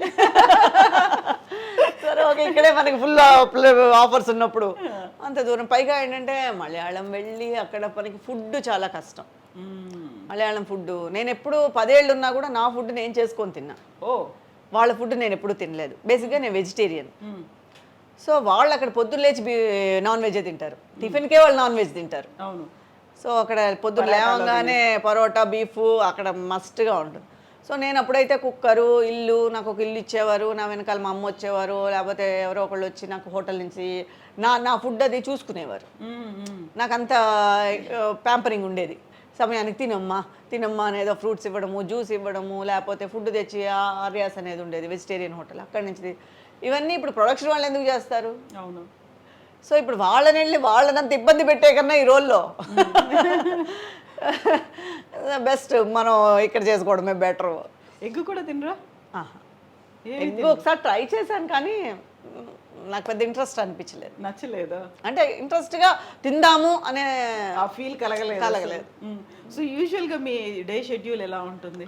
సరే ఓకే, ఇక్కడే మనకి ఫుల్ ఆఫర్స్ ఉన్నప్పుడు అంత దూరం. పైగా ఏంటంటే మలయాళం వెళ్ళి అక్కడ మనకి ఫుడ్ చాలా కష్టం. మలయాళం ఫుడ్ నేను ఎప్పుడు 10 ఏళ్ళు ఉన్నా కూడా నా ఫుడ్ నేను చేసుకొని తిన్నా. వాళ్ళ ఫుడ్ నేను ఎప్పుడు తినలేదు. బేసిక్గా నేను వెజిటేరియన్. సో వాళ్ళు అక్కడ పొద్దున్న లేచి నాన్ వెజ్ తింటారు, టిఫిన్కే వాళ్ళు నాన్ వెజ్ తింటారు. అవును. సో అక్కడ పొద్దున్న లేవగానే పరోటా, బీఫ్ అక్కడ మస్ట్గా ఉంటుంది. సో నేను అప్పుడైతే కుక్కరు, ఇల్లు, నాకు ఒక ఇల్లు ఇచ్చేవారు, నా వెనకాల మా అమ్మ వచ్చేవారు, లేకపోతే ఎవరో ఒకళ్ళు వచ్చి నాకు హోటల్ నుంచి నా ఫుడ్ అది చూసుకునేవారు. నాకు అంత ప్యాంపరింగ్ ఉండేది. సమయానికి తినమ్మా అనేదో ఫ్రూట్స్ ఇవ్వడము, జ్యూస్ ఇవ్వడము, లేకపోతే ఫుడ్ తెచ్చి ఆర్యాస్ అనేది ఉండేది వెజిటేరియన్ హోటల్, అక్కడి నుంచి. ఇవన్నీ ఇప్పుడు ప్రొడక్షన్ వాళ్ళు ఎందుకు చేస్తారు? అవును. సో ఇప్పుడు వాళ్ళని వెళ్ళి వాళ్ళనంత ఇబ్బంది పెట్టే కన్నా ఈ రోల్లో బెస్ట్ మనం ఇక్కడ చేసుకోవడమే బెటర్. ఎగ్ కూడా తినరా? ఎగ్ ఒకసారి ట్రై చేశాను కానీ నాకు పెద్ద ఇంట్రెస్ట్ అనిపించలేదు. నచ్చలేదా? అంటే ఇంట్రెస్ట్గా తిందాము అనే ఆ ఫీల్ కలగలేదు. సో యూజువల్గా మీ డే షెడ్యూల్ ఎలా ఉంటుంది?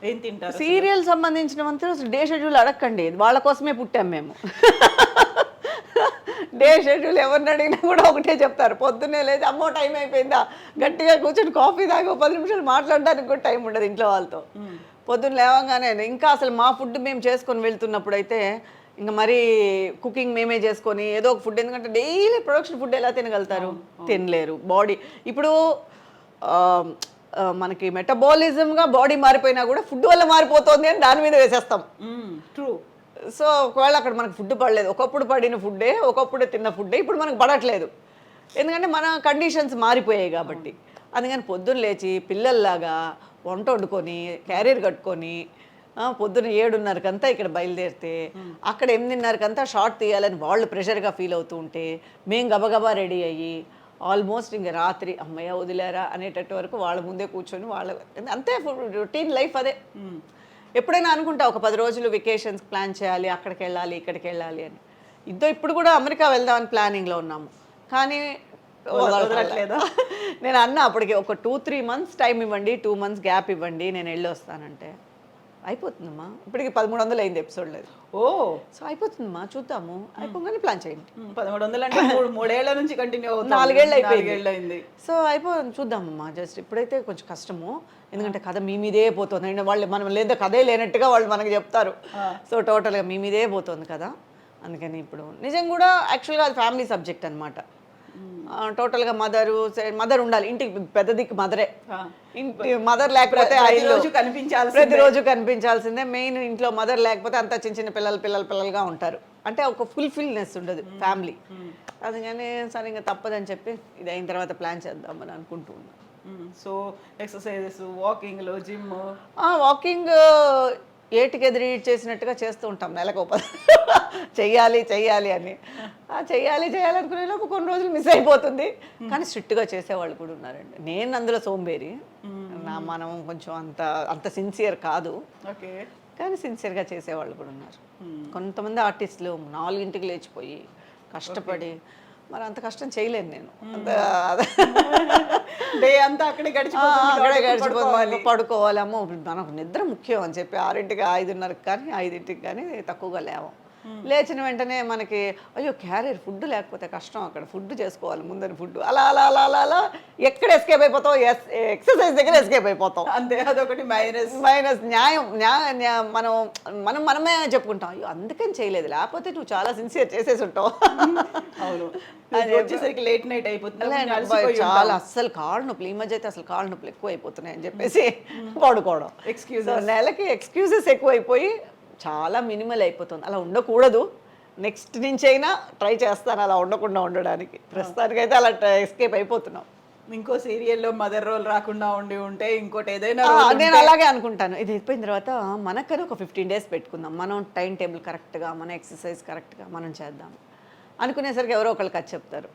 ఏం తింటారు? సీరియల్ సంబంధించినంత డే షెడ్యూల్ అడగండి, వాళ్ళ కోసమే పుట్టాం మేము. డే షెడ్యూల్ ఎవరిని అడిగినా కూడా ఒకటే చెప్తారు, పొద్దున్నే లేదు అమ్మో టైం అయిపోయిందా, గట్టిగా కూర్చొని కాఫీ తాగి 10 నిమిషాలు మాట్లాడడానికి కూడా టైం ఉండదు ఇంట్లో వాళ్ళతో. పొద్దున్న లేవగానే ఇంకా అసలు మా ఫుడ్ మేము చేసుకొని వెళ్తున్నప్పుడు అయితే ఇంకా మరీ కుకింగ్ మేమే చేసుకొని ఏదో ఒక ఫుడ్, ఎందుకంటే డైలీ ప్రొడక్షన్ ఫుడ్ ఎలా తినగలుగుతారు? తినలేరు. బాడీ ఇప్పుడు మనకి మెటబాలిజంగా బాడీ మారిపోయినా కూడా ఫుడ్ వల్ల మారిపోతుంది అని దాని మీద వేసేస్తాం. ట్రూ. సో ఒకవేళ అక్కడ మనకు ఫుడ్ పడలేదు, ఒకప్పుడు పడిన ఫుడ్డే ఒకప్పుడే తిన్న ఫుడ్డే ఇప్పుడు మనకు పడట్లేదు, ఎందుకంటే మన కండిషన్స్ మారిపోయాయి కాబట్టి. అందుకని పొద్దున్న లేచి పిల్లల్లాగా వంట వండుకొని క్యారియర్ కట్టుకొని పొద్దున్న 7:30కంతా ఇక్కడ బయలుదేరితే అక్కడ 8:30కంతా షార్ట్ తీయాలని వాళ్ళు ప్రెషర్గా ఫీల్ అవుతూ ఉంటే మేము గబగబా రెడీ అయ్యి ఆల్మోస్ట్ ఇంక రాత్రి అమ్మయ్య వదిలేరా అనేటట్టు వరకు వాళ్ళ ముందే కూర్చొని వాళ్ళ అంతే రొటీన్ లైఫ్ అదే. ఎప్పుడైనా అనుకుంటా ఒక 10 రోజులు వెకేషన్స్ ప్లాన్ చేయాలి, అక్కడికి వెళ్ళాలి ఇక్కడికి వెళ్ళాలి అని. ఇప్పుడు కూడా అమెరికా వెళ్దామని ప్లానింగ్లో ఉన్నాము, కానీ వదలట్లేదా? నేను అన్నా అప్పటికి ఒక 2-3 months టైం ఇవ్వండి, 2 months గ్యాప్ ఇవ్వండి, నేను వెళ్ళి వస్తానంటే అయిపోతుందమ్మా. ఇప్పటికి 1300 అయింది ఎపిసోడ్ లేదు. ఓ, సో అయిపోతుందమ్మా, చూద్దాము, అయిపోగానే ప్లాన్ చేయండి. 1300 అంటే 3 ఏళ్ల నుంచి కంటిన్యూ అవుతుంది. 4 ఏళ్ళు అయిపోయింది. అయింది. సో చూద్దామమ్మా, జస్ట్ ఇప్పుడైతే కొంచెం కష్టము, ఎందుకంటే కథ మీ మీదే పోతుంది. అండ్ వాళ్ళు మనం లేదా కథే లేనట్టుగా వాళ్ళు మనకు చెప్తారు. సో టోటల్గా మీ మీదే పోతుంది కదా, అందుకని ఇప్పుడు నిజం కూడా యాక్చువల్గా అది ఫ్యామిలీ సబ్జెక్ట్ అనమాట. టోటల్గా మదర్ ఉండాలి, ఇంటికి పెద్ద దిక్కు మదరే. ఇంటి మదర్ లేకపోతే ప్రతిరోజు కనిపించాల్సిందే. మెయిన్ ఇంట్లో మదర్ లేకపోతే అంతా చిన్న చిన్న పిల్లలుగా ఉంటారు, అంటే ఒక ఫుల్ఫిల్నెస్ ఉండదు ఫ్యామిలీ. అందుకని సరే ఇంకా తప్పదని చెప్పి ఇది అయిన తర్వాత ప్లాన్ చేద్దామని అనుకుంటూ ఉన్నాను. సో ఎక్సర్సైజెస్, వాకింగ్లో, జిమ్. వాకింగ్ ఏటికి ఎదురు చేసినట్టుగా చేస్తూ ఉంటాం, నెలకు చెయ్యాలి అని. చెయ్యాలి అనుకునేలోపు కొన్ని రోజులు మిస్ అయిపోతుంది, కానీ స్ట్రిక్ట్గా చేసేవాళ్ళు కూడా ఉన్నారండి. నేను అందులో సోంబేరి, మనం కొంచెం అంత సిన్సియర్ కాదు, ఓకే, కానీ సిన్సియర్గా చేసేవాళ్ళు కూడా ఉన్నారు. కొంతమంది ఆర్టిస్టులు 4 లేచిపోయి కష్టపడి, మరి అంత కష్టం చేయలేను నేను. డే అంతా అక్కడే గడిచిపోతుంది, పడుకోవాలి. అమ్మో మనకు నిద్ర ముఖ్యం అని చెప్పి 6కి 5:30కి కానీ 5కి కానీ తక్కువగా లేవం. లేచిన వెంటనే మనకి అయ్యో క్యారియర్ ఫుడ్ లేకపోతే కష్టం, అక్కడ ఫుడ్ చేసుకోవాలి ముందని ఫుడ్, అలా అలా అలా అలా అలా ఎక్కడ ఎస్కేప్ అయిపోతాం, ఎక్సర్సైజ్ దగ్గర ఎస్కేప్ అయిపోతాం. అంతే, అదొకటి మైనస్. మనమే చెప్పుకుంటాం, అయ్యో అందుకని చేయలేదు, లేకపోతే నువ్వు చాలా సిన్సియర్ చేసేసి ఉంటావు. అవును, వచ్చేసరికి లేట్ నైట్ అయిపోతుంది, చాలా అస్సలు కాళ్ళు నొప్పులు. ఈ మధ్య అయితే అసలు కాళ్ళు నొప్పులు ఎక్కువ అయిపోతున్నాయి అని చెప్పేసి పడుకోవడం. నెలకి ఎక్స్క్యూజెస్ ఎక్కువైపోయి చాలా మినిమల్ అయిపోతుంది. అలా ఉండకూడదు, నెక్స్ట్ నుంచి అయినా ట్రై చేస్తాను అలా ఉండకుండా ఉండడానికి. ప్రస్తుతానికైతే అలా ఎస్కేప్ అయిపోతున్నాం. ఇంకో సీరియల్లో మదర్ రోల్ రాకుండా ఉంటే ఇంకోటి ఏదైనా నేను అలాగే అనుకుంటాను. ఇది అయిపోయిన తర్వాత మనకని ఒక 15 days పెట్టుకుందాం, మనం టైం టేబుల్ కరెక్ట్గా, మన ఎక్సర్సైజ్ కరెక్ట్గా మనం చేద్దాం అనుకునేసరికి ఎవరో ఒకళ్ళు కథ చెప్తారు,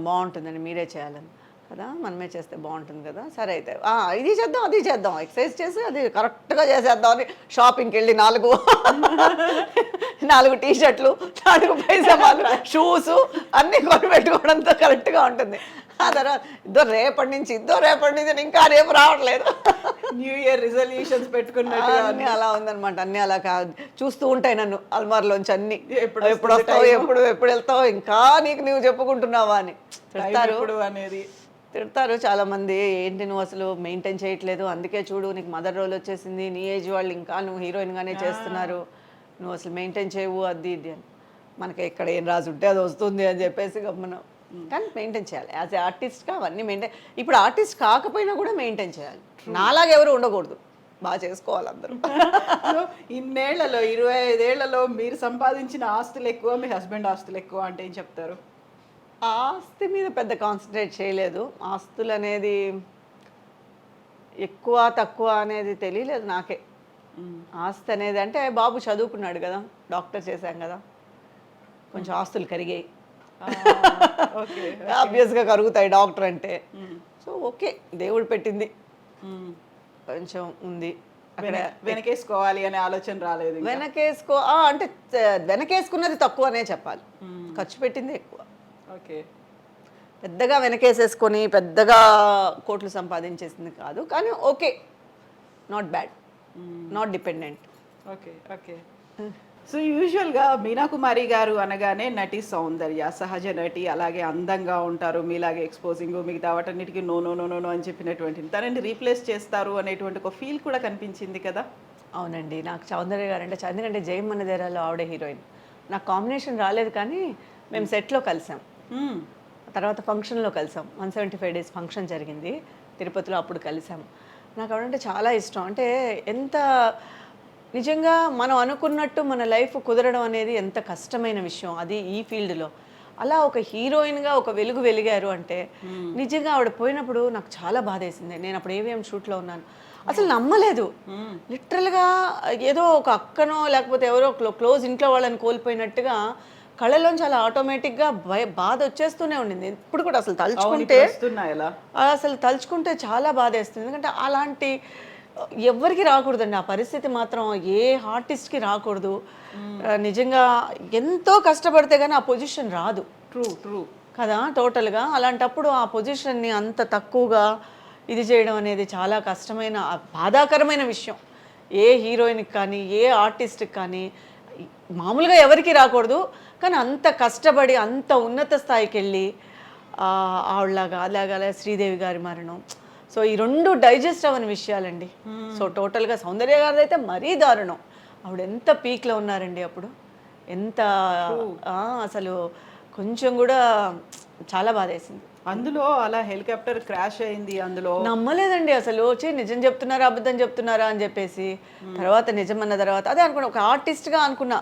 బాగుంటుందని మీరే చేయాలని కదా, మనమే చేస్తే బాగుంటుంది కదా, సరే అయితే ఇది చేద్దాం అది చేద్దాం, ఎక్సర్సైజ్ చేసి అది కరెక్ట్గా చేసేద్దాం అని షాపింగ్కి వెళ్ళి 4 టీ-షర్ట్లు, 4 పైజామాలు, షూస్ అన్నీ కొని పెట్టుకోవడంతో కరెక్ట్గా ఉంటుంది. ఆ తర్వాత రేపటి నుంచి ఇంకా రేపు రావట్లేదు. న్యూ ఇయర్ రిజల్యూషన్స్ పెట్టుకున్నట్టు అన్నీ అలా ఉందనమాట. అన్నీ అలా కాదు, చూస్తూ ఉంటాయి నన్ను అల్మార్లోంచి అన్నీ, ఎప్పుడు వెళ్తావు, ఇంకా నీవు చెప్పుకుంటున్నావా అని తిడతారు చాలామంది. ఏంటి నువ్వు అసలు మెయింటైన్ చేయట్లేదు, అందుకే చూడు నీకు మదర్ రోల్ వచ్చేసింది, నీ ఏజ్ వాళ్ళు ఇంకా నువ్వు హీరోయిన్గానే చేస్తున్నారు, నువ్వు అసలు మెయింటైన్ చేయవు అది ఇది అని. మనకి ఎక్కడ ఏం రాసి ఉంటే అది వస్తుంది అని చెప్పేసి గమ్మనం. కానీ మెయింటైన్ చేయాలి యాజ్ ఏ ఆర్టిస్ట్గా, అవన్నీ మెయింటైన్. ఇప్పుడు ఆర్టిస్ట్ కాకపోయినా కూడా మెయింటైన్ చేయాలి, నాలాగా ఎవరు ఉండకూడదు, బాగా చేసుకోవాలి అందరూ. ఇన్నేళ్లలో 25 ఏళ్లలో మీరు సంపాదించిన ఆస్తులు ఎక్కువ, మీ హస్బెండ్ ఆస్తులు ఎక్కువ అంటే ఏం చెప్తారు? ఆస్తి మీద పెద్ద కాన్సన్ట్రేట్ చేయలేదు. ఆస్తులు అనేది ఎక్కువ తక్కువ అనేది తెలియలేదు నాకే. ఆస్తి అనేది అంటే బాబు చదువుకున్నాడు కదా, డాక్టర్ చేశాం కదా, కొంచెం ఆస్తులు కరిగాయి. ఓకే. ఆబ్వియస్గా కరుగుతాయి డాక్టర్ అంటే. సో ఓకే, దేవుడు పెట్టింది కొంచెం ఉంది అక్కడ. వెనకేసుకోవాలి అనే ఆలోచన రాలేదు ఇంకా? అంటే వెనకేసుకున్నది తక్కువనే చెప్పాలి, ఖర్చు పెట్టింది ఎక్కువ. ఓకే. పెద్దగా వెనకేసేసుకొని పెద్దగా కోట్లు సంపాదించేసింది కాదు, కానీ okay, not bad, not dependent. Okay. Okay. So యూజువల్గా మీనా కుమారి గారు అనగానే నటి సౌందర్య, సహజ నటి, అలాగే అందంగా ఉంటారు, మీలాగే ఎక్స్పోజింగ్, మిగతా వాటన్నిటికీ no no no no no అని చెప్పినటువంటి తనని రీప్లేస్ చేస్తారు అనేటువంటి ఒక ఫీల్ కూడా కనిపించింది కదా? అవునండి, నాకు సౌందర్య గారు అంటే ఎందుకంటే జయమన్న దేరాలో ఆవిడే హీరోయిన్. నాకు కాంబినేషన్ రాలేదు, కానీ మేము సెట్లో కలిసాం, తర్వాత ఫంక్షన్లో కలిసాం. 175 days ఫంక్షన్ జరిగింది తిరుపతిలో, అప్పుడు కలిసాం. నాకు ఆవిడంటే చాలా ఇష్టం. అంటే ఎంత నిజంగా మనం అనుకున్నట్టు మన లైఫ్ కుదరడం అనేది ఎంత కష్టమైన విషయం, అది ఈ ఫీల్డ్లో. అలా ఒక హీరోయిన్గా ఒక వెలుగు వెలిగారు అంటే నిజంగా ఆవిడ పోయినప్పుడు నాకు చాలా బాధ వేసింది. నేను అప్పుడు ఏవిఎం షూట్లో ఉన్నాను, అసలు నమ్మలేదు. లిటరల్గా ఏదో ఒక అక్కనో లేకపోతే ఎవరో క్లోజ్ ఇంట్లో వాళ్ళని కోల్పోయినట్టుగా కళ్ళలోంచి అలా ఆటోమేటిక్గా బాధ వచ్చేస్తూనే ఉండింది. ఇప్పుడు కూడా అసలు తలుచుకుంటే చాలా బాధ వేస్తుంది. ఎందుకంటే అలాంటి ఎవ్వరికి రాకూడదండి ఆ పరిస్థితి, మాత్రం ఏ ఆర్టిస్ట్కి రాకూడదు. నిజంగా ఎంతో కష్టపడితే కానీ ఆ పొజిషన్ రాదు. ట్రూ కదా, టోటల్గా. అలాంటప్పుడు ఆ పొజిషన్ని అంత తక్కువగా ఇది చేయడం అనేది చాలా కష్టమైన, బాధాకరమైన విషయం. ఏ హీరోయిన్కి కానీ ఏ ఆర్టిస్ట్కి కానీ మామూలుగా ఎవరికి రాకూడదు, కానీ అంత కష్టపడి అంత ఉన్నత స్థాయికి వెళ్ళి ఆవిడలాగా అలాగే శ్రీదేవి గారి మరణం, సో ఈ రెండు డైజెస్ట్ అవ్వని విషయాలండి. సో టోటల్గా సౌందర్య గారిది అయితే మరీ దారుణం. ఆవిడ ఎంత పీక్లో ఉన్నారండి అప్పుడు, ఎంత అసలు కొంచెం కూడా చాలా బాధేసింది. అందులో అలా హెలికాప్టర్ క్రాష్ అయింది, అందులో నమ్మలేదండి అసలు. నిజం చెప్తున్నారా అబద్ధం చెప్తున్నారా అని చెప్పేసి తర్వాత నిజం అన్న తర్వాత అదే అనుకున్నా, ఒక ఆర్టిస్ట్గా అనుకున్నా.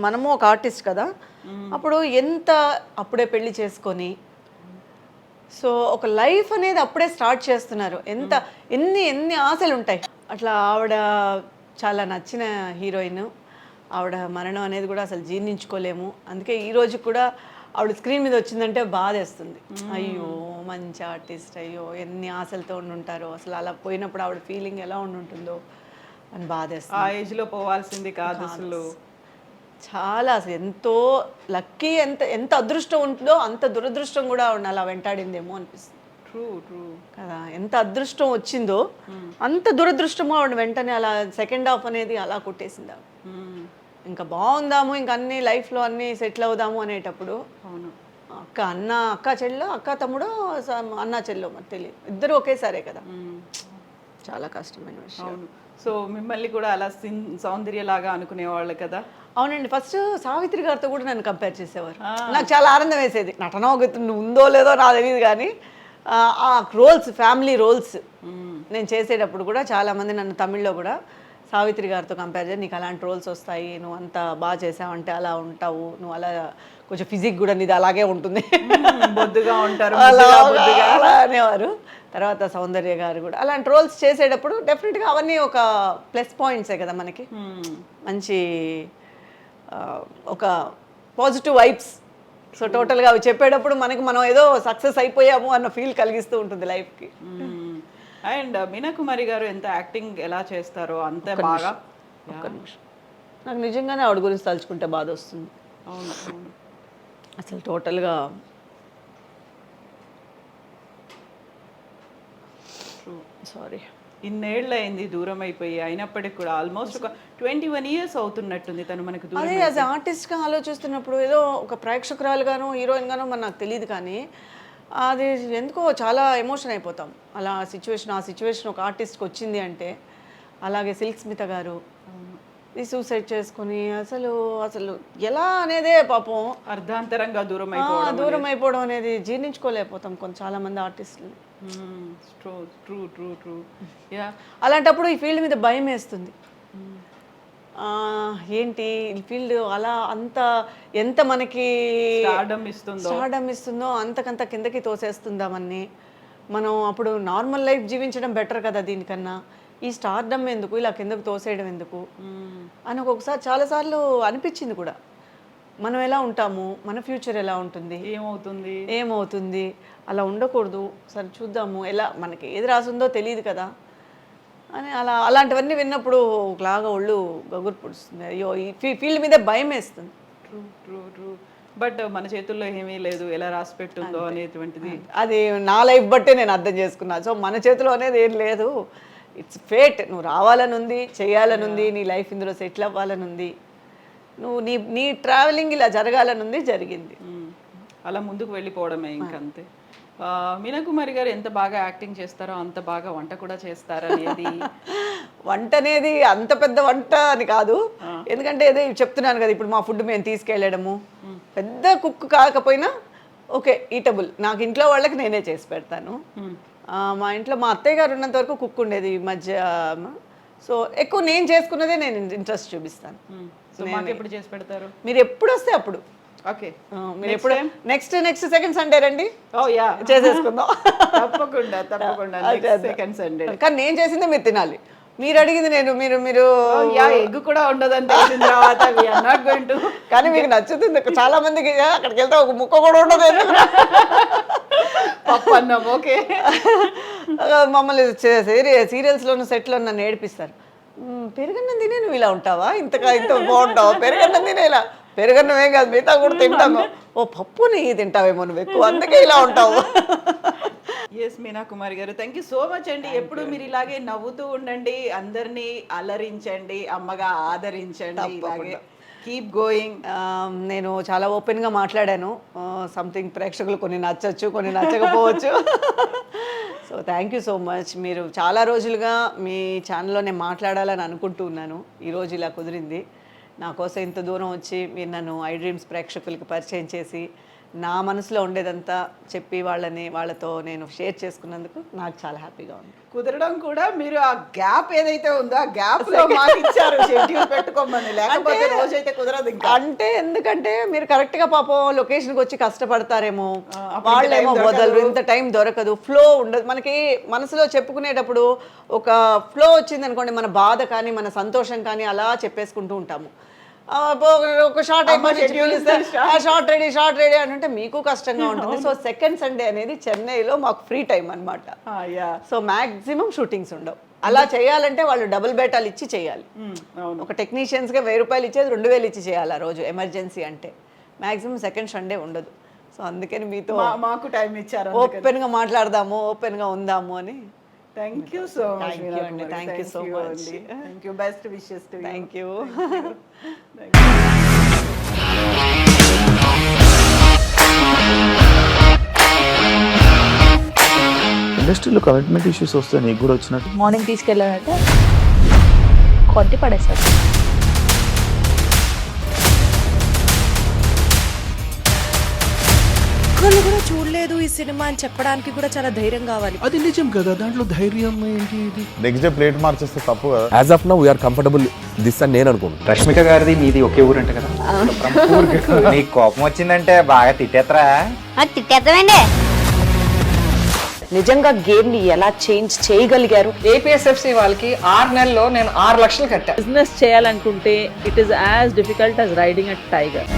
మనము ఒక ఆర్టిస్ట్ కదా, అప్పుడు ఎంత అప్పుడే పెళ్లి చేసుకొని, సో ఒక లైఫ్ అనేది అప్పుడే స్టార్ట్ చేస్తున్నారు. ఎన్ని ఆశలు ఉంటాయి. అట్లా ఆవిడ చాలా నచ్చిన హీరోయిన్, ఆవిడ మరణం అనేది కూడా అసలు జీర్ణించుకోలేము. అందుకే ఈరోజు కూడా ఆవిడ స్క్రీన్ మీద వచ్చిందంటే బాధేస్తుంది. అయ్యో మంచి ఆర్టిస్ట్, అయ్యో ఎన్ని ఆశలతో ఉండుంటారో, అసలు అలా పోయినప్పుడు ఆవిడ ఫీలింగ్ ఎలా ఉంటుందో అని బాధేస్తుంది. ఆ ఏజ్లో పోవాల్సింది కాదు అసలు. చాలా అసలు ఎంతో లక్కీ, ఎంత అదృష్టం ఉంటుందో అంత దురదృష్టం కూడా ఆవిడ అలా వెంటాడిందేమో అనిపిస్తుంది. ట్రూ కదా, ఎంత అదృష్టం వచ్చిందో అంత దురదృష్టమో ఆవిడ వెంటనే అలా సెకండ్ హాఫ్ అనేది అలా కొట్టేసింది. ఇంకా బాగుందాము, ఇంకా అన్ని లైఫ్లో అన్నీ సెటిల్ అవుదాము అనేటప్పుడు అక్క చెల్లో, అక్క తమ్ముడో, అన్న చెల్లో మరి తెలియదు, ఇద్దరు ఒకేసారే కదా, చాలా కష్టమైన విషయం. సో మిమ్మల్ని కూడా అలా సౌందర్య లాగా అనుకునేవాళ్ళు కదా? అవునండి, ఫస్ట్ సావిత్రి గారితో కూడా నన్ను కంపేర్ చేసేవారు. నాకు చాలా ఆనందం వేసేది. నటన ఉందో లేదో నాకు తెలియదు, కానీ ఆ రోల్స్, ఫ్యామిలీ రోల్స్ నేను చేసేటప్పుడు కూడా చాలామంది నన్ను తమిళ్లో కూడా సావిత్రి గారితో కంపేర్ చేసి, నీకు అలాంటి రోల్స్ వస్తాయి, నువ్వు అంత బాగా చేసావంటే అలా ఉంటావు, నువ్వు అలా కొంచెం ఫిజిక్ కూడా నీది అలాగే ఉంటుంది, బొద్దుగా ఉంటారు అలా అనేవారు. తర్వాత సౌందర్య గారు కూడా అలాంటి రోల్స్ చేసేటప్పుడు డెఫినెట్గా అవన్నీ ఒక ప్లస్ పాయింట్సే కదా మనకి, మంచి ఒక పాజిటివ్ వైబ్స్. సో టోటల్గా అవి చెప్పేటప్పుడు మనం ఏదో సక్సెస్ అయిపోయాము అన్న ఫీల్ కలిగిస్తూ ఉంటుంది లైఫ్కి. అండ్ మీనా కుమారి గారు ఎంత యాక్టింగ్ ఎలా చేస్తారో అంతే బాగా. ఒక్క నిమిషం, నాకు నిజంగానే ఆవిడ గురించి తలుచుకుంటే బాధ వస్తుంది. అవును అసలు టోటల్గా సారీ, ఇన్నేళ్ళు అయింది దూరం అయిపోయి, అయినప్పటికీ కూడా ఆల్మోస్ట్ ఒక 21 years అవుతున్నట్టుంది తను మనకు దూరం. అదే యాజ్ ఆర్టిస్ట్గా ఆలోచిస్తున్నప్పుడు ఏదో ఒక ప్రేక్షకురాలుగాను హీరోయిన్ గాను మరి నాకు తెలియదు, కానీ అది ఎందుకో చాలా ఎమోషన్ అయిపోతాం. అలా ఆ సిచ్యువేషన్ ఒక ఆర్టిస్ట్కి వచ్చింది అంటే. అలాగే సిల్క్ స్మిత గారు ఈ సూసైడ్ చేసుకుని అసలు ఎలా అనేదే పాపం అర్ధాంతరంగా దూరం అయిపోవడం అనేది జీర్ణించుకోలేకపోతాం చాలా మంది ఆర్టిస్టులు. ట్రూ. అలాంటప్పుడు ఈ ఫీల్డ్ మీద భయం వేస్తుంది. ఏంటి ఈ ఫీల్డ్ అలా ఎంత మనకి స్టార్డమ్ ఇస్తుందో అంతకంత కిందకి తోసేస్తుందామని. మనం అప్పుడు నార్మల్ లైఫ్ జీవించడం బెటర్ కదా దీనికన్నా, ఈ స్టార్డమ్ ఎందుకు, ఇలా కిందకు తోసేయడం ఎందుకు అని ఒక్కొక్కసారి చాలాసార్లు అనిపించింది కూడా. మనం ఎలా ఉంటాము, మన ఫ్యూచర్ ఎలా ఉంటుంది, ఏమవుతుంది అలా ఉండకూడదు. సరే చూద్దాము, ఎలా మనకి ఏది రాసిందో తెలియదు కదా అని అలాంటివన్నీ విన్నప్పుడు ఒకలాగా ఒళ్ళు గగురు పొడుస్తుంది. అయ్యో ఈ ఫీల్డ్ మీద భయం వేస్తుంది. ట్రూ బట్ మన చేతుల్లో ఏమీ లేదు, ఎలా రాసి పెట్టుందో అనేటువంటిది. అది నా లైఫ్ బట్టే నేను అర్థం చేసుకున్నా. సో మన చేతిలో అనేది ఏం లేదు, ఇట్స్ ఫేట్. నువ్వు రావాలని ఉంది, చేయాలని ఉంది, నీ లైఫ్ ఇందులో సెటిల్ అవ్వాలని ఉంది, నువ్వు నీ ట్రావెలింగ్ ఇలా జరగాలని ఉంది, జరిగింది. అలా ముందుకు వెళ్ళిపోవడమే ఇంకంతే. మీనా కుమారి గారు ఎంత బాగా యాక్టింగ్ చేస్తారో అంత బాగా వంట కూడా చేస్తారనేది. వంట అనేది అంత పెద్ద వంట అని కాదు, ఎందుకంటే అదే చెప్తున్నాను కదా, ఇప్పుడు మా ఫుడ్ మేము తీసుకెళ్ళడము, పెద్ద కుక్ కాకపోయినా ఓకే ఈటబుల్. నాకు ఇంట్లో వాళ్ళకి నేనే చేసి పెడతాను. మా ఇంట్లో మా అత్తయ్య గారు ఉన్నంత వరకు కుక్ ఉండేది ఈ మధ్య. సో ఎక్కువ నేను చేసుకున్నదే నేను ఇంట్రెస్ట్ చూపిస్తాను. ఎప్పుడు చేసి పెడతారు? మీరు ఎప్పుడు వస్తే అప్పుడు. ఓకే, మీరు ఎప్పుడు నెక్స్ట్ సెకండ్ సండే రండి, చేసేసుకుందాం. తప్పకుండా సెకండ్ సండే. కానీ నేను చేసిందే మీరు తినాలి. మీరు అడిగింది నేను మీరు ఎగ్ కూడా ఉండదంటే తర్వాత కానీ మీకు నచ్చుతుంది. చాలా మందికి అక్కడికి వెళ్తే ఒక ముక్క కూడా ఉండదు. పప్పు అన్నం ఓకే. మమ్మల్ని సీరియల్స్లోను సెట్లో నన్ను ఏడిపిస్తారు. పెరుగన్నం తినే నువ్వు ఇలా ఉంటావా, ఇంత బాగుంటావా, పెరుగన్నం తినే ఇలా. పెరుగన్నం ఏం కాదు, మిగతా కూడా తింటాను. ఓ పప్పు నెయ్యి తింటావేమో నువ్వు ఎక్కువ, అందుకే ఇలా ఉంటావు. ఎస్ మీనా కుమారి గారు, థ్యాంక్ యూ సో మచ్ అండి. ఎప్పుడు మీరు ఇలాగే నవ్వుతూ ఉండండి, అందరినీ అలరించండి, అమ్మగా ఆదరించండి, ఇలాగే కీప్ గోయింగ్. నేను చాలా ఓపెన్గా మాట్లాడాను. సంథింగ్ ప్రేక్షకులు కొన్ని నచ్చచ్చు, కొన్ని నచ్చకపోవచ్చు. So thank you so much. మీరు చాలా రోజులుగా మీ ఛానల్లో నేను మాట్లాడాలని అనుకుంటూ ఉన్నాను. ఈరోజు ఇలా కుదిరింది. నా కోసం ఇంత దూరం వచ్చి మీరు నన్ను ఐ డ్రీమ్స్ ప్రేక్షకులకి పరిచయం చేసి నా మనసులో ఉండేదంతా చెప్పి వాళ్ళతో నేను షేర్ చేసుకున్నందుకు నాకు చాలా హ్యాపీగా ఉంది. కుదరడం కూడా మీరు ఆ గ్యాప్ ఏదైతే ఉందో ఆ గ్యాప్ లో మాకు ఇచ్చారు షెడ్యూల్ పెట్టుకోమని, లేకపోతే రోజైతే కుదరదు ఇంకా. అంటే ఎందుకంటే మీరు కరెక్ట్ గా పాపం లొకేషన్కి వచ్చి కష్టపడతారేమో, వాళ్ళేమో వదలరు, ఇంత టైం దొరకదు, ఫ్లో ఉండదు. మనకి మనసులో చెప్పుకునేటప్పుడు ఒక ఫ్లో వచ్చింది అనుకోండి, మన బాధ కానీ మన సంతోషం కానీ అలా చెప్పేసుకుంటూ ఉంటాము. ఒక షార్ట్ షార్ట్ రెడీ అని అంటే మీకు కష్టంగా ఉంటుంది. సో సెకండ్ సండే అనేది చెన్నైలో మాకు ఫ్రీ టైం అనమాట. సో మ్యాక్సిమం షూటింగ్స్ ఉండవు. అలా చేయాలంటే వాళ్ళు డబుల్ బేటాలు ఇచ్చి చేయాలి. ఒక టెక్నీషియన్స్గా 1000 రూపాయలు ఇచ్చేది 2000 ఇచ్చి చేయాలి ఆ రోజు ఎమర్జెన్సీ అంటే. మ్యాక్సిమం సెకండ్ సండే ఉండదు. సో అందుకని మీతో మాకు టైం ఇచ్చారు, ఓపెన్గా మాట్లాడదాము, ఓపెన్గా ఉందాము అని. Thank you so much. Thank you so much. Thank you. Best wishes to you. Thank you. ఇండస్ట్రీలో కమిట్మెంట్ ఇష్యూస్ వస్తే నీకు కూడా వచ్చినట్టు? మార్నింగ్ తీసుకెళ్ళాలంటే కొట్టి పడేస్తారు. ఒక్కళ్ళు కూడా చూడలేదు ఈ సినిమా అని చెప్పడానికి కూడా చాలా ధైర్యం కావాలి. అది నిజం కదా, దాంట్లో ధైర్యం ఏంటి? ఇది నెక్స్ట్ డే ప్లేట్ మార్చేస్తే తప్పు కదా. As of now we are comfortable this అని నేను అనుకుంటున్నాను. రష్మిక గారిది మీది ఒకే ఊరంట కదా? నీకు కోపం వచ్చిందంటే బాగా తిట్టేత్తరా? తిట్టేద్దామండి. నిజంగా గేమ్ ని ఎలా చేంజ్ చేయగలిగారు? ఏపీఎస్ఎఫ్సి వాళ్ళకి 6 నెలల్లో నేను 6 లక్షలు కట్టా. బిజినెస్ చేయాలనుకుంటే it is as difficult as riding a tiger.